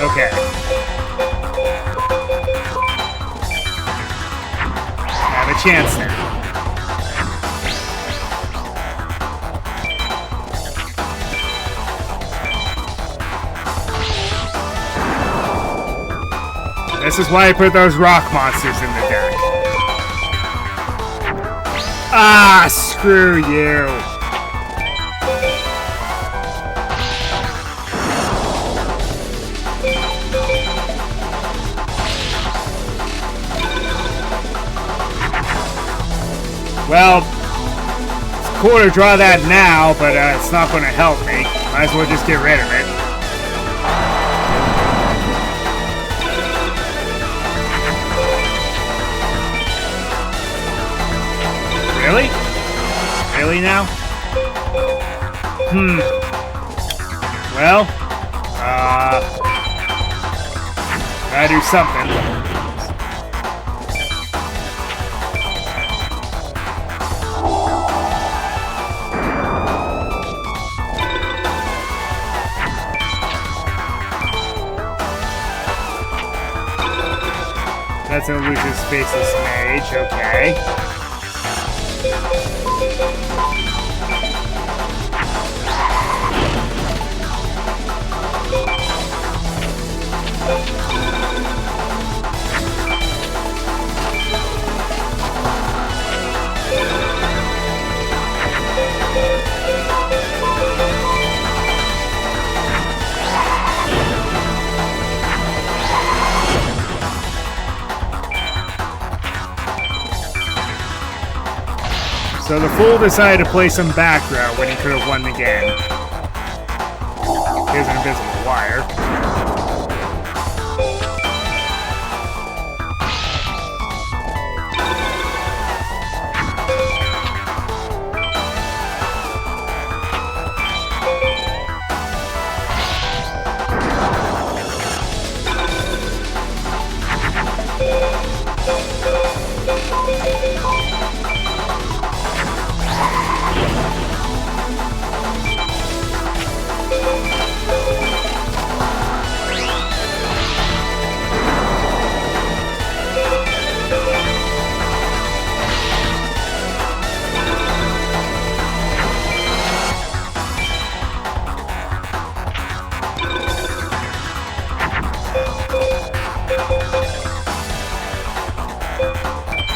Okay. Have a chance now. This is why I put those rock monsters in the deck. Ah, screw you. Well, it's cool to draw that now, but it's not going to help me. Might as well just get rid of it. Really? Really now? Well, gotta do something. That's an Lucius Faceless Mage, okay. So the fool decided to play some back row when he could have won the game. Here's an invisible wire.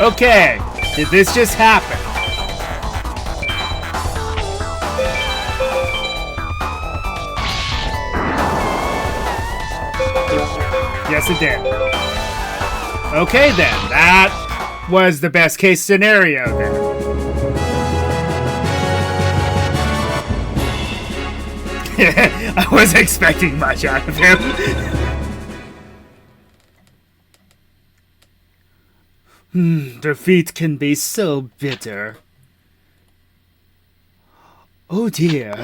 Okay, did this just happen? Yes, it did. Okay then, that was the best case scenario then. I wasn't expecting much out of him. Defeat can be so bitter. Oh dear.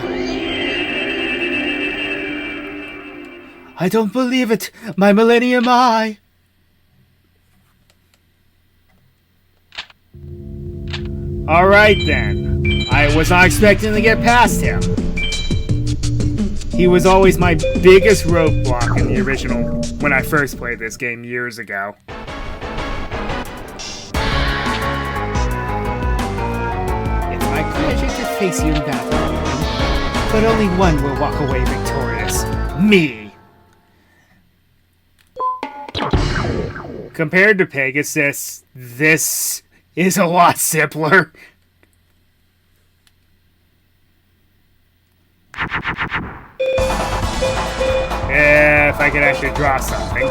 I don't believe it, my Millennium Eye. Alright then. I was not expecting to get past him. He was always my biggest roadblock in the original, when I first played this game years ago. It's my pleasure to face you in battle, but only one will walk away victorious. Me! Compared to Pegasus, this is a lot simpler. If I could actually draw something.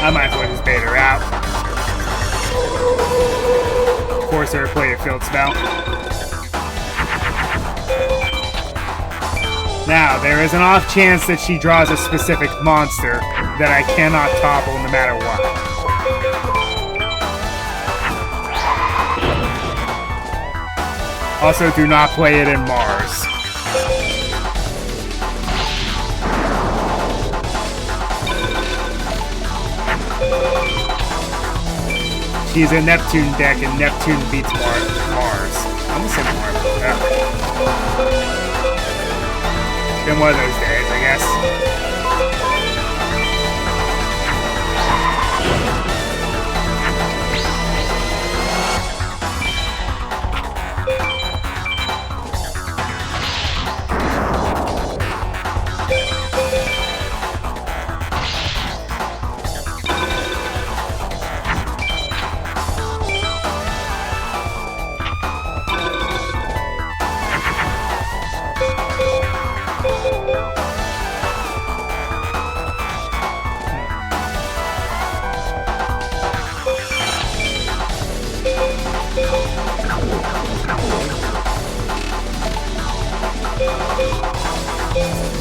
I might as well just bait her out. Force her to play a field spell. Now, there is an off chance that she draws a specific monster that I cannot topple no matter what. Also, do not play it in Mars. She's a Neptune deck, and Neptune beats Mars. I'm gonna say Mars. Yeah. It's been one of those days, I guess.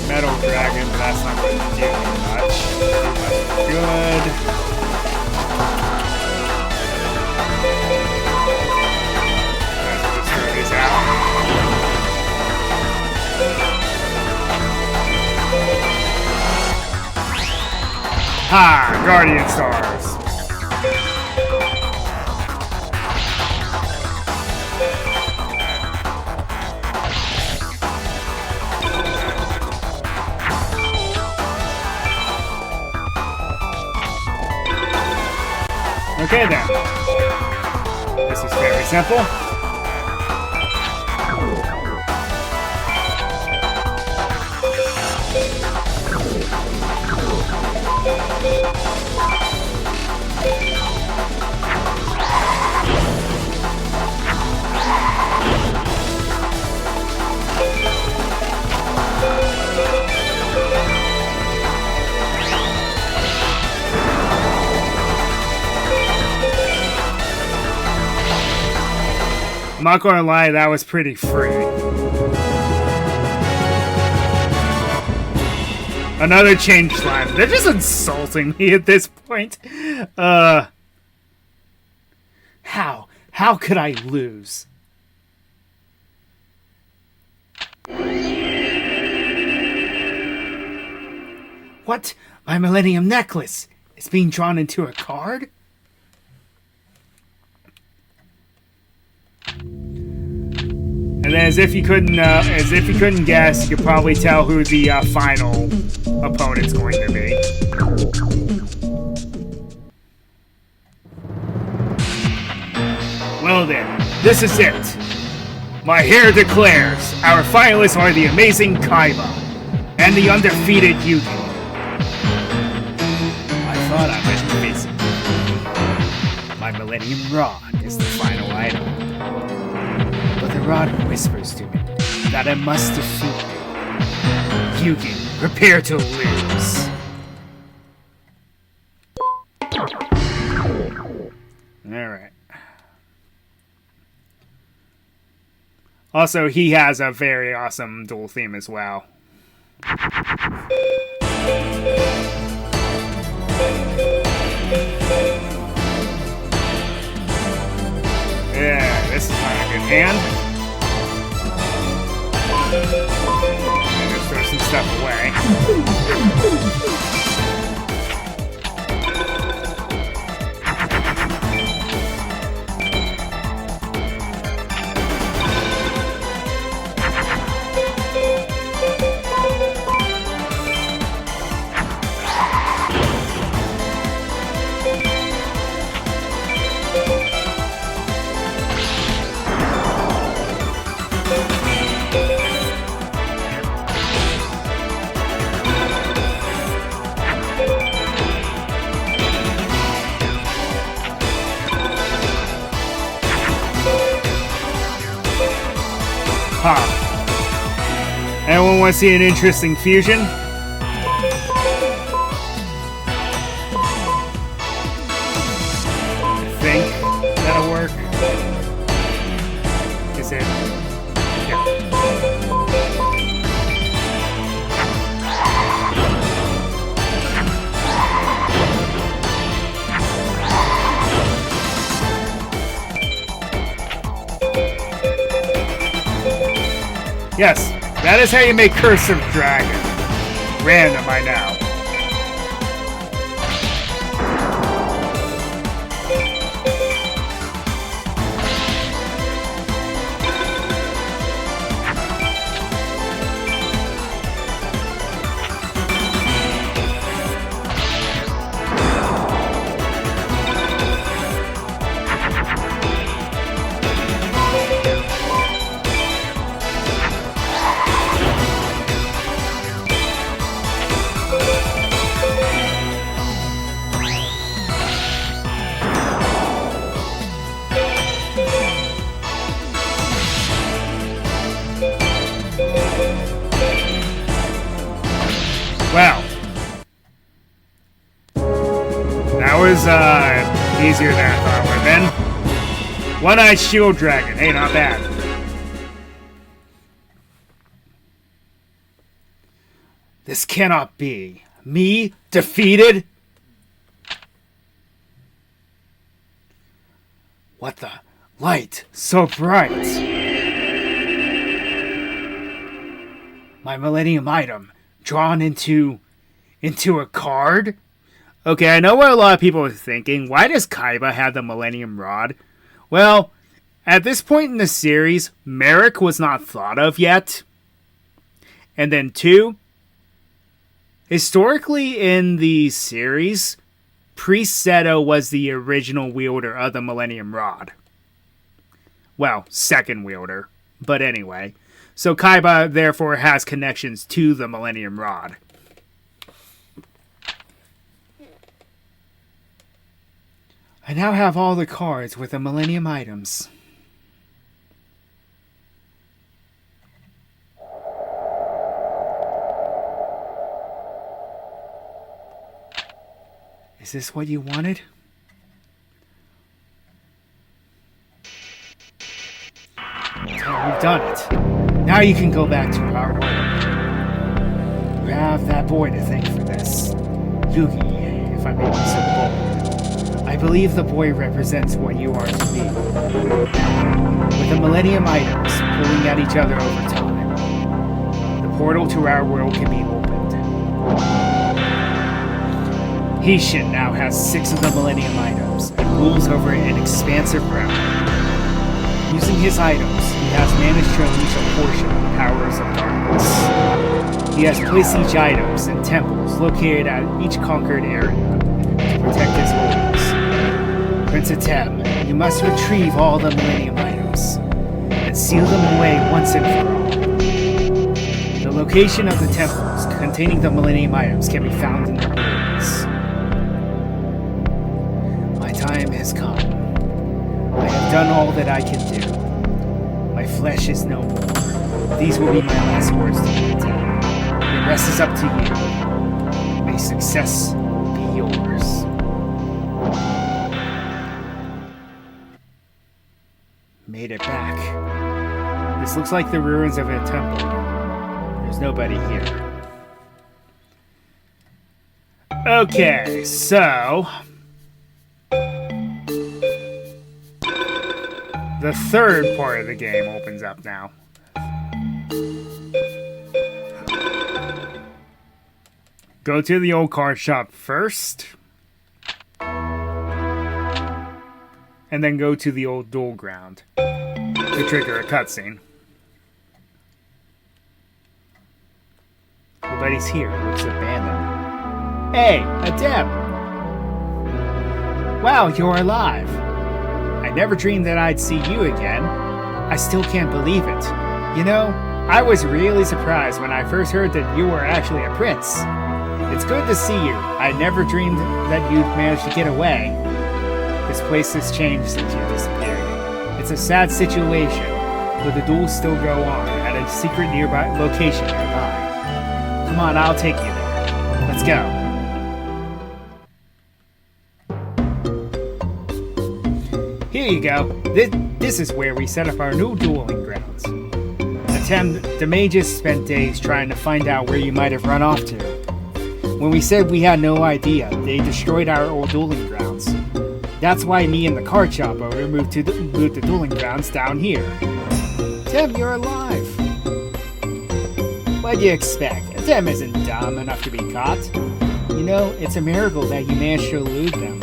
Metal Dragon, but that's not going to do much. Good. Let's just throw these out. Ha! Guardian Stars. Okay then. This is very simple. I'm not gonna lie, that was pretty free. Another change slime. They're just insulting me at this point. How? How could I lose? What? My Millennium Necklace is being drawn into a card? And then, as if you couldn't guess, you could probably tell who the final opponent's going to be. Well then, this is it. My hair declares our finalists are the amazing Kaiba and the undefeated Yugi. I thought I was busy. My Millennium Rod is the final item. But the rod whispers to me, that I must defeat you. Yugi, prepare to lose. Alright. Also, he has a very awesome dual theme as well. Yeah, this is not a good hand. Just throw some stuff away. Anyone want to see an interesting fusion? I think that'll work. Is it? Yeah. Yes. That is how you make Curse of Dragon. Random, I know. Wow. That was easier than I thought it would have been. One-eyed shield dragon. Hey, not bad. This cannot be. Me defeated? What the? Light so bright. My Millennium item. Drawn into a card? Okay, I know what a lot of people are thinking. Why does Kaiba have the Millennium Rod? Well, at this point in the series, Merrick was not thought of yet. And then 2, historically in the series, Priest Seto was the original wielder of the Millennium Rod. Well, second wielder. But anyway. So Kaiba, therefore, has connections to the Millennium Rod. I now have all the cards with the Millennium items. Is this what you wanted? We've done it. Now you can go back to our world. You have that boy to thank for this. Yugi, if I may be so bold. I believe the boy represents what you are to me. With the Millennium items pulling at each other over time, the portal to our world can be opened. Heishin now has 6 of the Millennium items and rules over an expansive realm. Using his items, he has managed to unleash a portion of the powers of darkness. He has placed each items in temples located at each conquered area to protect his holdings. Prince Atem, you must retrieve all the Millennium items and seal them away once and for all. The location of the temples containing the Millennium items can be found in the ruins. My time has come. I have done all that I can do. My flesh is no more. These will be my last words to you, Tim. The rest is up to you. May success be yours. Made it back. This looks like the ruins of a temple. There's nobody here. Okay, so the third part of the game opens up now. Go to the old card shop first. And then go to the old duel ground to trigger a cutscene. Nobody's here. It looks abandoned. Hey, Adem! Wow, you're alive. I never dreamed that I'd see you again. I still can't believe it. You know, I was really surprised when I first heard that you were actually a prince. It's good to see you. I never dreamed that you'd managed to get away. This place has changed since you disappeared. It's a sad situation, but the duels still go on at a secret nearby location nearby. Come on, I'll take you there. Let's go. Here you go. This is where we set up our new dueling grounds. The mages spent days trying to find out where you might have run off to. When we said we had no idea, they destroyed our old dueling grounds. That's why me and the card shop owner moved the dueling grounds down here. Tim, you're alive. What'd you expect? Tim isn't dumb enough to be caught. You know, it's a miracle that you managed to elude them.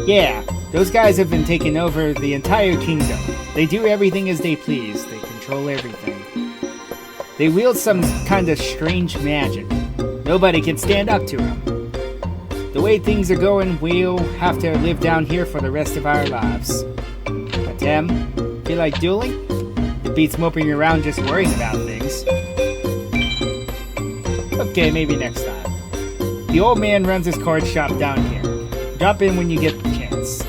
Yeah, those guys have been taking over the entire kingdom. They do everything as they please. They control everything. They wield some kind of strange magic. Nobody can stand up to them. The way things are going, we'll have to live down here for the rest of our lives. But feel like dueling? It beats moping around just worrying about things. Okay, maybe next time. The old man runs his card shop down here. Drop in when you get the chance.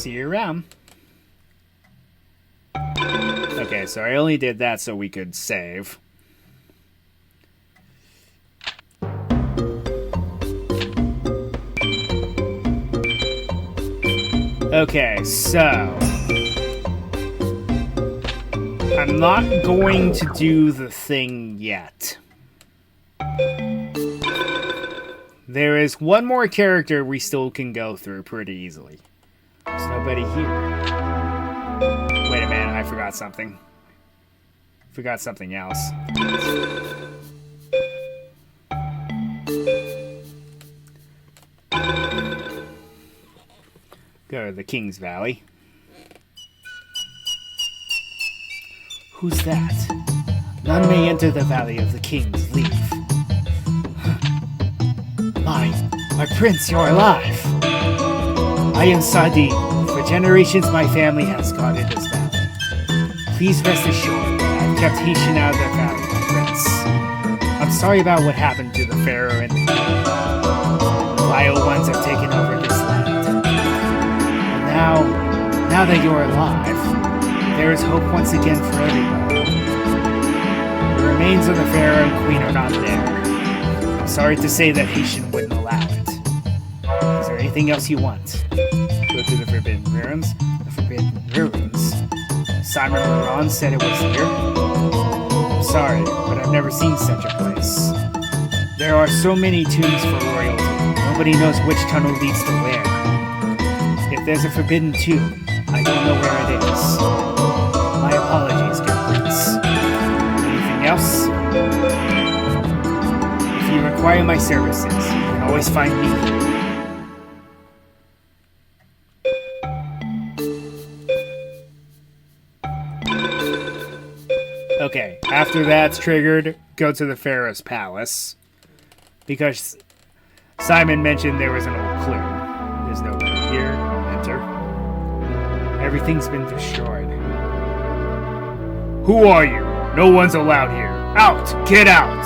See you around. Okay, so I only did that so we could save. Okay, so I'm not going to do the thing yet. There is one more character we still can go through pretty easily. There's nobody here. Wait a minute, I forgot something. Forgot something else. Go to the King's Valley. Who's that? None may enter the Valley of the Kings. Leave. My prince, you're alive. I am Sadi. For generations, my family has guarded this valley. Please rest assured that I've kept Haitian out of the valley, my prince. I'm sorry about what happened to the Pharaoh and the King. The vile ones have taken over this land. Now that you're alive, there is hope once again for everybody. The remains of the Pharaoh and Queen are not there. I'm sorry to say that Haitian wouldn't allow it. Is there anything else you want? Go to the Forbidden Ruins? The Forbidden Ruins? Simon Laurent said it was here? I'm sorry, but I've never seen such a place. There are so many tombs for royalty. Nobody knows which tunnel leads to where. If there's a forbidden tomb, I don't know where it is. My apologies, dear prince. Anything else? If you require my services, you can always find me here. Okay, after that's triggered, go to the Pharaoh's palace. Because Simon mentioned there was an old clue. There's no one here. Enter. Everything's been destroyed. Who are you? No one's allowed here. Out! Get out!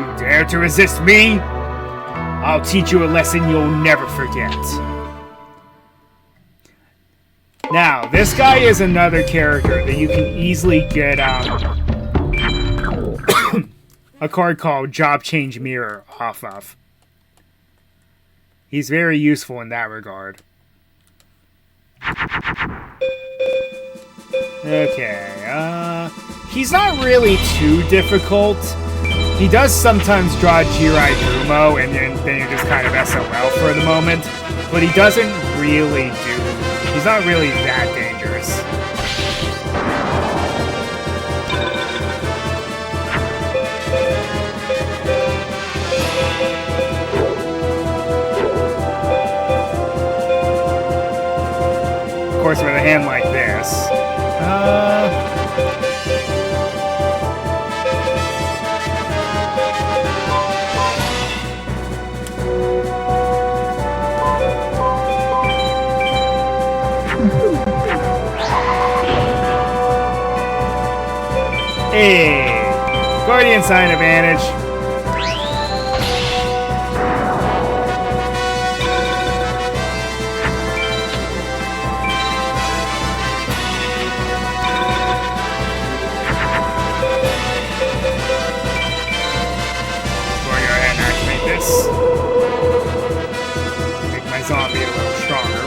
You dare to resist me? I'll teach you a lesson you'll never forget. Now, this guy is another character that you can easily get a card called Job Change Mirror off of. He's very useful in that regard. Okay, he's not really too difficult. He does sometimes draw Jirai Gumo, and then you're just kind of SOL for the moment. But he doesn't really he's not really that dangerous. Of course, with a hand like this, hey, Guardian Sign advantage. Make my zombie a little stronger.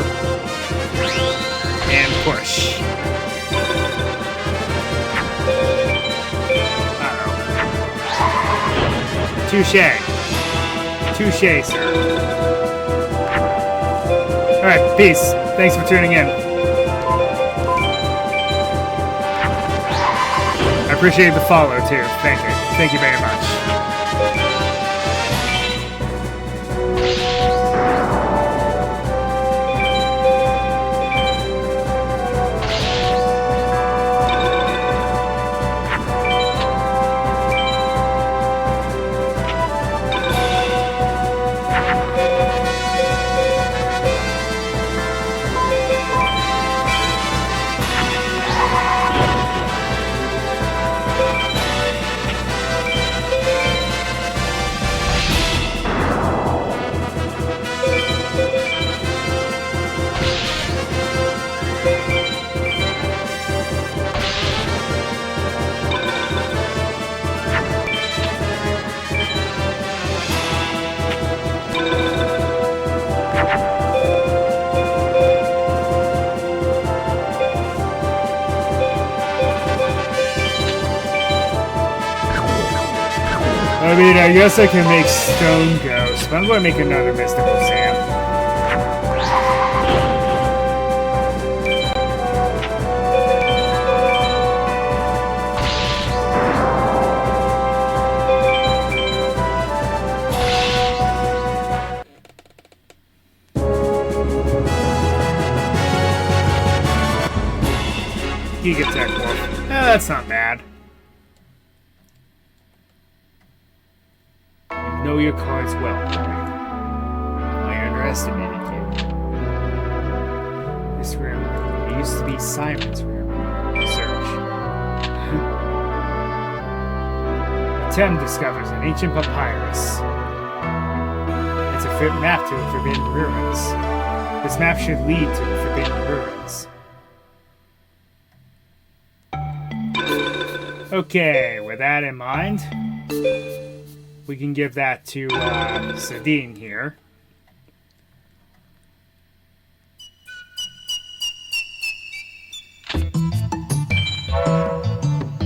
And push. Uh-oh. Touche. Touche, sir. Alright, peace. Thanks for tuning in. I appreciate the follow, too. Thank you. Thank you very much. I mean, I guess I can make Stone Ghost, but I'm going to make another Mystical Sam. Giga Tech Wolf. That's not bad. Know your cards well, boy. I underestimated you. This room, it used to be Simon's room. Search. Tem discovers an ancient papyrus. It's a fit map to the Forbidden Ruins. This map should lead to the Forbidden Ruins. Okay, with that in mind, we can give that to Sadine here.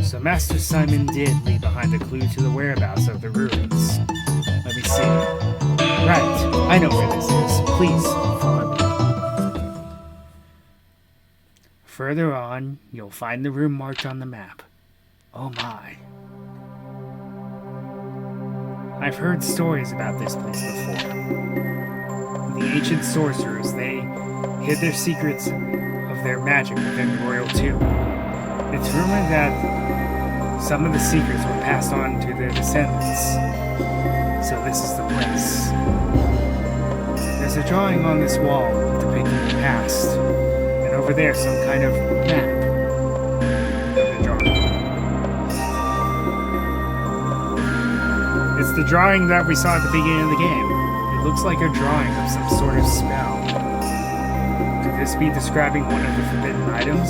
So Master Simon did leave behind a clue to the whereabouts of the ruins. Let me see. Right, I know where this is. Please, follow me. Further on, you'll find the room marked on the map. Oh my. I've heard stories about this place before. The ancient sorcerers, they hid their secrets of their magic within the royal tomb. It's rumored that some of the secrets were passed on to their descendants. So this is the place. There's a drawing on this wall depicting the past, and over there some kind of map of the drawing. It's the drawing that we saw at the beginning of the game. It looks like a drawing of some sort of spell. Could this be describing one of the forbidden items?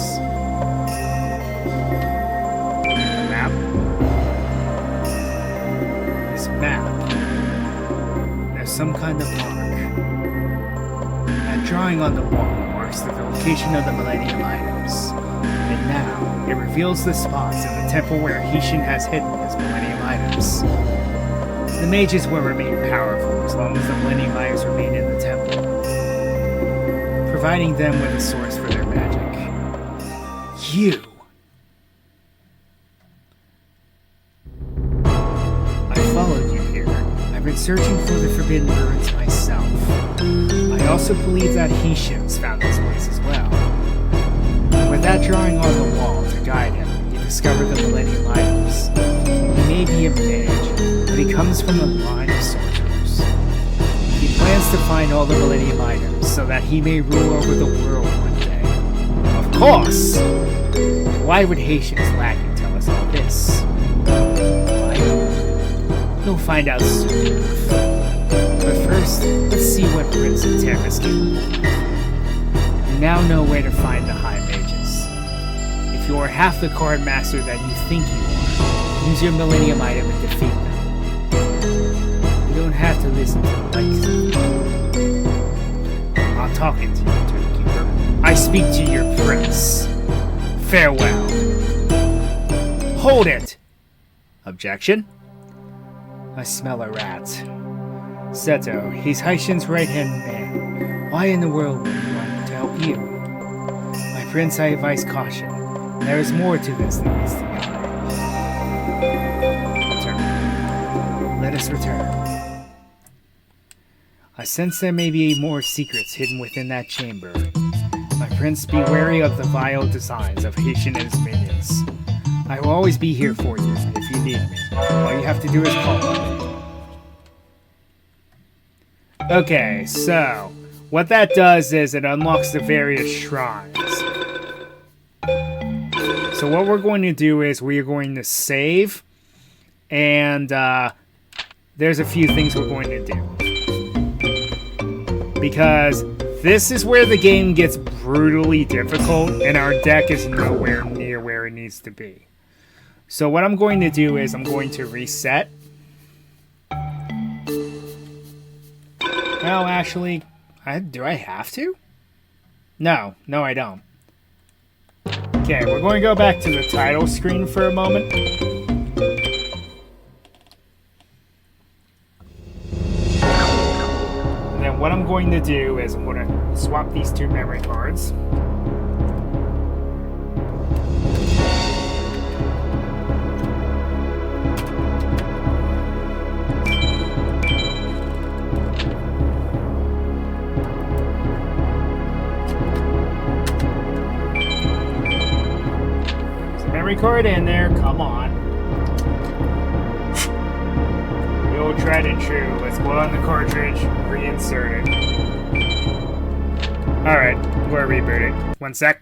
A map? This map. There's some kind of mark. That drawing on the wall marks the location of the Millennium items. And now, it reveals the spots in the temple where Hishin has hidden his Millennium items. The mages will remain powerful as long as the Millennium items remain in the temple, providing them with a source for their magic. You! I followed you here. I've been searching for the Forbidden Ruins myself. I also believe that Hishin's found this place as well. With that drawing on the wall to guide him, he discovered the Millennium items. He may be a mage, but he comes from the line of sorcerers. He plans to find all the Millennium items so that he may rule over the world one day. Of course! Why would Haitian's lacking tell us all this? I don't know. You'll find out soon enough. But first, let's see what Prince of Terra is capable of. You now know where to find the High Mages. If you are half the card master that you think you are, use your Millennium item and defeat them. You don't have to listen to the likes. I'm not talking to you, Turkeeper. I speak to your prince. Farewell. Hold it! Objection? I smell a rat. Seto, he's Haishin's right-hand man. Why in the world would he want to help you? My prince, I advise caution. There is more to this than meets the eye. Return. Let us return. I sense there may be more secrets hidden within that chamber. My prince, be wary of the vile designs of Haitian and his minions. I will always be here for you if you need me. All you have to do is call on me. Okay, so what that does is it unlocks the various shrines. So what we're going to do is we are going to save, and there's a few things we're going to do. Because this is where the game gets brutally difficult, and our deck is nowhere near where it needs to be. So what I'm going to do is I'm going to reset. Well, actually, do I have to? No, I don't. Okay, we're going to go back to the title screen for a moment. And then what I'm going to do is I'm going to swap these two memory cards. Card in there, come on. The old tried and true. Let's blow on the cartridge, reinsert it. Alright, we're rebooting. 1 sec.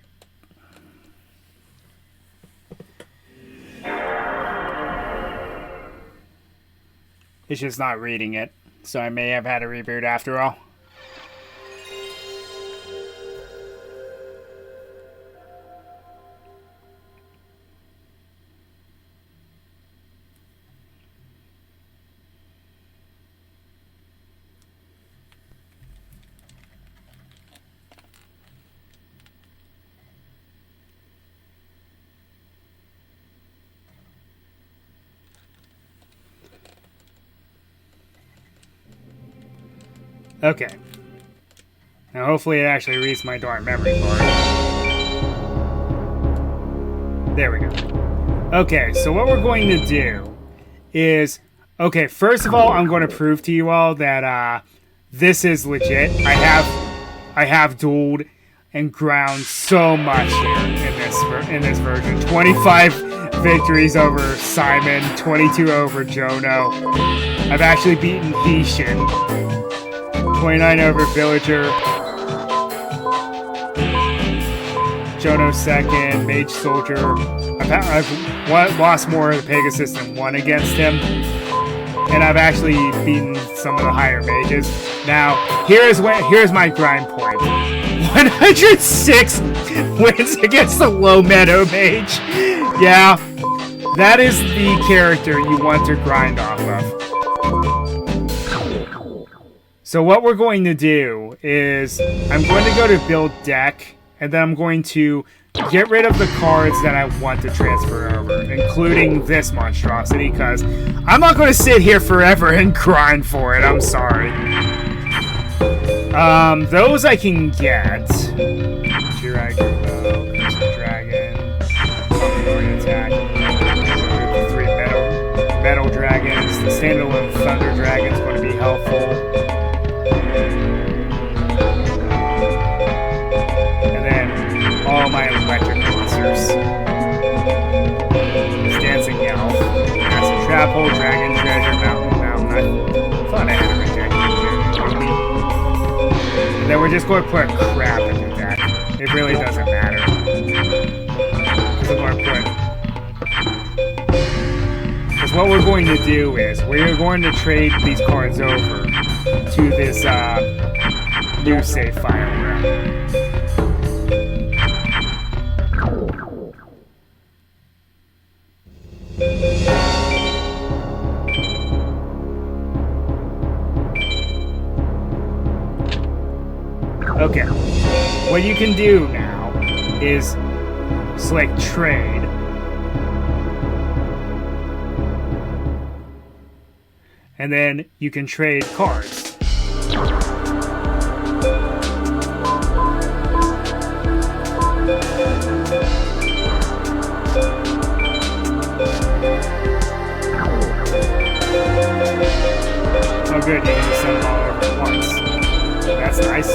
It's just not reading it, so I may have had a reboot after all. Okay. Now hopefully it actually reads my darn memory card. There we go. Okay, so what we're going to do is... Okay, first of all, I'm going to prove to you all that this is legit. I have dueled and ground so much here in this version. 25 victories over Simon, 22 over Jono. I've actually beaten Hishin. 29 over Villager. Jono second, Mage Soldier. I've lost more of the Pegasus than won against him. And I've actually beaten some of the higher mages. Now, here's my grind point. 106 wins against the low Meadow Mage. Yeah, that is the character you want to grind off of. So what we're going to do is I'm going to go to build deck, and then I'm going to get rid of the cards that I want to transfer over, including this monstrosity, because I'm not going to sit here forever and grind for it. I'm sorry. Those I can get. Dragon, Dragon, attack. The 3 metal dragons. The standalone thunder dragon is going to be helpful. And then all my electric monsters. Dancing elf, acid trap hole, dragon treasure, mountain. I thought I had a rejected. Then we're just going to put crap into that. It really doesn't matter. Because what we're going to do is we're going to trade these cards over to this new save file room. Okay, what you can do now is select trade, and then you can trade cards. Oh good, you can just send them all over at once. That's nice.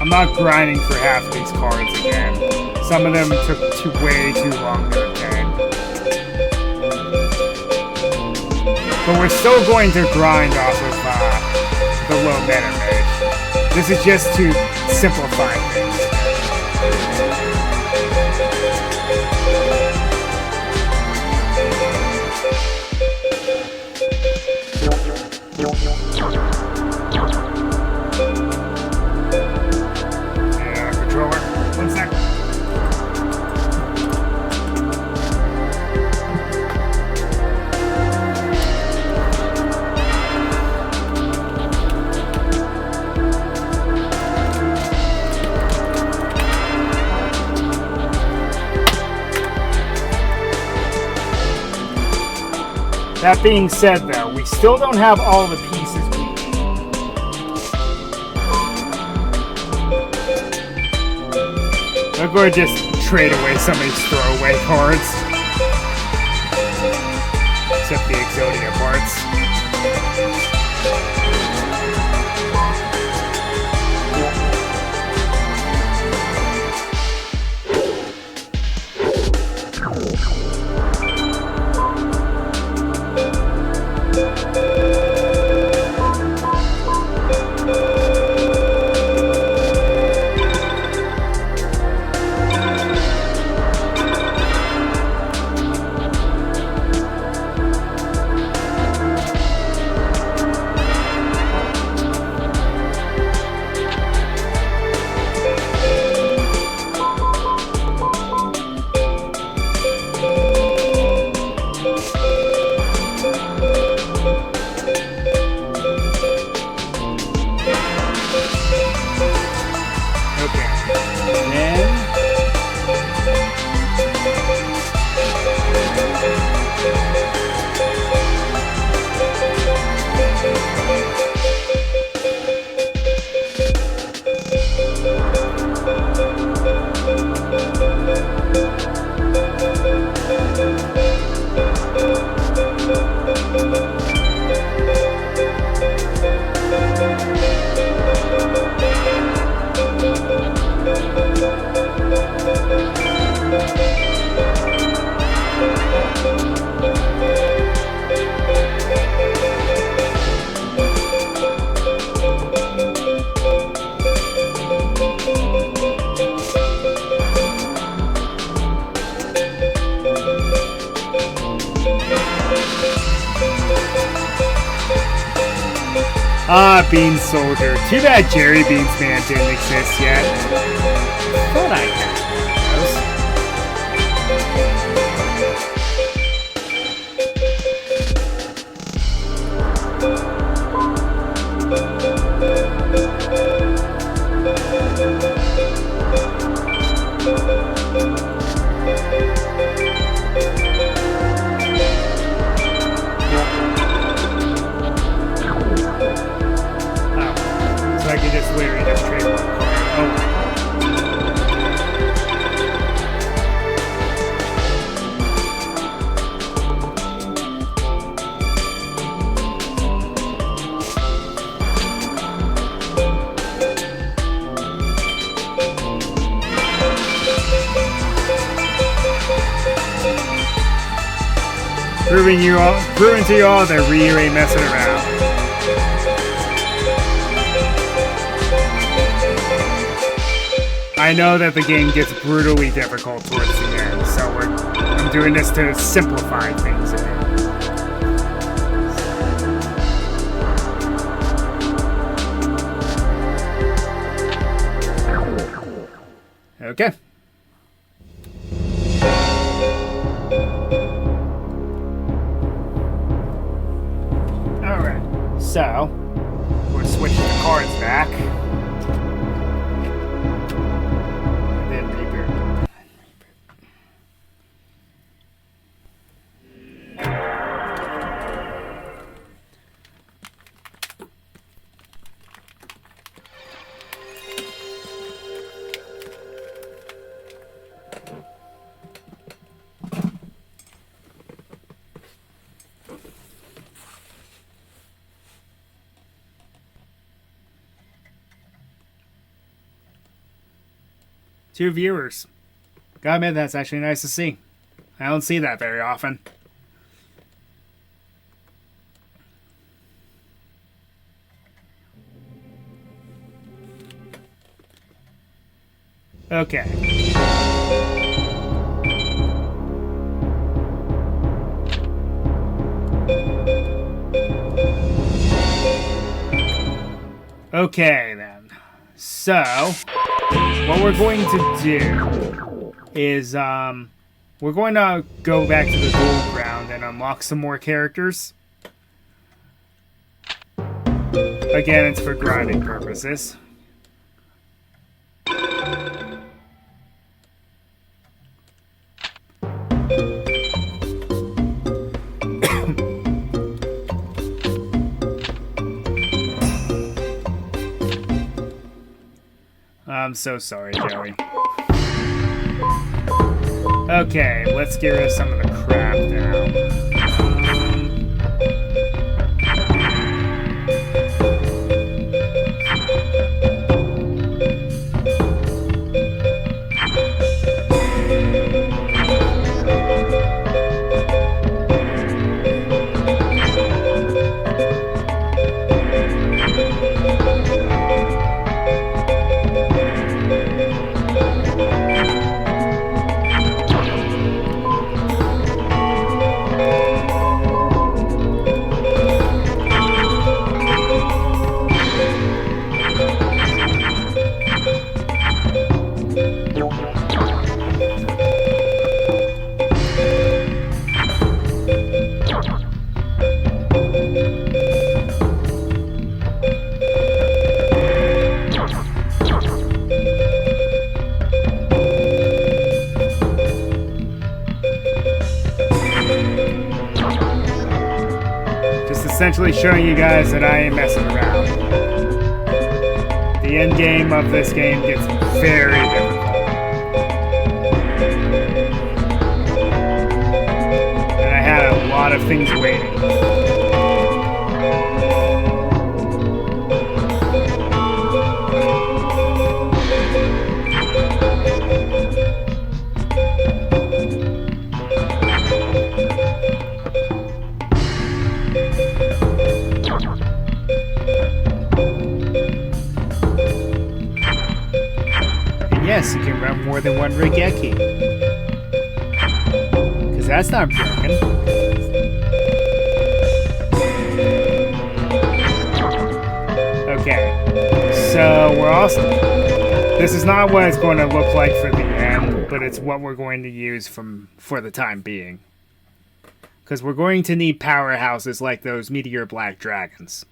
I'm not grinding for half these cards again. Some of them took way too long to obtain. But we're still going to grind off of the low meta mage. This is just to simplify things. Controller, 1 sec. That being said, though, we still don't have all the pieces we need. I'm going to just trade away some of these throwaway cards. Except the Exodia parts. Ah, Bean Soldier. Too bad Jerry Beans Man didn't exist yet. Thought I had I can just literally just trade one card. Oh. Proving to you all that Ryu ain't messing around. I know that the game gets brutally difficult towards the end, so I'm doing this to simplify things a bit. Okay. Alright, so we're switching the cards back. Two viewers. Gotta admit, that's actually nice to see. I don't see that very often. Okay. Okay, then. So, what we're going to do is, we're going to go back to the gold ground and unlock some more characters. Again, it's for grinding purposes. I'm so sorry, Joey. Okay, let's get rid of some of the crap now. Essentially showing you guys that I ain't messing around. The end game of this game gets very difficult. And I had a lot of things waiting. Yes, you can run more than one Regeki. Because that's not broken. Okay, so we're also... This is not what it's going to look like for the end, but it's what we're going to use for the time being. Because we're going to need powerhouses like those Meteor Black Dragons.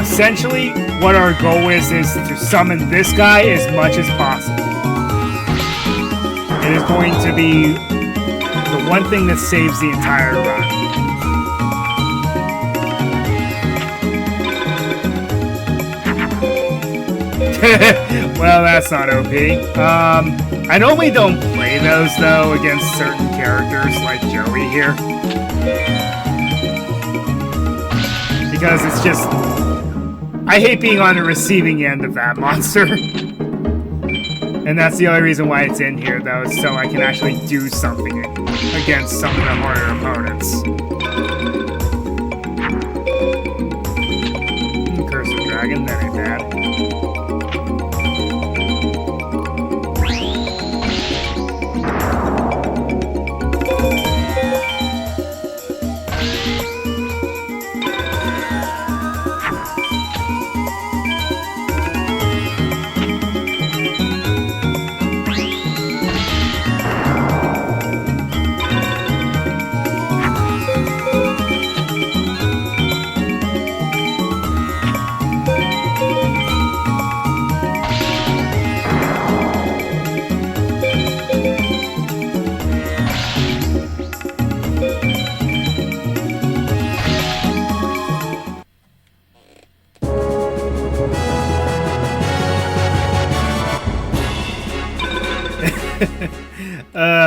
Essentially, what our goal is to summon this guy as much as possible. It is going to be the one thing that saves the entire run. Well, that's not OP. I normally don't play those, though, against certain characters like Joey here. Because it's just... I hate being on the receiving end of that monster. And that's the only reason why it's in here, though, so I can actually do something against some of the harder opponents. Curse of Dragon, that ain't bad.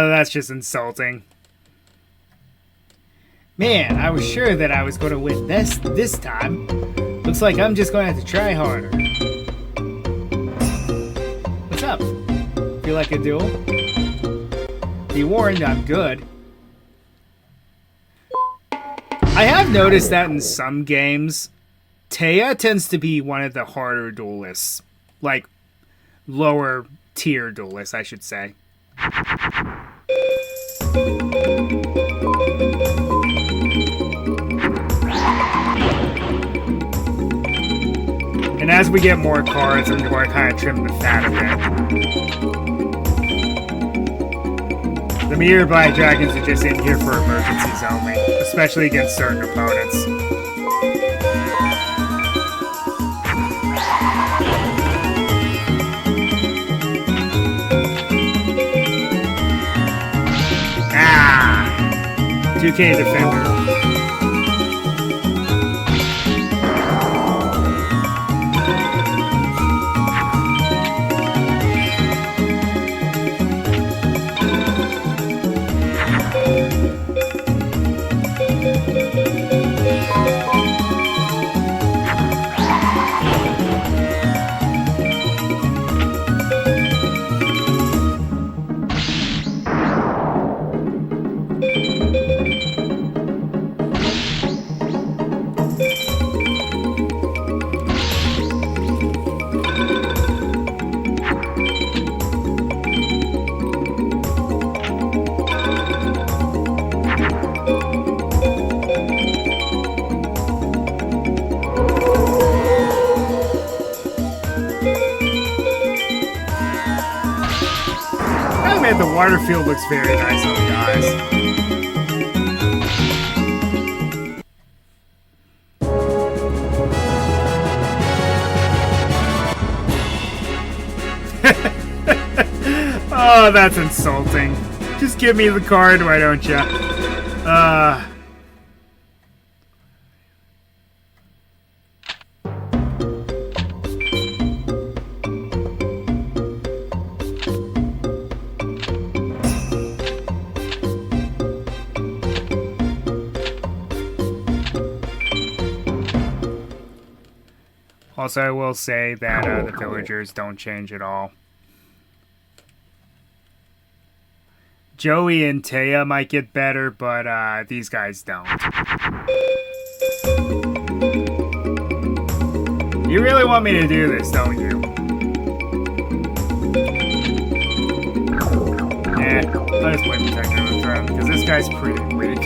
That's just insulting. Man, I was sure that I was going to win this time. Looks like I'm just going to have to try harder. What's up? Feel like a duel? Be warned, I'm good. I have noticed that in some games, Taya tends to be one of the harder duelists. Like, lower tier duelists, I should say. And as we get more cards, I'm going to kind of trim the fat a bit. The Meteor Black Dragons are just in here for emergencies only, especially against certain opponents. Ah! 2K Defender. Man, the water field looks very nice on the eyes. Oh, that's insulting. Just give me the card, why don't you? Also, I will say that the villagers don't change at all. Joey and Taya might get better, but these guys don't. You really want me to do this, don't you? I'll just play Protector of the Throne, because this guy's pretty weak.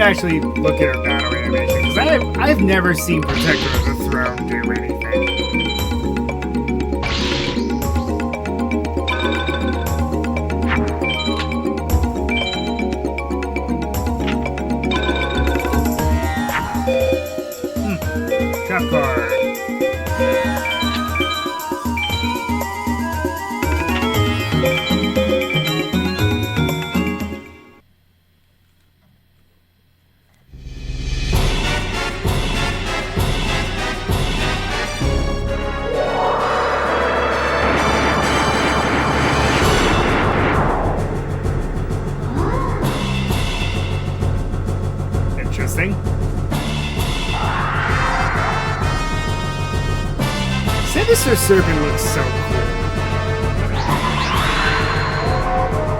Actually look at her battle animation, because I've never seen Protector of the Throne do anything. Trap card. Sinister Serpent looks so cool.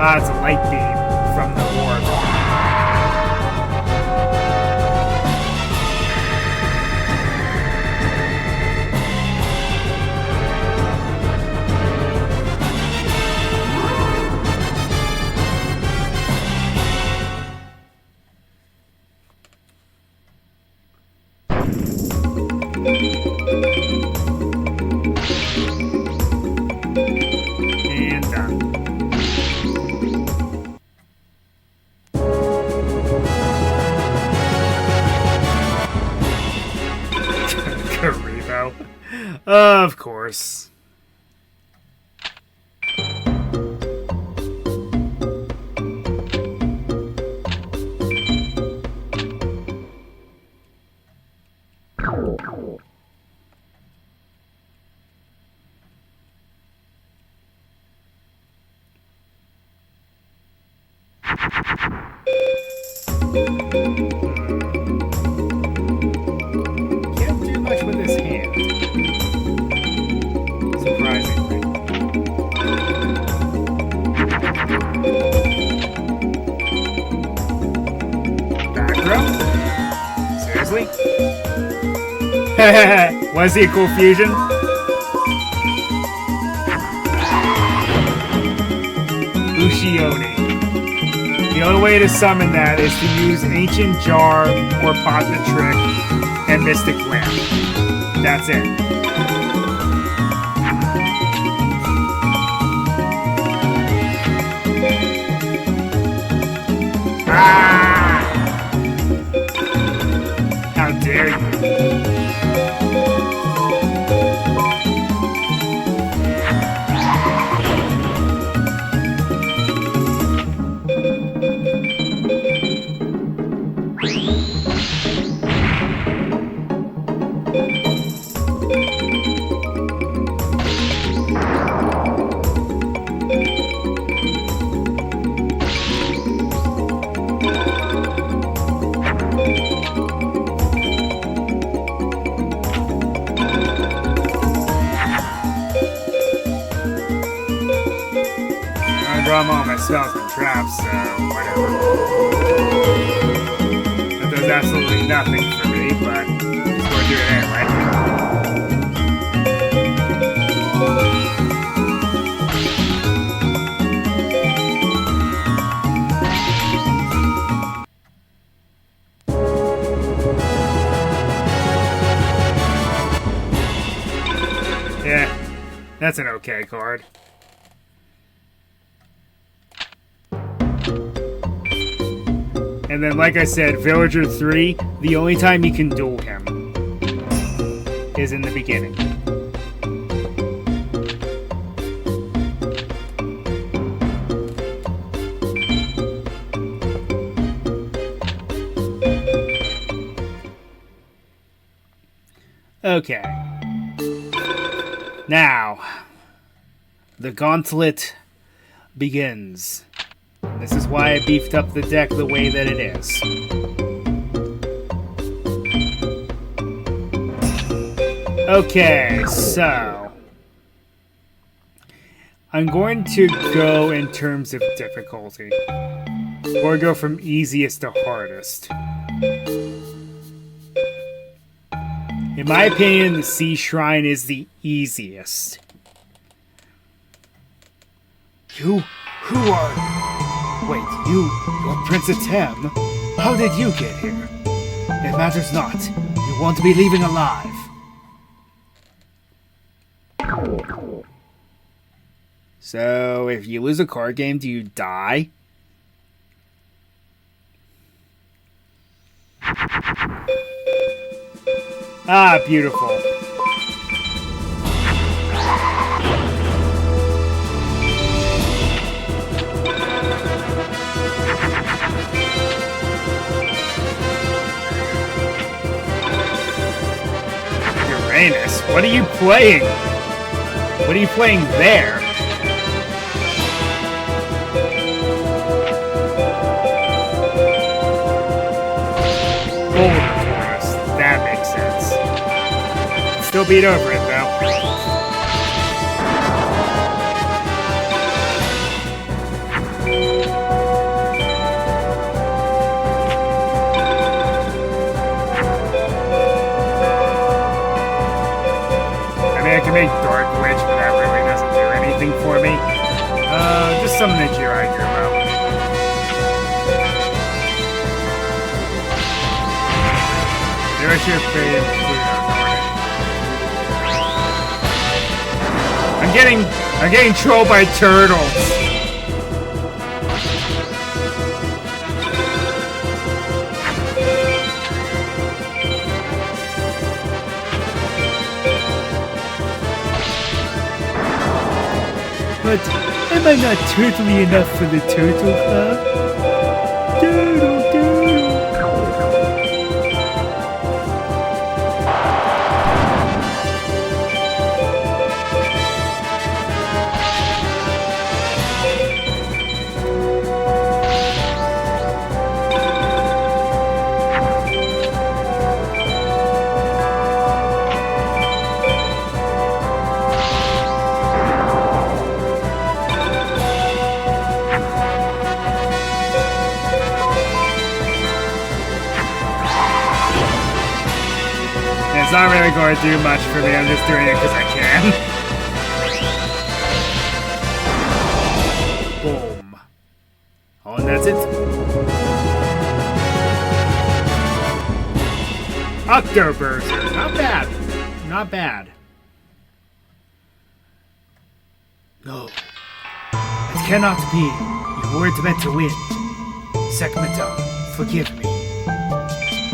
Ah, it's a light beam from the orb. Of course. Can't do much with his hand. Surprisingly. Back row? Seriously? Was he a cool fusion? Ushioni. The only way to summon that is to use Ancient Jar or Pot the Trick and Mystic Lamp. That's it. Ah! How dare you? Draw all my spells and traps, so whatever. That does absolutely nothing for me, but just going to do it anyway. That's an okay card. And then, like I said, Villager 3, the only time you can duel him is in the beginning. Okay. Now, the gauntlet begins. This is why I beefed up the deck the way that it is. Okay, so I'm going to go in terms of difficulty. Or go from easiest to hardest. In my opinion, the Sea Shrine is the easiest. Who are you? Wait, you're Princess Tem? How did you get here? It matters not. You won't be leaving alive. So, if you lose a card game, do you die? Ah, beautiful. Uranus, what are you playing? What are you playing there? That makes sense. Still beat over it, though. I mean, I can make Dark Witch, but that really doesn't do anything for me. Just summon the Jirai Gurmo. There's your fave Pluto, darn it. I'm getting trolled by turtles. But am I not turtly enough for the Turtle Club? Doodle doodle. It's not really going to do much for me, I'm just doing it because I can. Boom. Oh, and that's it. Octoburster. Not bad. Not bad. No. It cannot be. You weren't meant to win. Sekmeton, forgive me.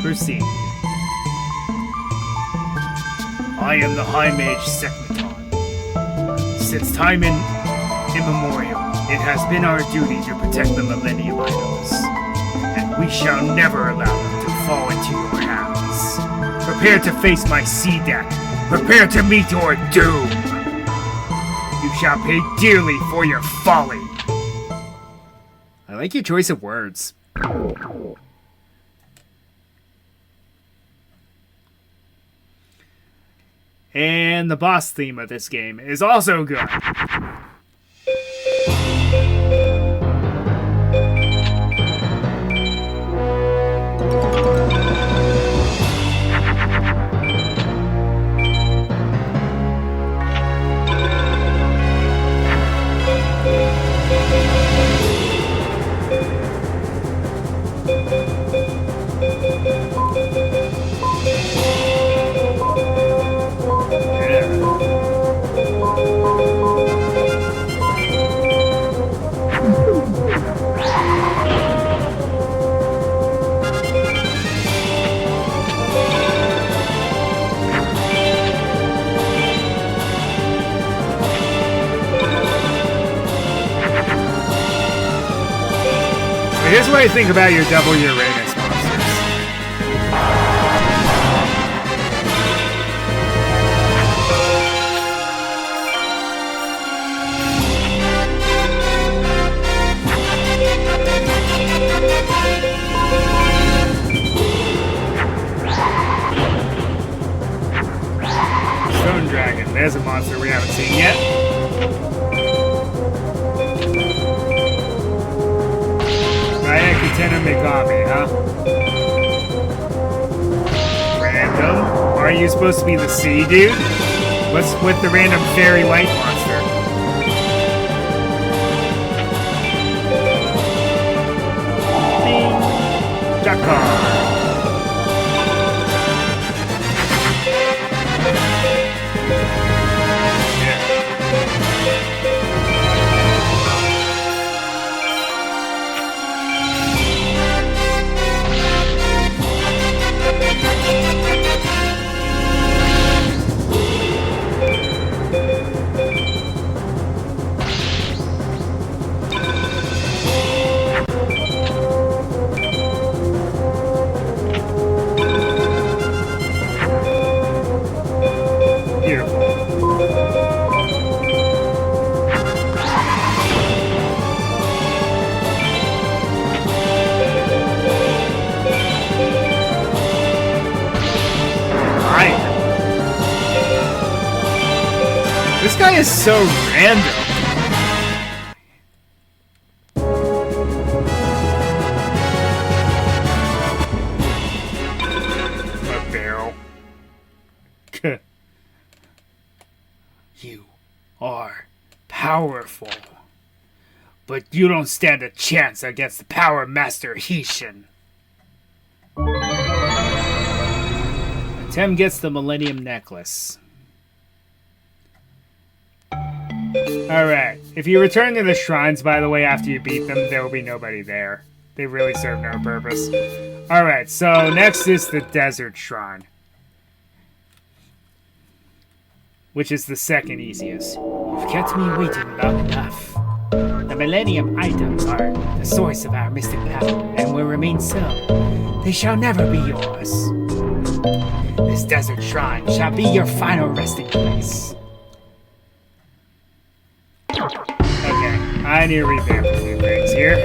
Proceed. I am the High Mage Sekmeton. Since time immemorial, it has been our duty to protect the Millennium Items, and we shall never allow them to fall into your hands. Prepare to face my sea deck. Prepare to meet your doom. You shall pay dearly for your folly. I like your choice of words. And the boss theme of this game is also good. Here's what I think about your double Uranus monsters. Stone Dragon. There's a monster we haven't seen yet. Katana Megami, huh? Random? Are you supposed to be the sea dude? What's with the random fairy light monster? Bing! Jakar! This guy is so random. A barrel. You are powerful, but you don't stand a chance against the Power Master Hishin. Tem gets the Millennium Necklace. Alright, if you return to the shrines, by the way, after you beat them, there will be nobody there. They really serve no purpose. Alright, so next is the Desert Shrine, which is the second easiest. You've kept me waiting long enough. The Millennium items are the source of our mystic power, and will remain so. They shall never be yours. This Desert Shrine shall be your final resting place. Okay, I need to revamp a few things here.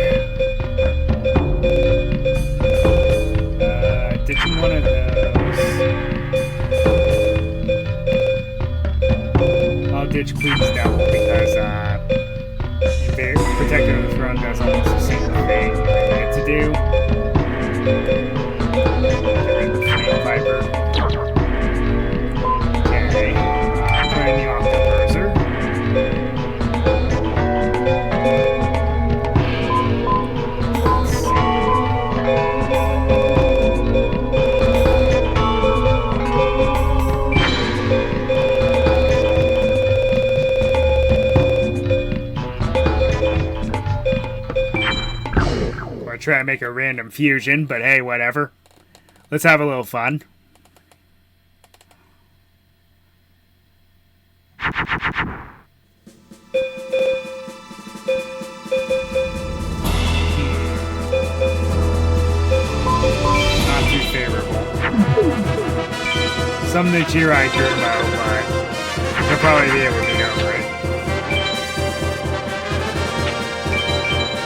Ditching one of those. I'll ditch Queen's Devil because Protector of the Throne does almost the same thing I need to do. Flame Viper. Okay, trying the Octoberser. Try to make a random fusion, but hey, whatever. Let's have a little fun. Not too favorable. Some Nichirai Durmo, but they'll probably be able to get over it.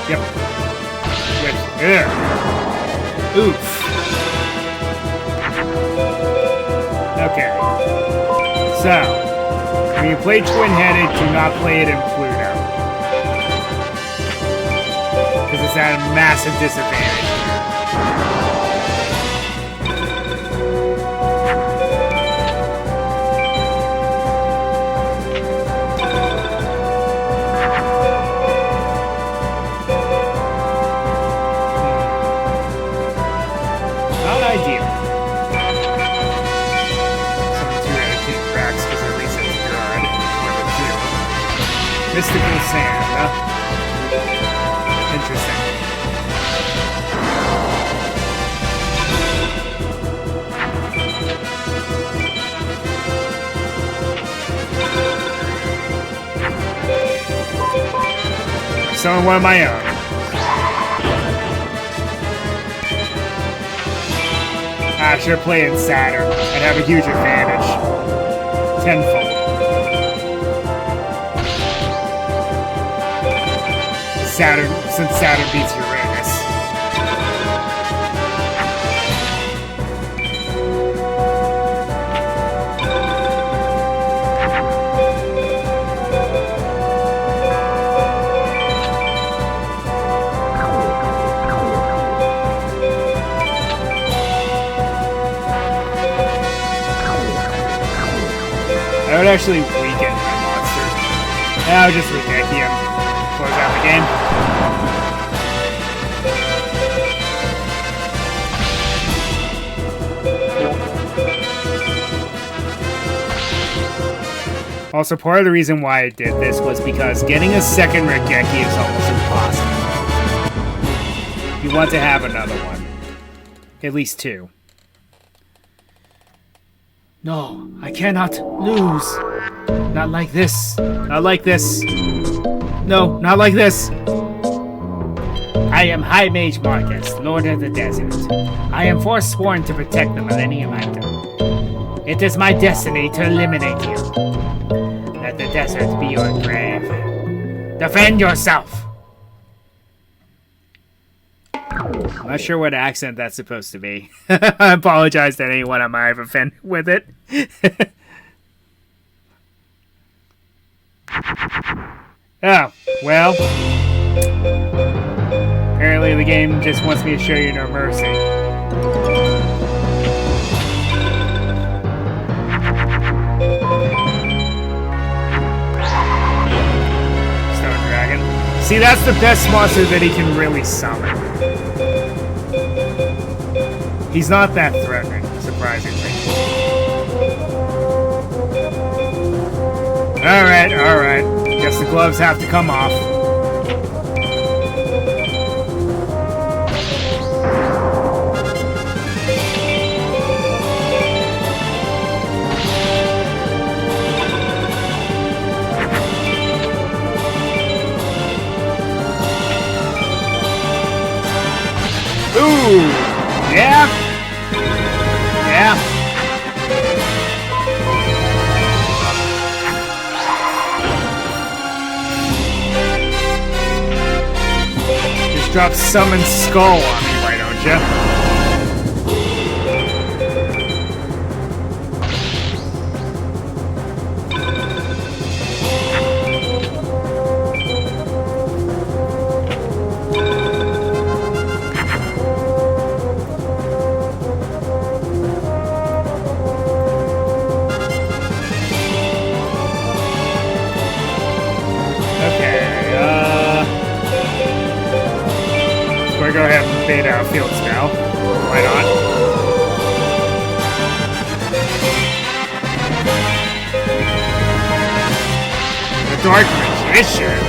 Yep. Yeah. Oof. Okay. So, when you play Twin-Headed, do not play it in Pluto. Because it's at a massive disadvantage. Mystical sand, huh? Interesting. Summon one of my own. I should play in Saturn. I'd have a huge advantage. Tenfold. Saturn, since Saturn beats Uranus. I would actually weaken my monster. I would just weaken him. Close out the game. Also, part of the reason why I did this was because getting a second Regeki is almost impossible. You want to have another one. At least two. No, I cannot lose. Not like this. Not like this. No, not like this. I am High Mage Marcus, Lord of the Desert. I am forsworn to protect the Millennium Item. It is my destiny to eliminate you. Let the desert be your grave. Defend yourself! I'm not sure what accent that's supposed to be. I apologize to anyone I might have offended with it. Oh, well. Apparently the game just wants me to show you no mercy. Stone Dragon. See, that's the best monster that he can really summon. He's not that threatening, surprisingly. Alright, alright. Guess the gloves have to come off. Ooh! Yeah! Yeah! Just drop Summon Skull on me, why don't ya? Go ahead and bait out Field Spell. Why not? The Dark Magician?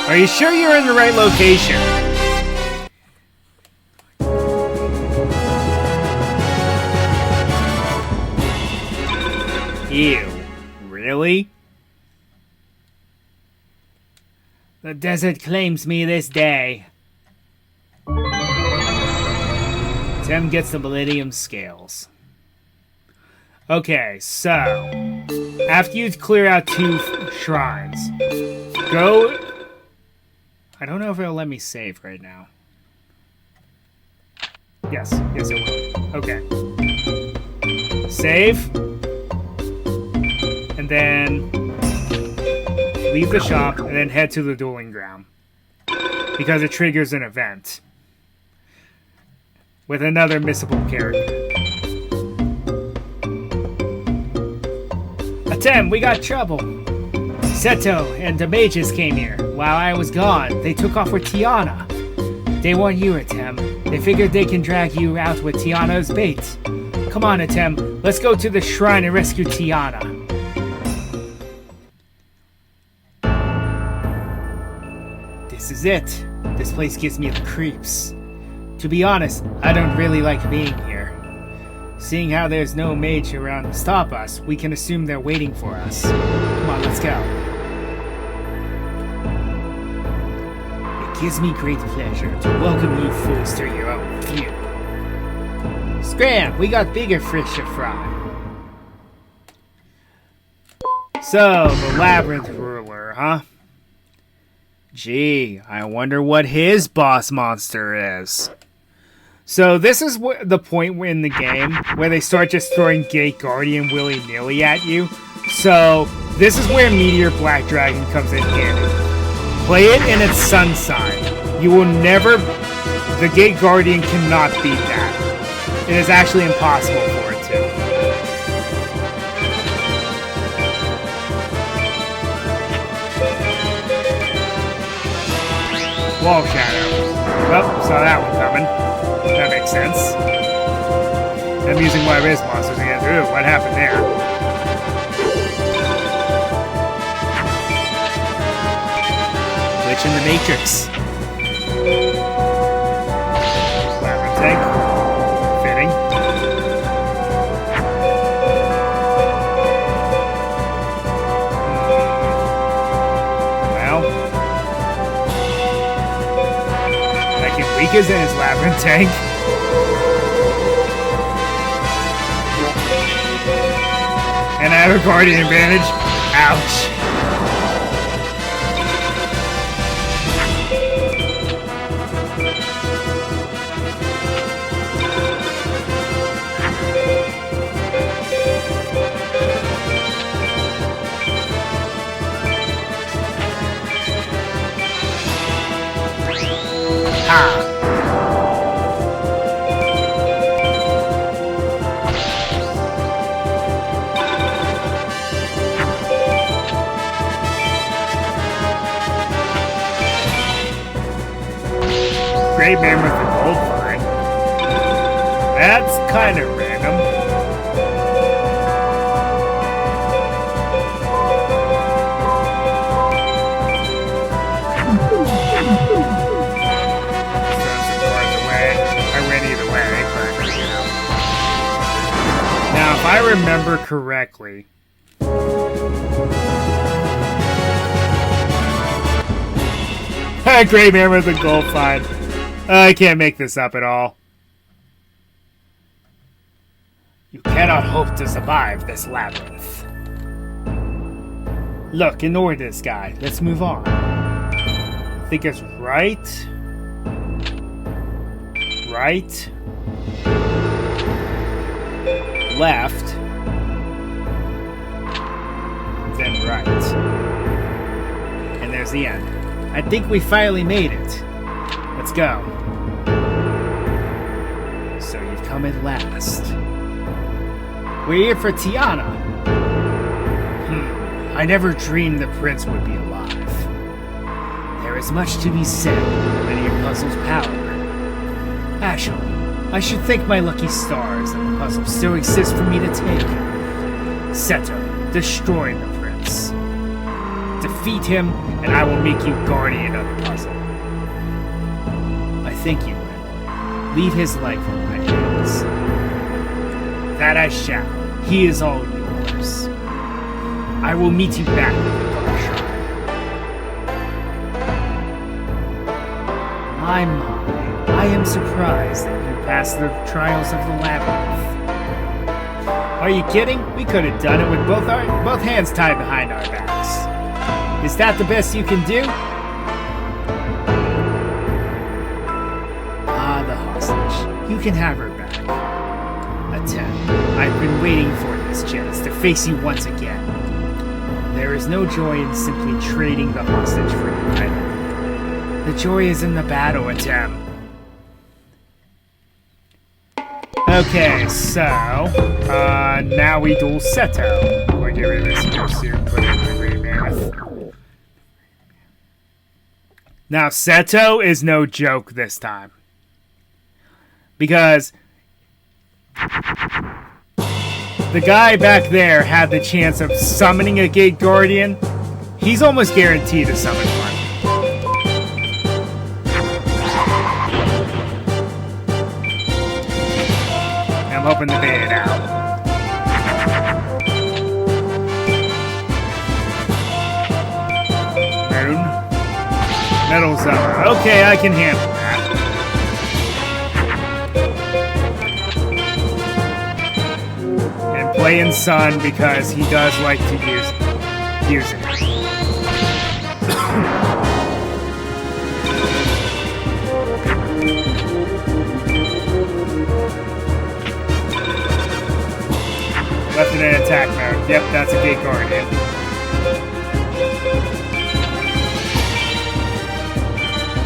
Are you sure you're in the right location? Ew. Really? The desert claims me this day. Tim gets the Millennium Scales. Okay, so after you clear out 2 shrines, go... I don't know if it'll let me save right now. Yes, yes it will. Okay. Save. And then leave the shop, and then head to the dueling ground. Because it triggers an event. With another missable character. Atem, we got trouble. Seto and the mages came here. While I was gone, they took off with Tiana. They want you, Atem. They figured they can drag you out with Tiana as bait. Come on, Atem. Let's go to the shrine and rescue Tiana. This is it. This place gives me the creeps. To be honest, I don't really like being here. Seeing how there's no mage around to stop us, we can assume they're waiting for us. Come on, let's go. It gives me great pleasure to welcome you fools to your own feud. Scram, we got bigger fish to fry. So, the Labyrinth Ruler, huh? Gee, I wonder what his boss monster is. So this is the point in the game where they start just throwing Gate Guardian willy-nilly at you. So this is where Meteor Black Dragon comes in handy. Play it in its sun sign. You will never... The Gate Guardian cannot beat that. It is actually impossible for it to. Wall Shadow. Oh, saw that one coming. That makes sense. I'm using one of his monsters again. Ooh, what happened there? Glitch in the Matrix. Labyrinth tank. Fitting. Well. I can weak as in his Labyrinth tank. And I have a Guardian advantage. Ouch. Ha! Great man with the gold vine. That's kind of random. Now, if I remember correctly, great man with the gold find. I can't make this up at all. You cannot hope to survive this labyrinth. Look, ignore this guy. Let's move on. I think it's right. Right. Left. Then right. And there's the end. I think we finally made it. Let's go. So you've come at last. We're here for Tiana. I never dreamed the prince would be alive. There is much to be said for many a puzzle's power. Actually, I should thank my lucky stars that the puzzle still exists for me to take. Seto, destroy the prince. Defeat him, and I will make you guardian of the puzzle. I thank you, Ren. Leave his life in my hands. That I shall. He is all yours. I will meet you back at the Dark Shrine. My, I am surprised that you passed the trials of the labyrinth. Are you kidding? We could have done it with both hands tied behind our backs. Is that the best you can do? Ah, the hostage. You can have her back. Attempt. I've been waiting for this chance to face you once again. There is no joy in simply trading the hostage for you either. The joy is in the battle, Atem. Okay, so now we duel Seto. Or get rid of this here soon, put it in the Great Mammoth. Now, Seto is no joke this time. Because the guy back there had the chance of summoning a Gate Guardian. He's almost guaranteed to summon one. I'm hoping to bait it out. Moon. Metal Zone. Okay, I can handle that. playing Sun because he does like to use it. Left it in attack mode. Yep, that's a Gate Guardian.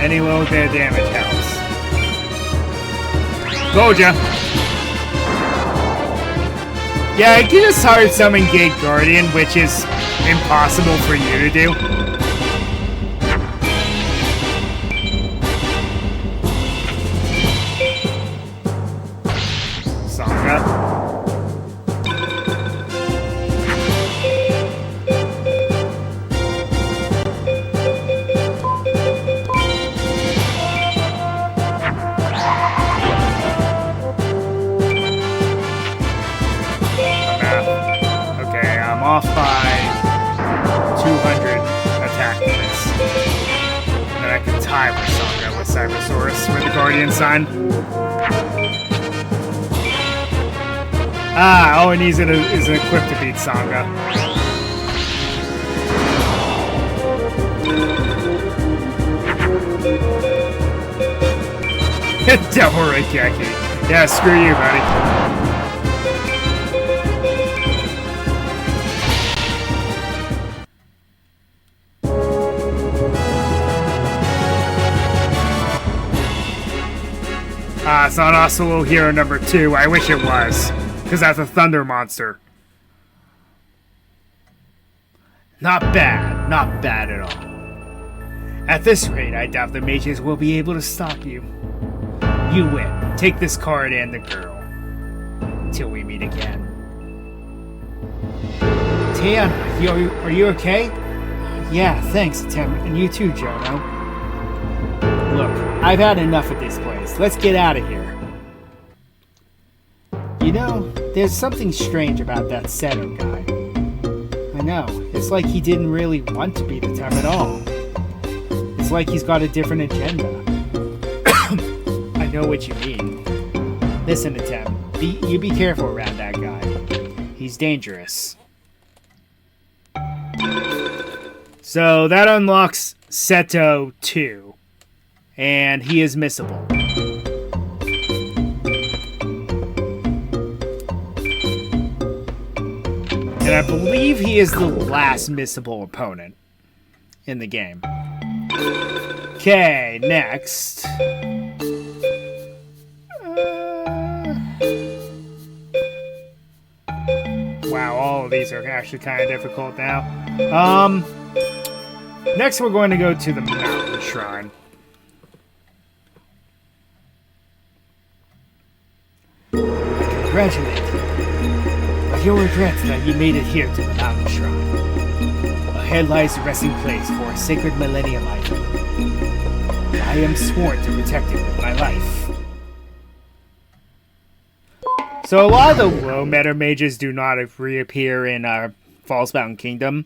Any little bit of damage helps. Told ya! Yeah, I can just hard summon Gate Guardian, which is impossible for you to do. Sangha. Off by 200 attack points. And then I can tie my Sangha with Cybersaurus with the Guardian sign. Ah, all it needs is an equip to beat Sangha. Devil Reikeki. Yeah, screw you, buddy. It's not Oslo Hero number 2. I wish it was, because that's a thunder monster. Not bad. Not bad at all. At this rate, I doubt the mages will be able to stop you. You win. Take this card and the girl. Till we meet again. Tiana, are you okay? Yeah, thanks, Tim. And you too, Jono. Look, I've had enough of this place. Let's get out of here. You know, there's something strange about that Seto guy. I know. It's like he didn't really want to be the Tem at all. It's like he's got a different agenda. I know what you mean. Listen to Tem. You be careful around that guy. He's dangerous. So that unlocks Seto 2. And he is missable. And I believe he is the last missable opponent in the game. Okay, next. Wow, all of these are actually kind of difficult now. Next we're going to go to the Mountain Shrine. Congratulate you. But you'll regret that you made it here to the Mountain Shrine. Ahead lies the resting place for a sacred millennium item. I am sworn to protect it with my life. So a lot of the low meta mages do not reappear in False Mountain Kingdom,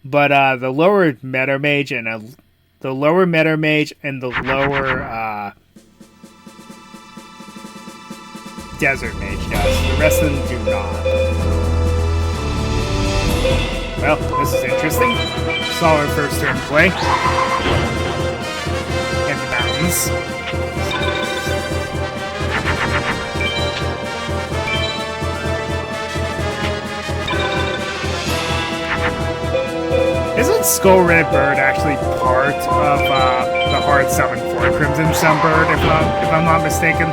but the lower meta mage and the lower Desert Mage does. The rest of them do not. Well, this is interesting. Saw our first turn play. In the mountains. Isn't Skull Red Bird actually part of the hard summon for Crimson Sunbird, if I'm not mistaken?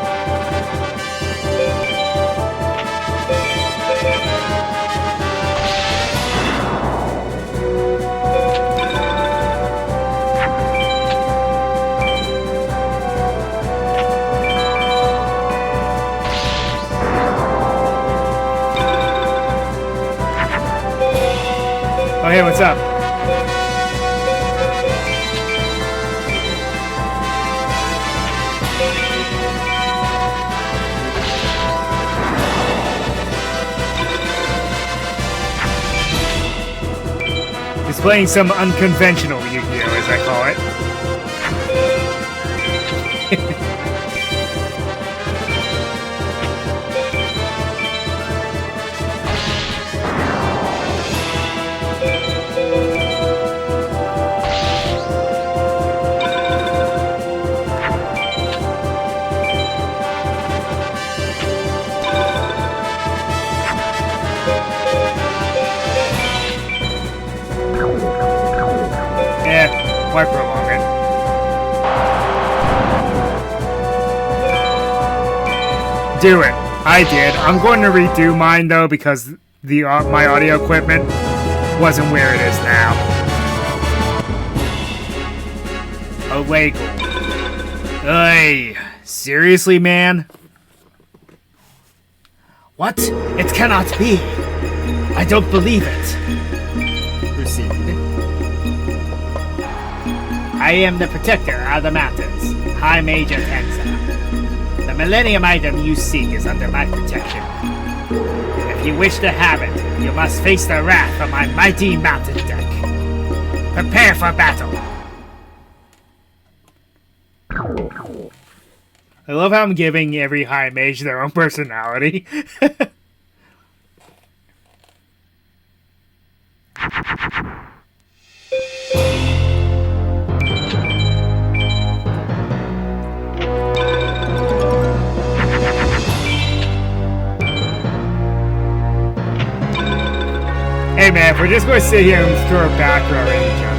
Oh, hey, what's up? He's playing some unconventional Yu-Gi-Oh, as I call it. Why prolong it? Do it. I did. I'm going to redo mine though because the my audio equipment wasn't where it is now. Illegal. Hey, seriously, man? What? It cannot be. I don't believe it. Proceed. I am the protector of the mountains, High Major Tensa. The Millennium item you seek is under my protection. If you wish to have it, you must face the wrath of my mighty mountain deck. Prepare for battle. I love how I'm giving every high mage their own personality. Hey man, if we're just going to sit here and throw a back row at each other.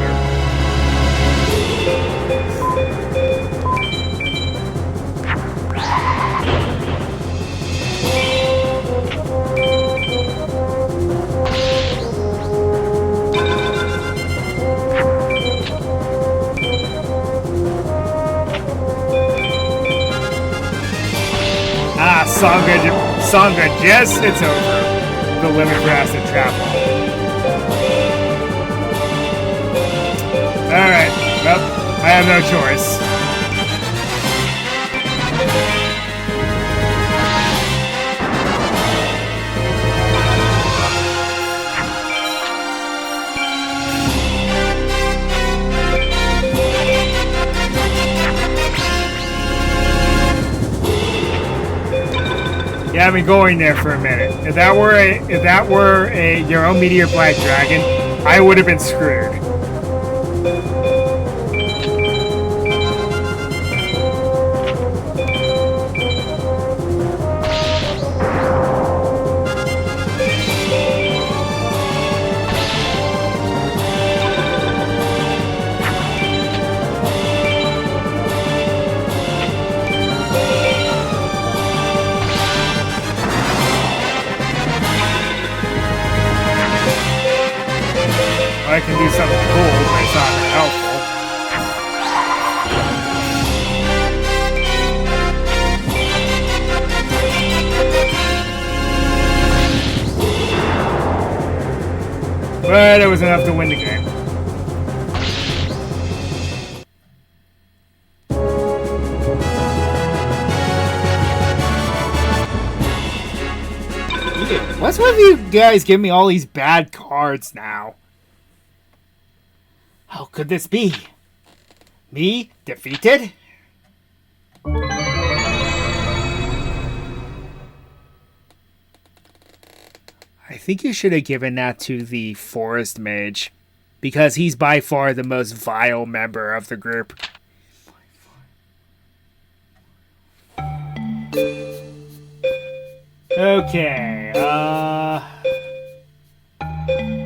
Sangha, yes, it's over. The limit for acid travel. Alright, well, I have no choice. Yeah, I've been going there for a minute. If that were a your own Meteor Black Dragon, I would have been screwed. I can do something cool, but it's not helpful. But it was enough to win the game. What's with you guys giving me all these bad cards now? How could this be? Me defeated? I think you should have given that to the Forest Mage, because he's by far the most vile member of the group. Okay,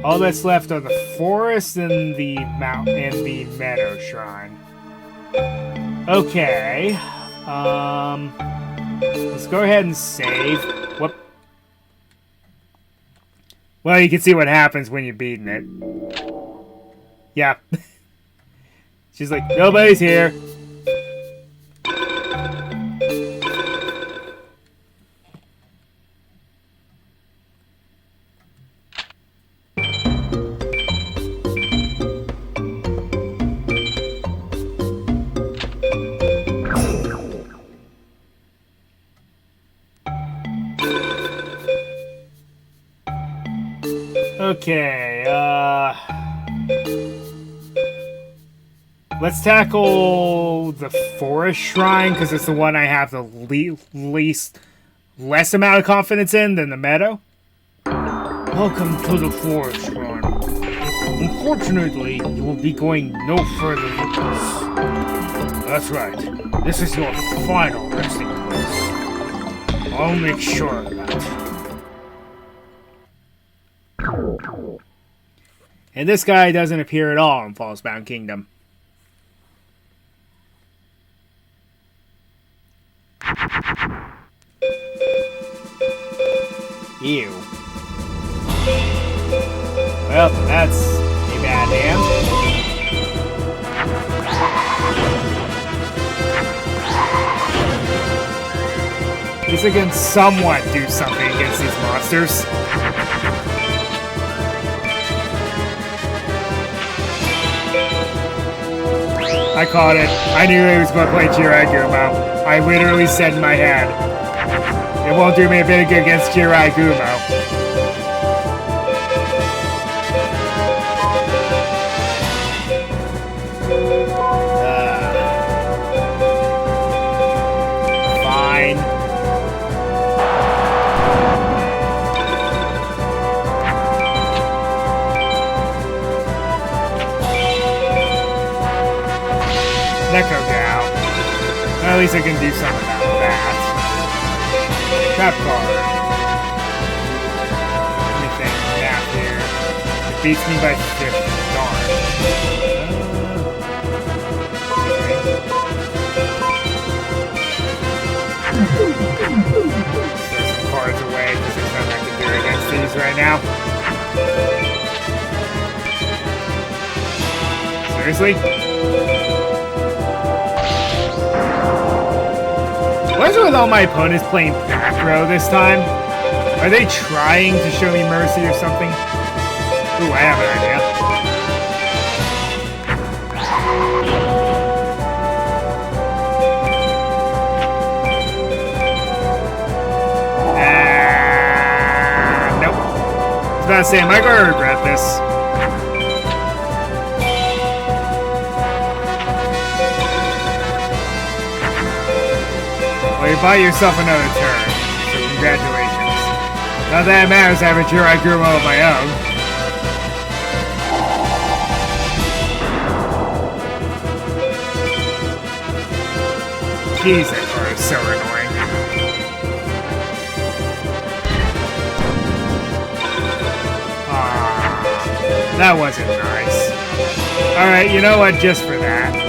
all that's left are the forest and the mountain and the meadow shrine. Okay. Let's go ahead and save. Whoop. Well, you can see what happens when you're beating it. Yeah. She's like, nobody's here. Okay, let's tackle the forest shrine, because it's the one I have the less amount of confidence in than the meadow. Welcome to the forest shrine. Unfortunately, you will be going no further than this. That's right. This is your final resting place. I'll make sure of that. And this guy doesn't appear at all in Fallsbound Kingdom. Ew. Well, that's a bad hand. At least I can somewhat do something against these monsters. I caught it. I knew he was going to play Jirai Gumo. I literally said in my head, it won't do me a bit of good against Jirai Gumo. Fine. Neko Gal. Well, at least I can do something about that. Trap card. Let me think. Math here. It beats me by 50. Darn. Throw some cards away because there's nothing I can do against these right now. Seriously? What is it with all my opponents playing back row this time? Are they trying to show me mercy or something? Ooh, I have an idea. Nope. I was about to say, am I going to regret this? Well, you buy yourself another turn, so congratulations. Not that it matters, I have a Jirai Gumo of my own. Jeez, that card is so annoying. That wasn't nice. Alright, you know what? Just for that.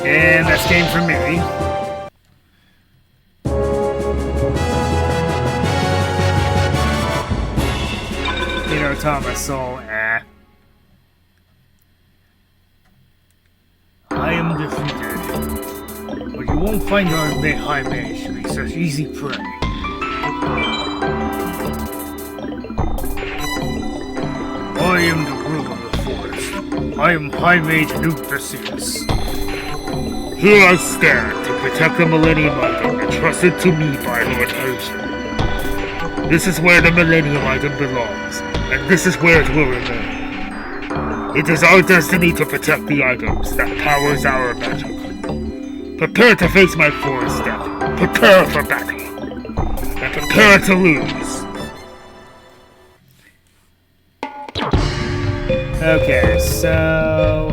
And that's game for me. You know, Thomas Soul, I am defeated, but you won't find our high mage to be such easy prey. I am the ruler of the forest. I am High Mage Nuke Theseus. Here I stand to protect the Millennium Item entrusted to me by Lord Asian. This is where the Millennium Item belongs, and this is where it will remain. It is our destiny to protect the items that powers our magic. Prepare to face my forest step. Prepare for battle. And prepare to lose. Okay, so...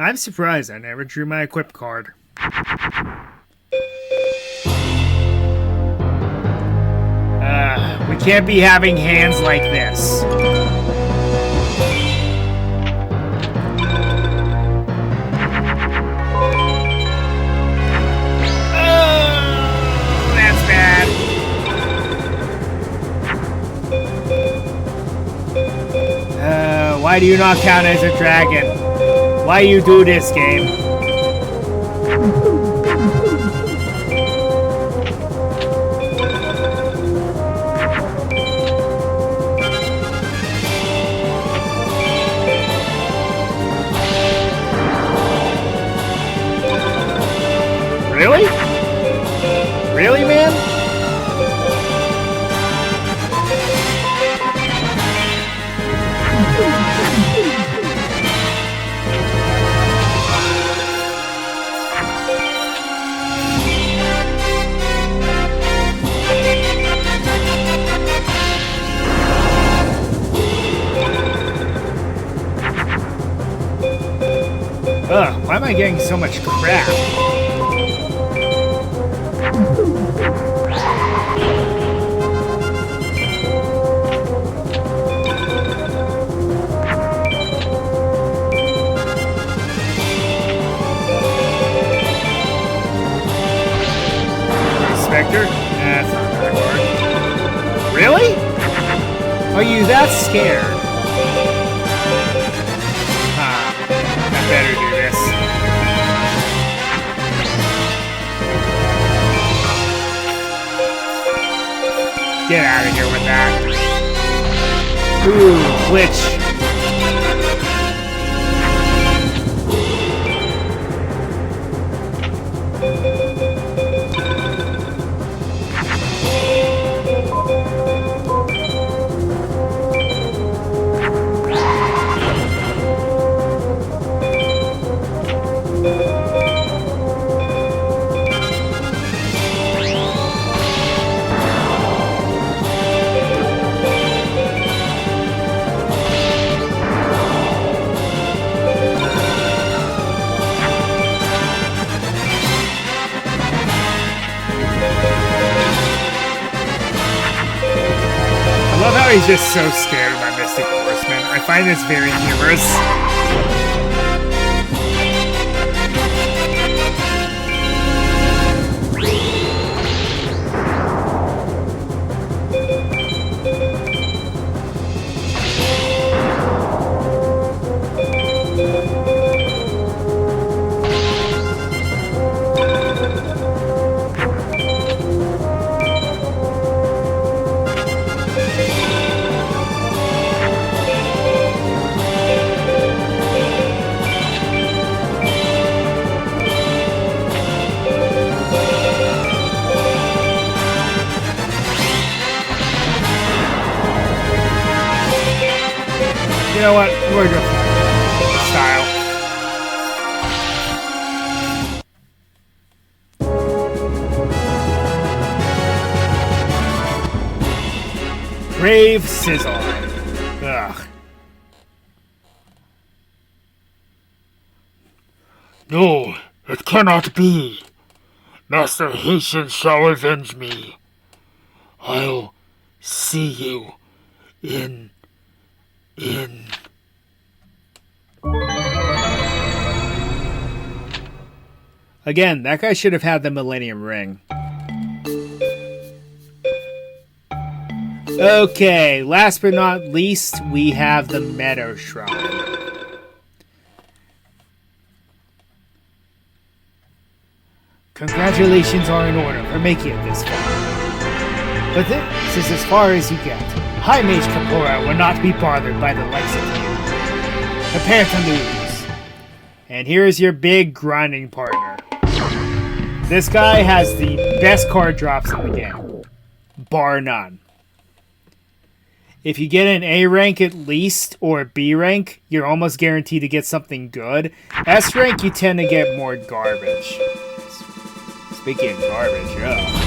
I'm surprised I never drew my equip card. We can't be having hands like this. That's bad. Why do you not count as a dragon? Why you do this, game? Really? Really, man? Ugh, why am I getting so much crap? Spectre? That's not very hard. Really? Are you that scared? I better do this. Get out of here with that. Ooh, glitch. I love how he's just so scared of my Mystic Horseman. I find this very humorous. You know what? We're good. Style. Brave Sizzle. Ugh. No, it cannot be. Master Haitian shall avenge me. I'll see you in. Again, that guy should have had the Millennium Ring. Okay, last but not least, we have the Meadow Shrine. Congratulations are in order for making it this far. But this is as far as you get. High Mage Kapora will not be bothered by the likes of you. Prepare to lose. And here is your big grinding partner. This guy has the best card drops in the game. Bar none. If you get an A rank at least, or a B rank, you're almost guaranteed to get something good. S rank, you tend to get more garbage. Speaking of garbage, yeah.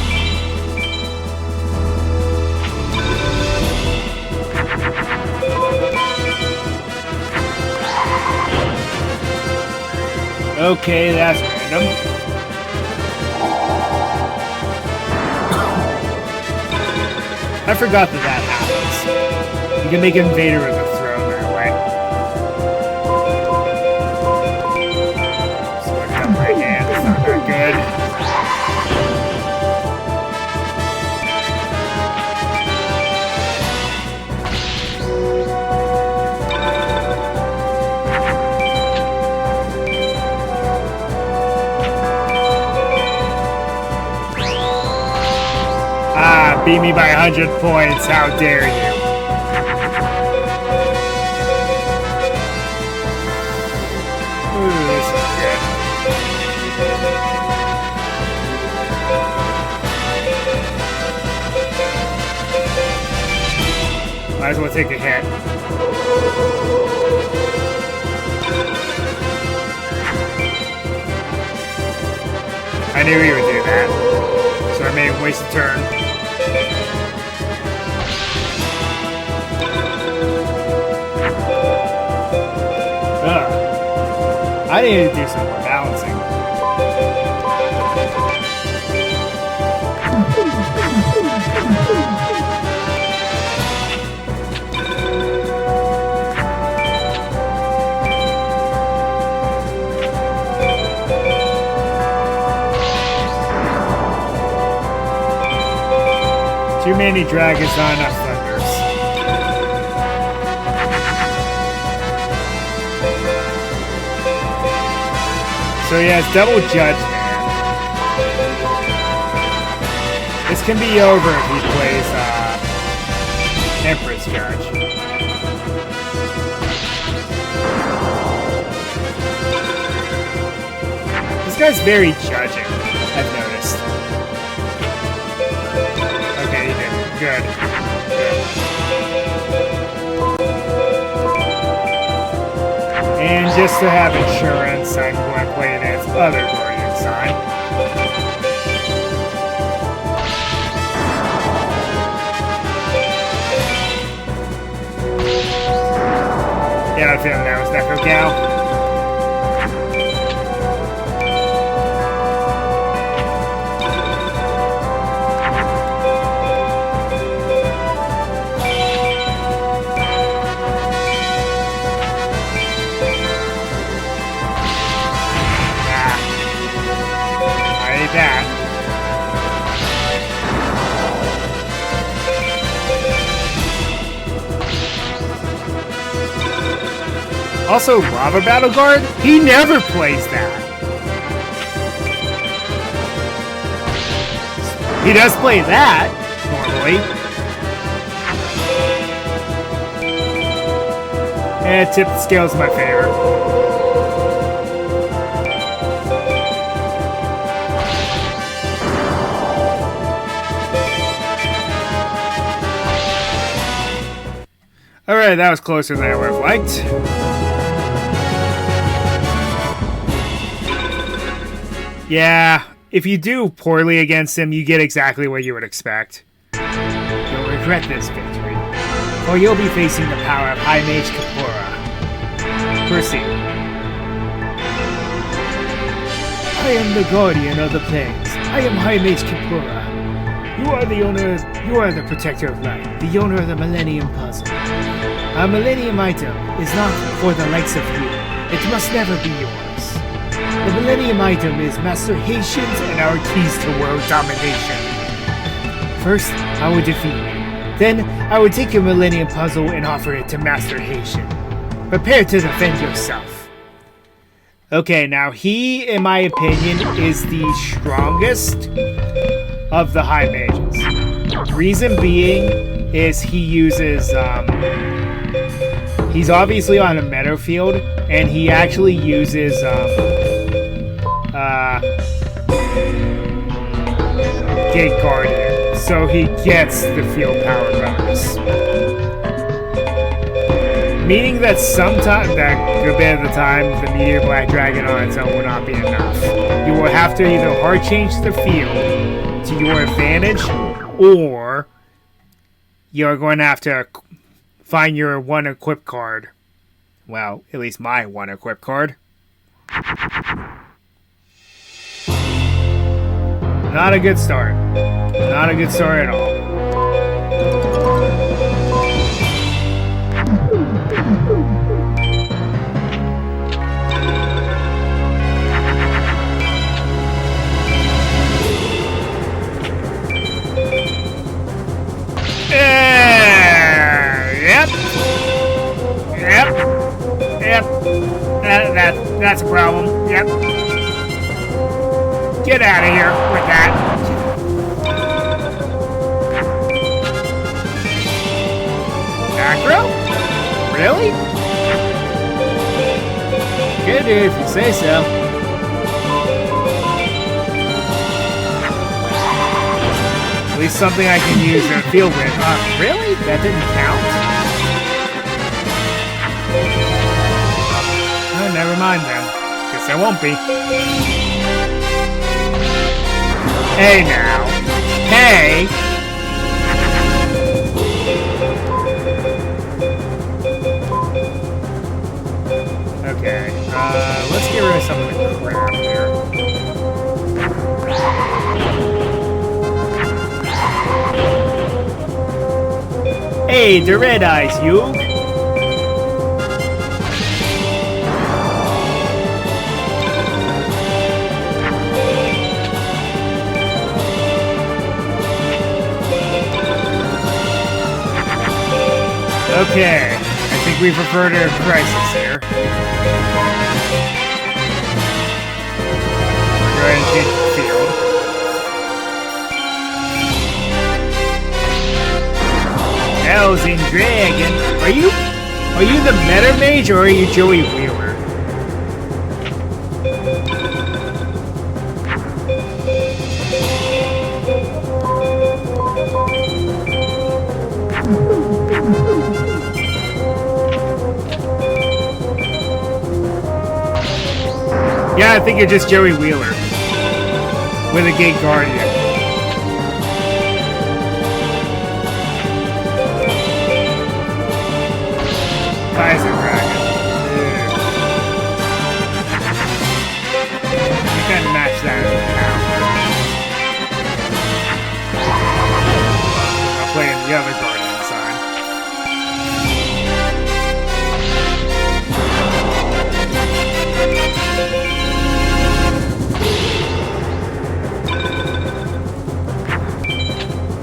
Okay, that's random. I forgot that happens. You can make Invader with a throne that way. Switch up my hand, it's not that good. Ah, beat me by 100 points, how dare you. Ooh, this is good. Might as well take a hit. I knew he would do that, so I made him waste a turn. I need to do some more balancing. Too many dragons, not enough thunders. So yeah, it's double judge, man. This can be over if he plays Empress Judge. This guy's very judging, I've noticed. Okay, he did. Good. And just to have insurance, I'm going to play against other Guardian Sign. Yeah, I'm feeling that was Necro Cow. That. Also, Lava Battle Guard? He never plays that. He does play that, normally. And tip the scales in my favor. Alright, that was closer than I would have liked. Yeah, if you do poorly against him, you get exactly what you would expect. You'll regret this victory, or you'll be facing the power of High Mage Kapura. Proceed. I am the guardian of the plains. I am High Mage Kapura. You are the protector of light, the owner of the Millennium Puzzle. A Millennium item is not for the likes of you. It must never be yours. The Millennium item is Master Haitians and our keys to world domination. First, I would defeat you. Then, I would take your Millennium Puzzle and offer it to Master Haitian. Prepare to defend yourself. Okay, now he, in my opinion, is the strongest of the High Mages. Reason being is he uses, he's obviously on a meadow field, and he actually uses, Gate Guardian, so he gets the field power bonus. Meaning that sometimes, that good bit of the time, the Meteor Black Dragon on its own will not be enough. You will have to either hard change the field to your advantage, or you're going to have to find your one equip card. Well, at least my one equip card. Not a good start. Not a good start at all. Yep. That's a problem. Yep. Get out of here with that. Acro? Really? Good if you say so. At least something I can use in a field with. Really? That didn't count? Oh, never mind then. Guess I won't be. Hey now. Hey! Okay, let's get rid of some of the crap here. Hey, the red eyes, you! Okay, I think we've referred to a crisis here. Go ahead and change the field. Hellsing Dragon, are you the Meta Mage or are you Joey Wheeler? Yeah, I think you're just Joey Wheeler. With a Gate Guardian. Kaiser Dragon. You can't match that now. I'm playing the other Guardian side.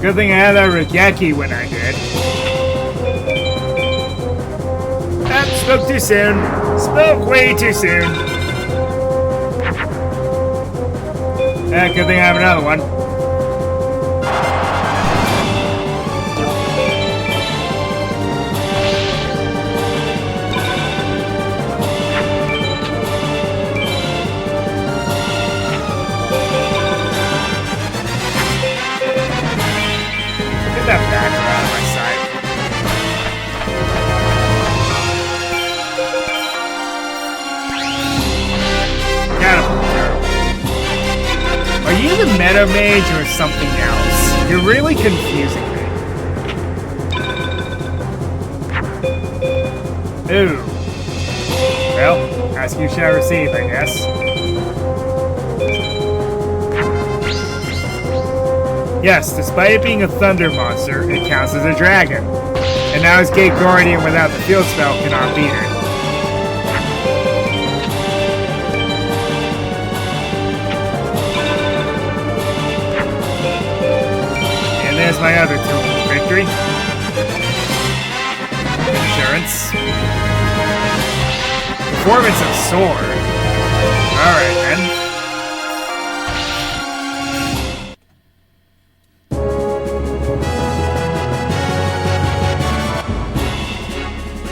Good thing I had that Regeki when I did. Spoke too soon. Spoke way too soon. Good thing I have another one. Get that backer out of my sight. Are you the Meta Mage or something else? You're really confusing me. Ooh. Well, ask you shall receive, I guess. Yes, despite it being a thunder monster, it counts as a dragon. And now his Gate Guardian without the field spell cannot beat it. There's my other tool for victory. Insurance. Performance of sword. Alright then.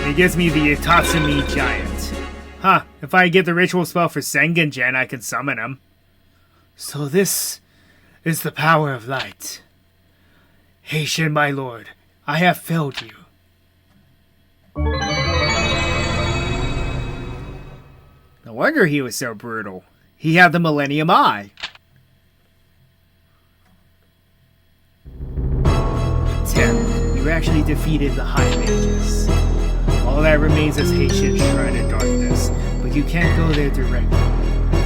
He gives me the Itatsumi Giant. Huh, if I get the ritual spell for Sengen-Gen, I can summon him. So this is the power of light. Haitian, my lord, I have failed you. No wonder he was so brutal. He had the Millennium Eye. Tim, you actually defeated the High Mages. All that remains is Haitian's Shrine of Darkness, but you can't go there directly.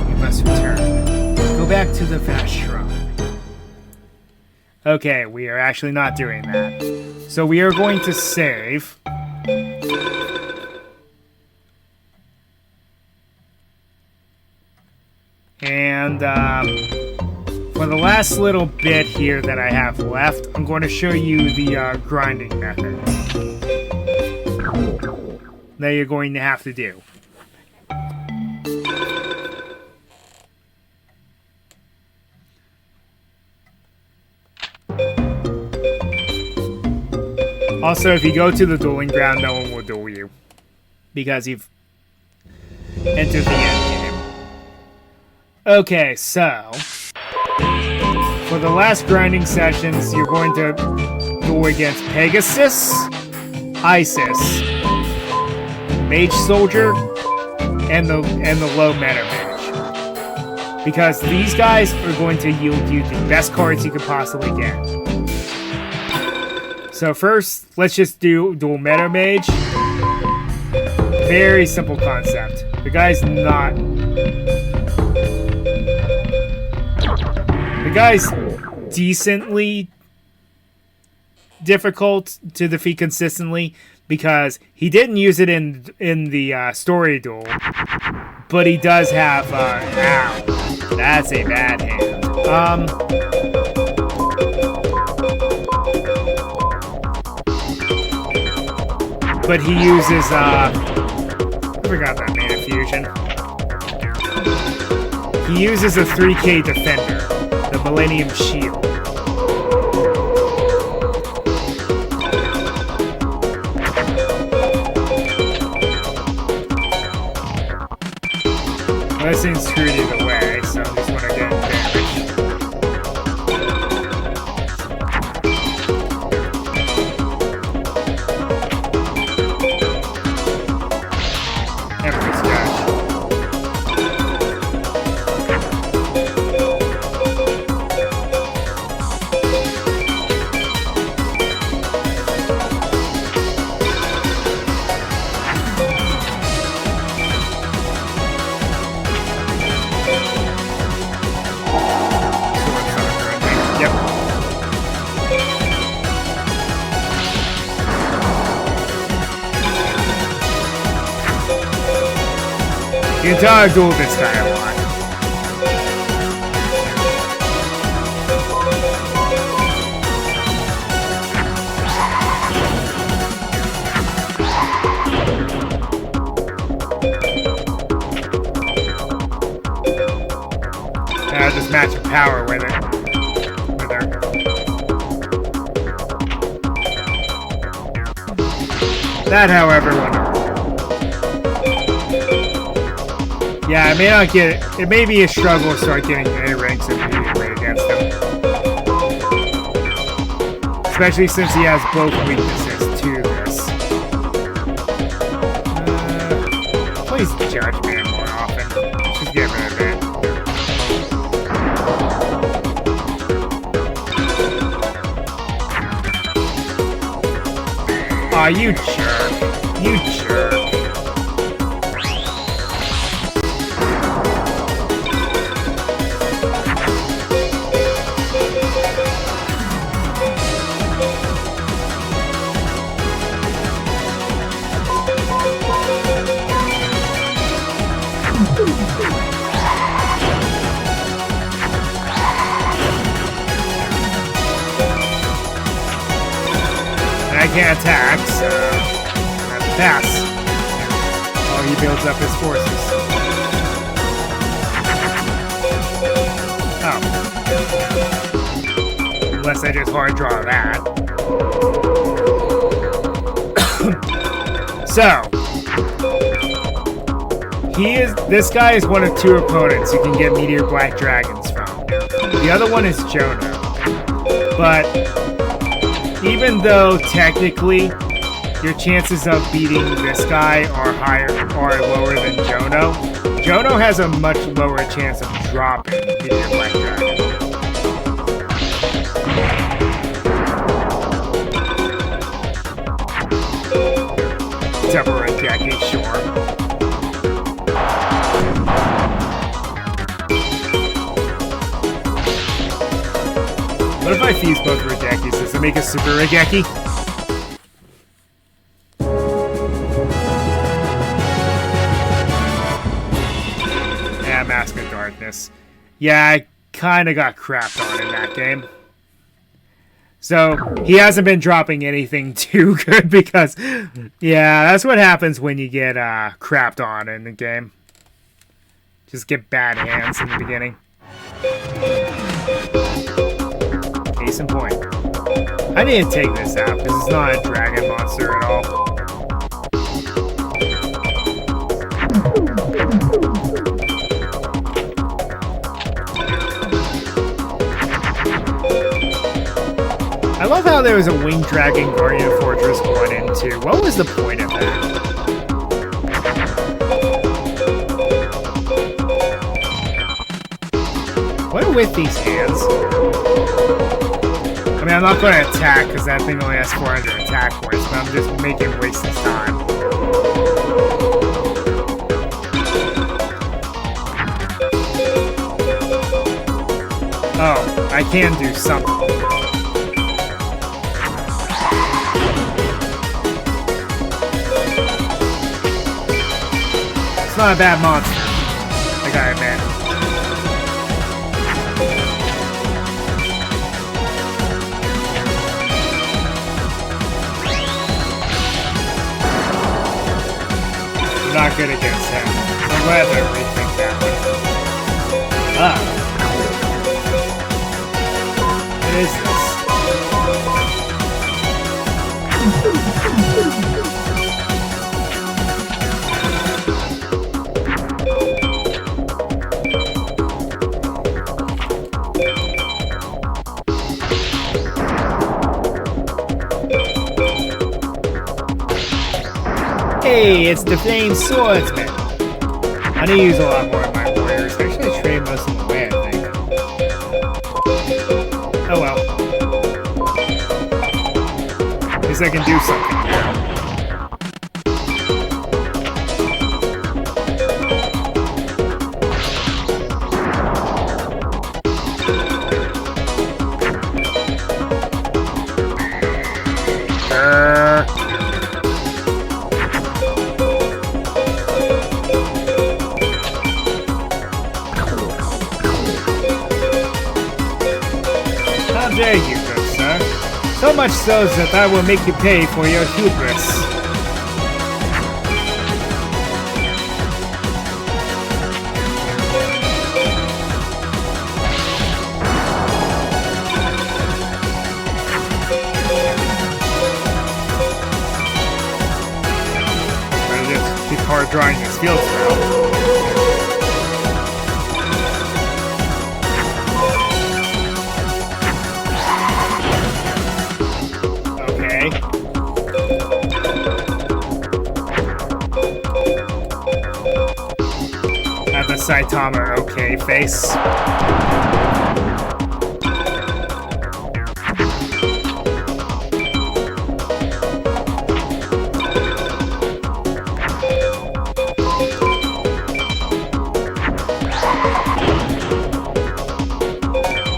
You must return. Go back to the vast shrine. Okay, we are actually not doing that. So we are going to save. And for the last little bit here that I have left, I'm going to show you the grinding method that you're going to have to do. Also, if you go to the dueling ground, no one will duel you, because you've entered the end game. Okay, so for the last grinding sessions, you're going to duel against Pegasus, Isis, Mage Soldier, and the low meta mage, because these guys are going to yield you the best cards you could possibly get. So first, let's just do dual meta mage. Very simple concept. The guy's decently difficult to defeat consistently because he didn't use it in the story duel, but he does have ow, that's a bad hand. But he uses, I forgot that Mana Fusion. He uses a 3K Defender, the Millennium Shield. Well, this thing's screwed either way, so I'm just going to get damage. The entire duel this guy a lot. Just match of power with it. With her. That, however, will not. Yeah, I may not get it. It may be a struggle to start getting A ranks immediately against him. Especially since he has both weaknesses to this. Please judge man more often. Just get rid of it. Aw, you jerk. You jerk. I can't attack, so I have to pass. Oh, he builds up his forces. Oh. Unless I just hard draw that. So, this guy is one of two opponents you can get Meteor Black Dragons from. The other one is Jonah. But even though technically your chances of beating this guy are lower than Jono, Jono has a much lower chance of dropping Meteor Black Dragon. Except for a decade, sure. What if I fuse both Regekis? Does it make a Super Regeki? Yeah, Mask of Darkness. Yeah, I kinda got crapped on in that game. So, he hasn't been dropping anything too good because, yeah, that's what happens when you get crapped on in the game. Just get bad hands in the beginning. Case in point. I need to take this out because it's not a dragon monster at all. I love how there was a winged dragon guardian fortress 1 and 2. What was the point of that? What are with these hands? I mean, I'm not going to attack because that thing only has 400 attack points, but I'm just making wasted time. Oh, I can do something. It's not a bad monster, I gotta admit. I'm not good against him. I'm glad to rethink that one. Ah. What is this? Hey, it's the Flame Swordsman. I need to use a lot more of my warriors. Actually, I trade most of them away, I think. Oh well. At least I can do something now. How dare you, good sir? So much so that I will make you pay for your hubris. Better just keep hard drawing this field now. Have the Saitama okay face.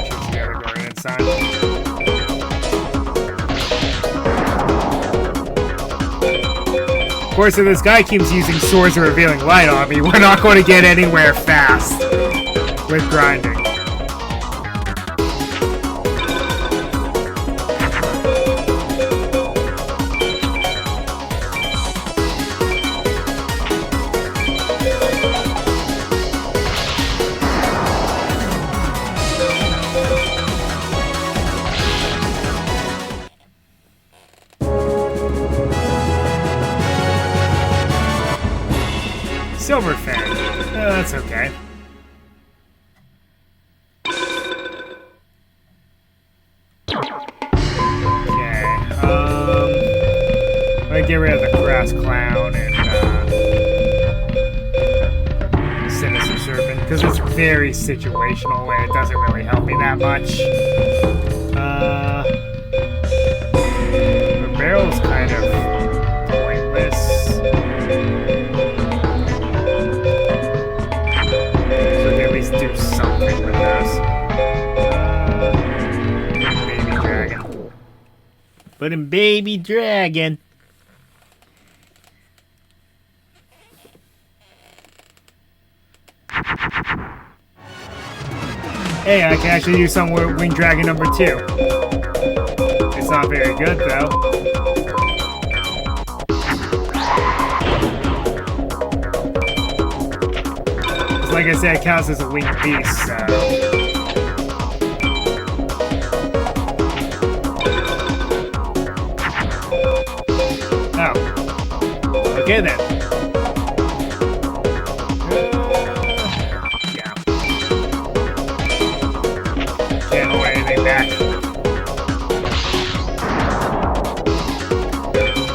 Choose the other Guardian sign. Of course, if this guy keeps using Swords of Revealing Light on me, we're not going to get anywhere fast with grinding. Silver Fang. That's okay. Okay, I'm gonna get rid of the Grass Clown and Sinister Serpent, because it's very situational and it doesn't really help me that much. The barrel's kind of pointless. Do something with this. Put in Baby Dragon. Hey, I can actually do something with Wing Dragon number 2. It's not very good, though. Like I said, it counts as a winged beast, so... Oh. Okay, then. Yeah. Can't hold anything back.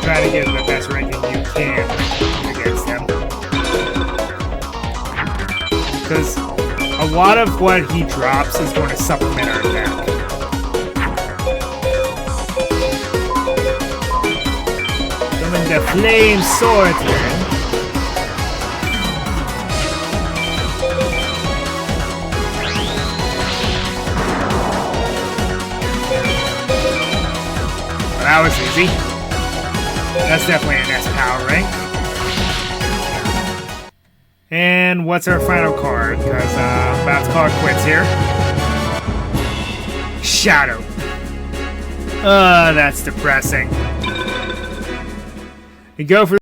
Try to get the best ranking you can against him. Because a lot of what he drops is going to supplement our attack. Summon the Flame Swordsman. Well, that was easy. That's definitely an S power rank. And what's our final card? Because I'm about to call it quits here. Shadow. That's depressing. You go for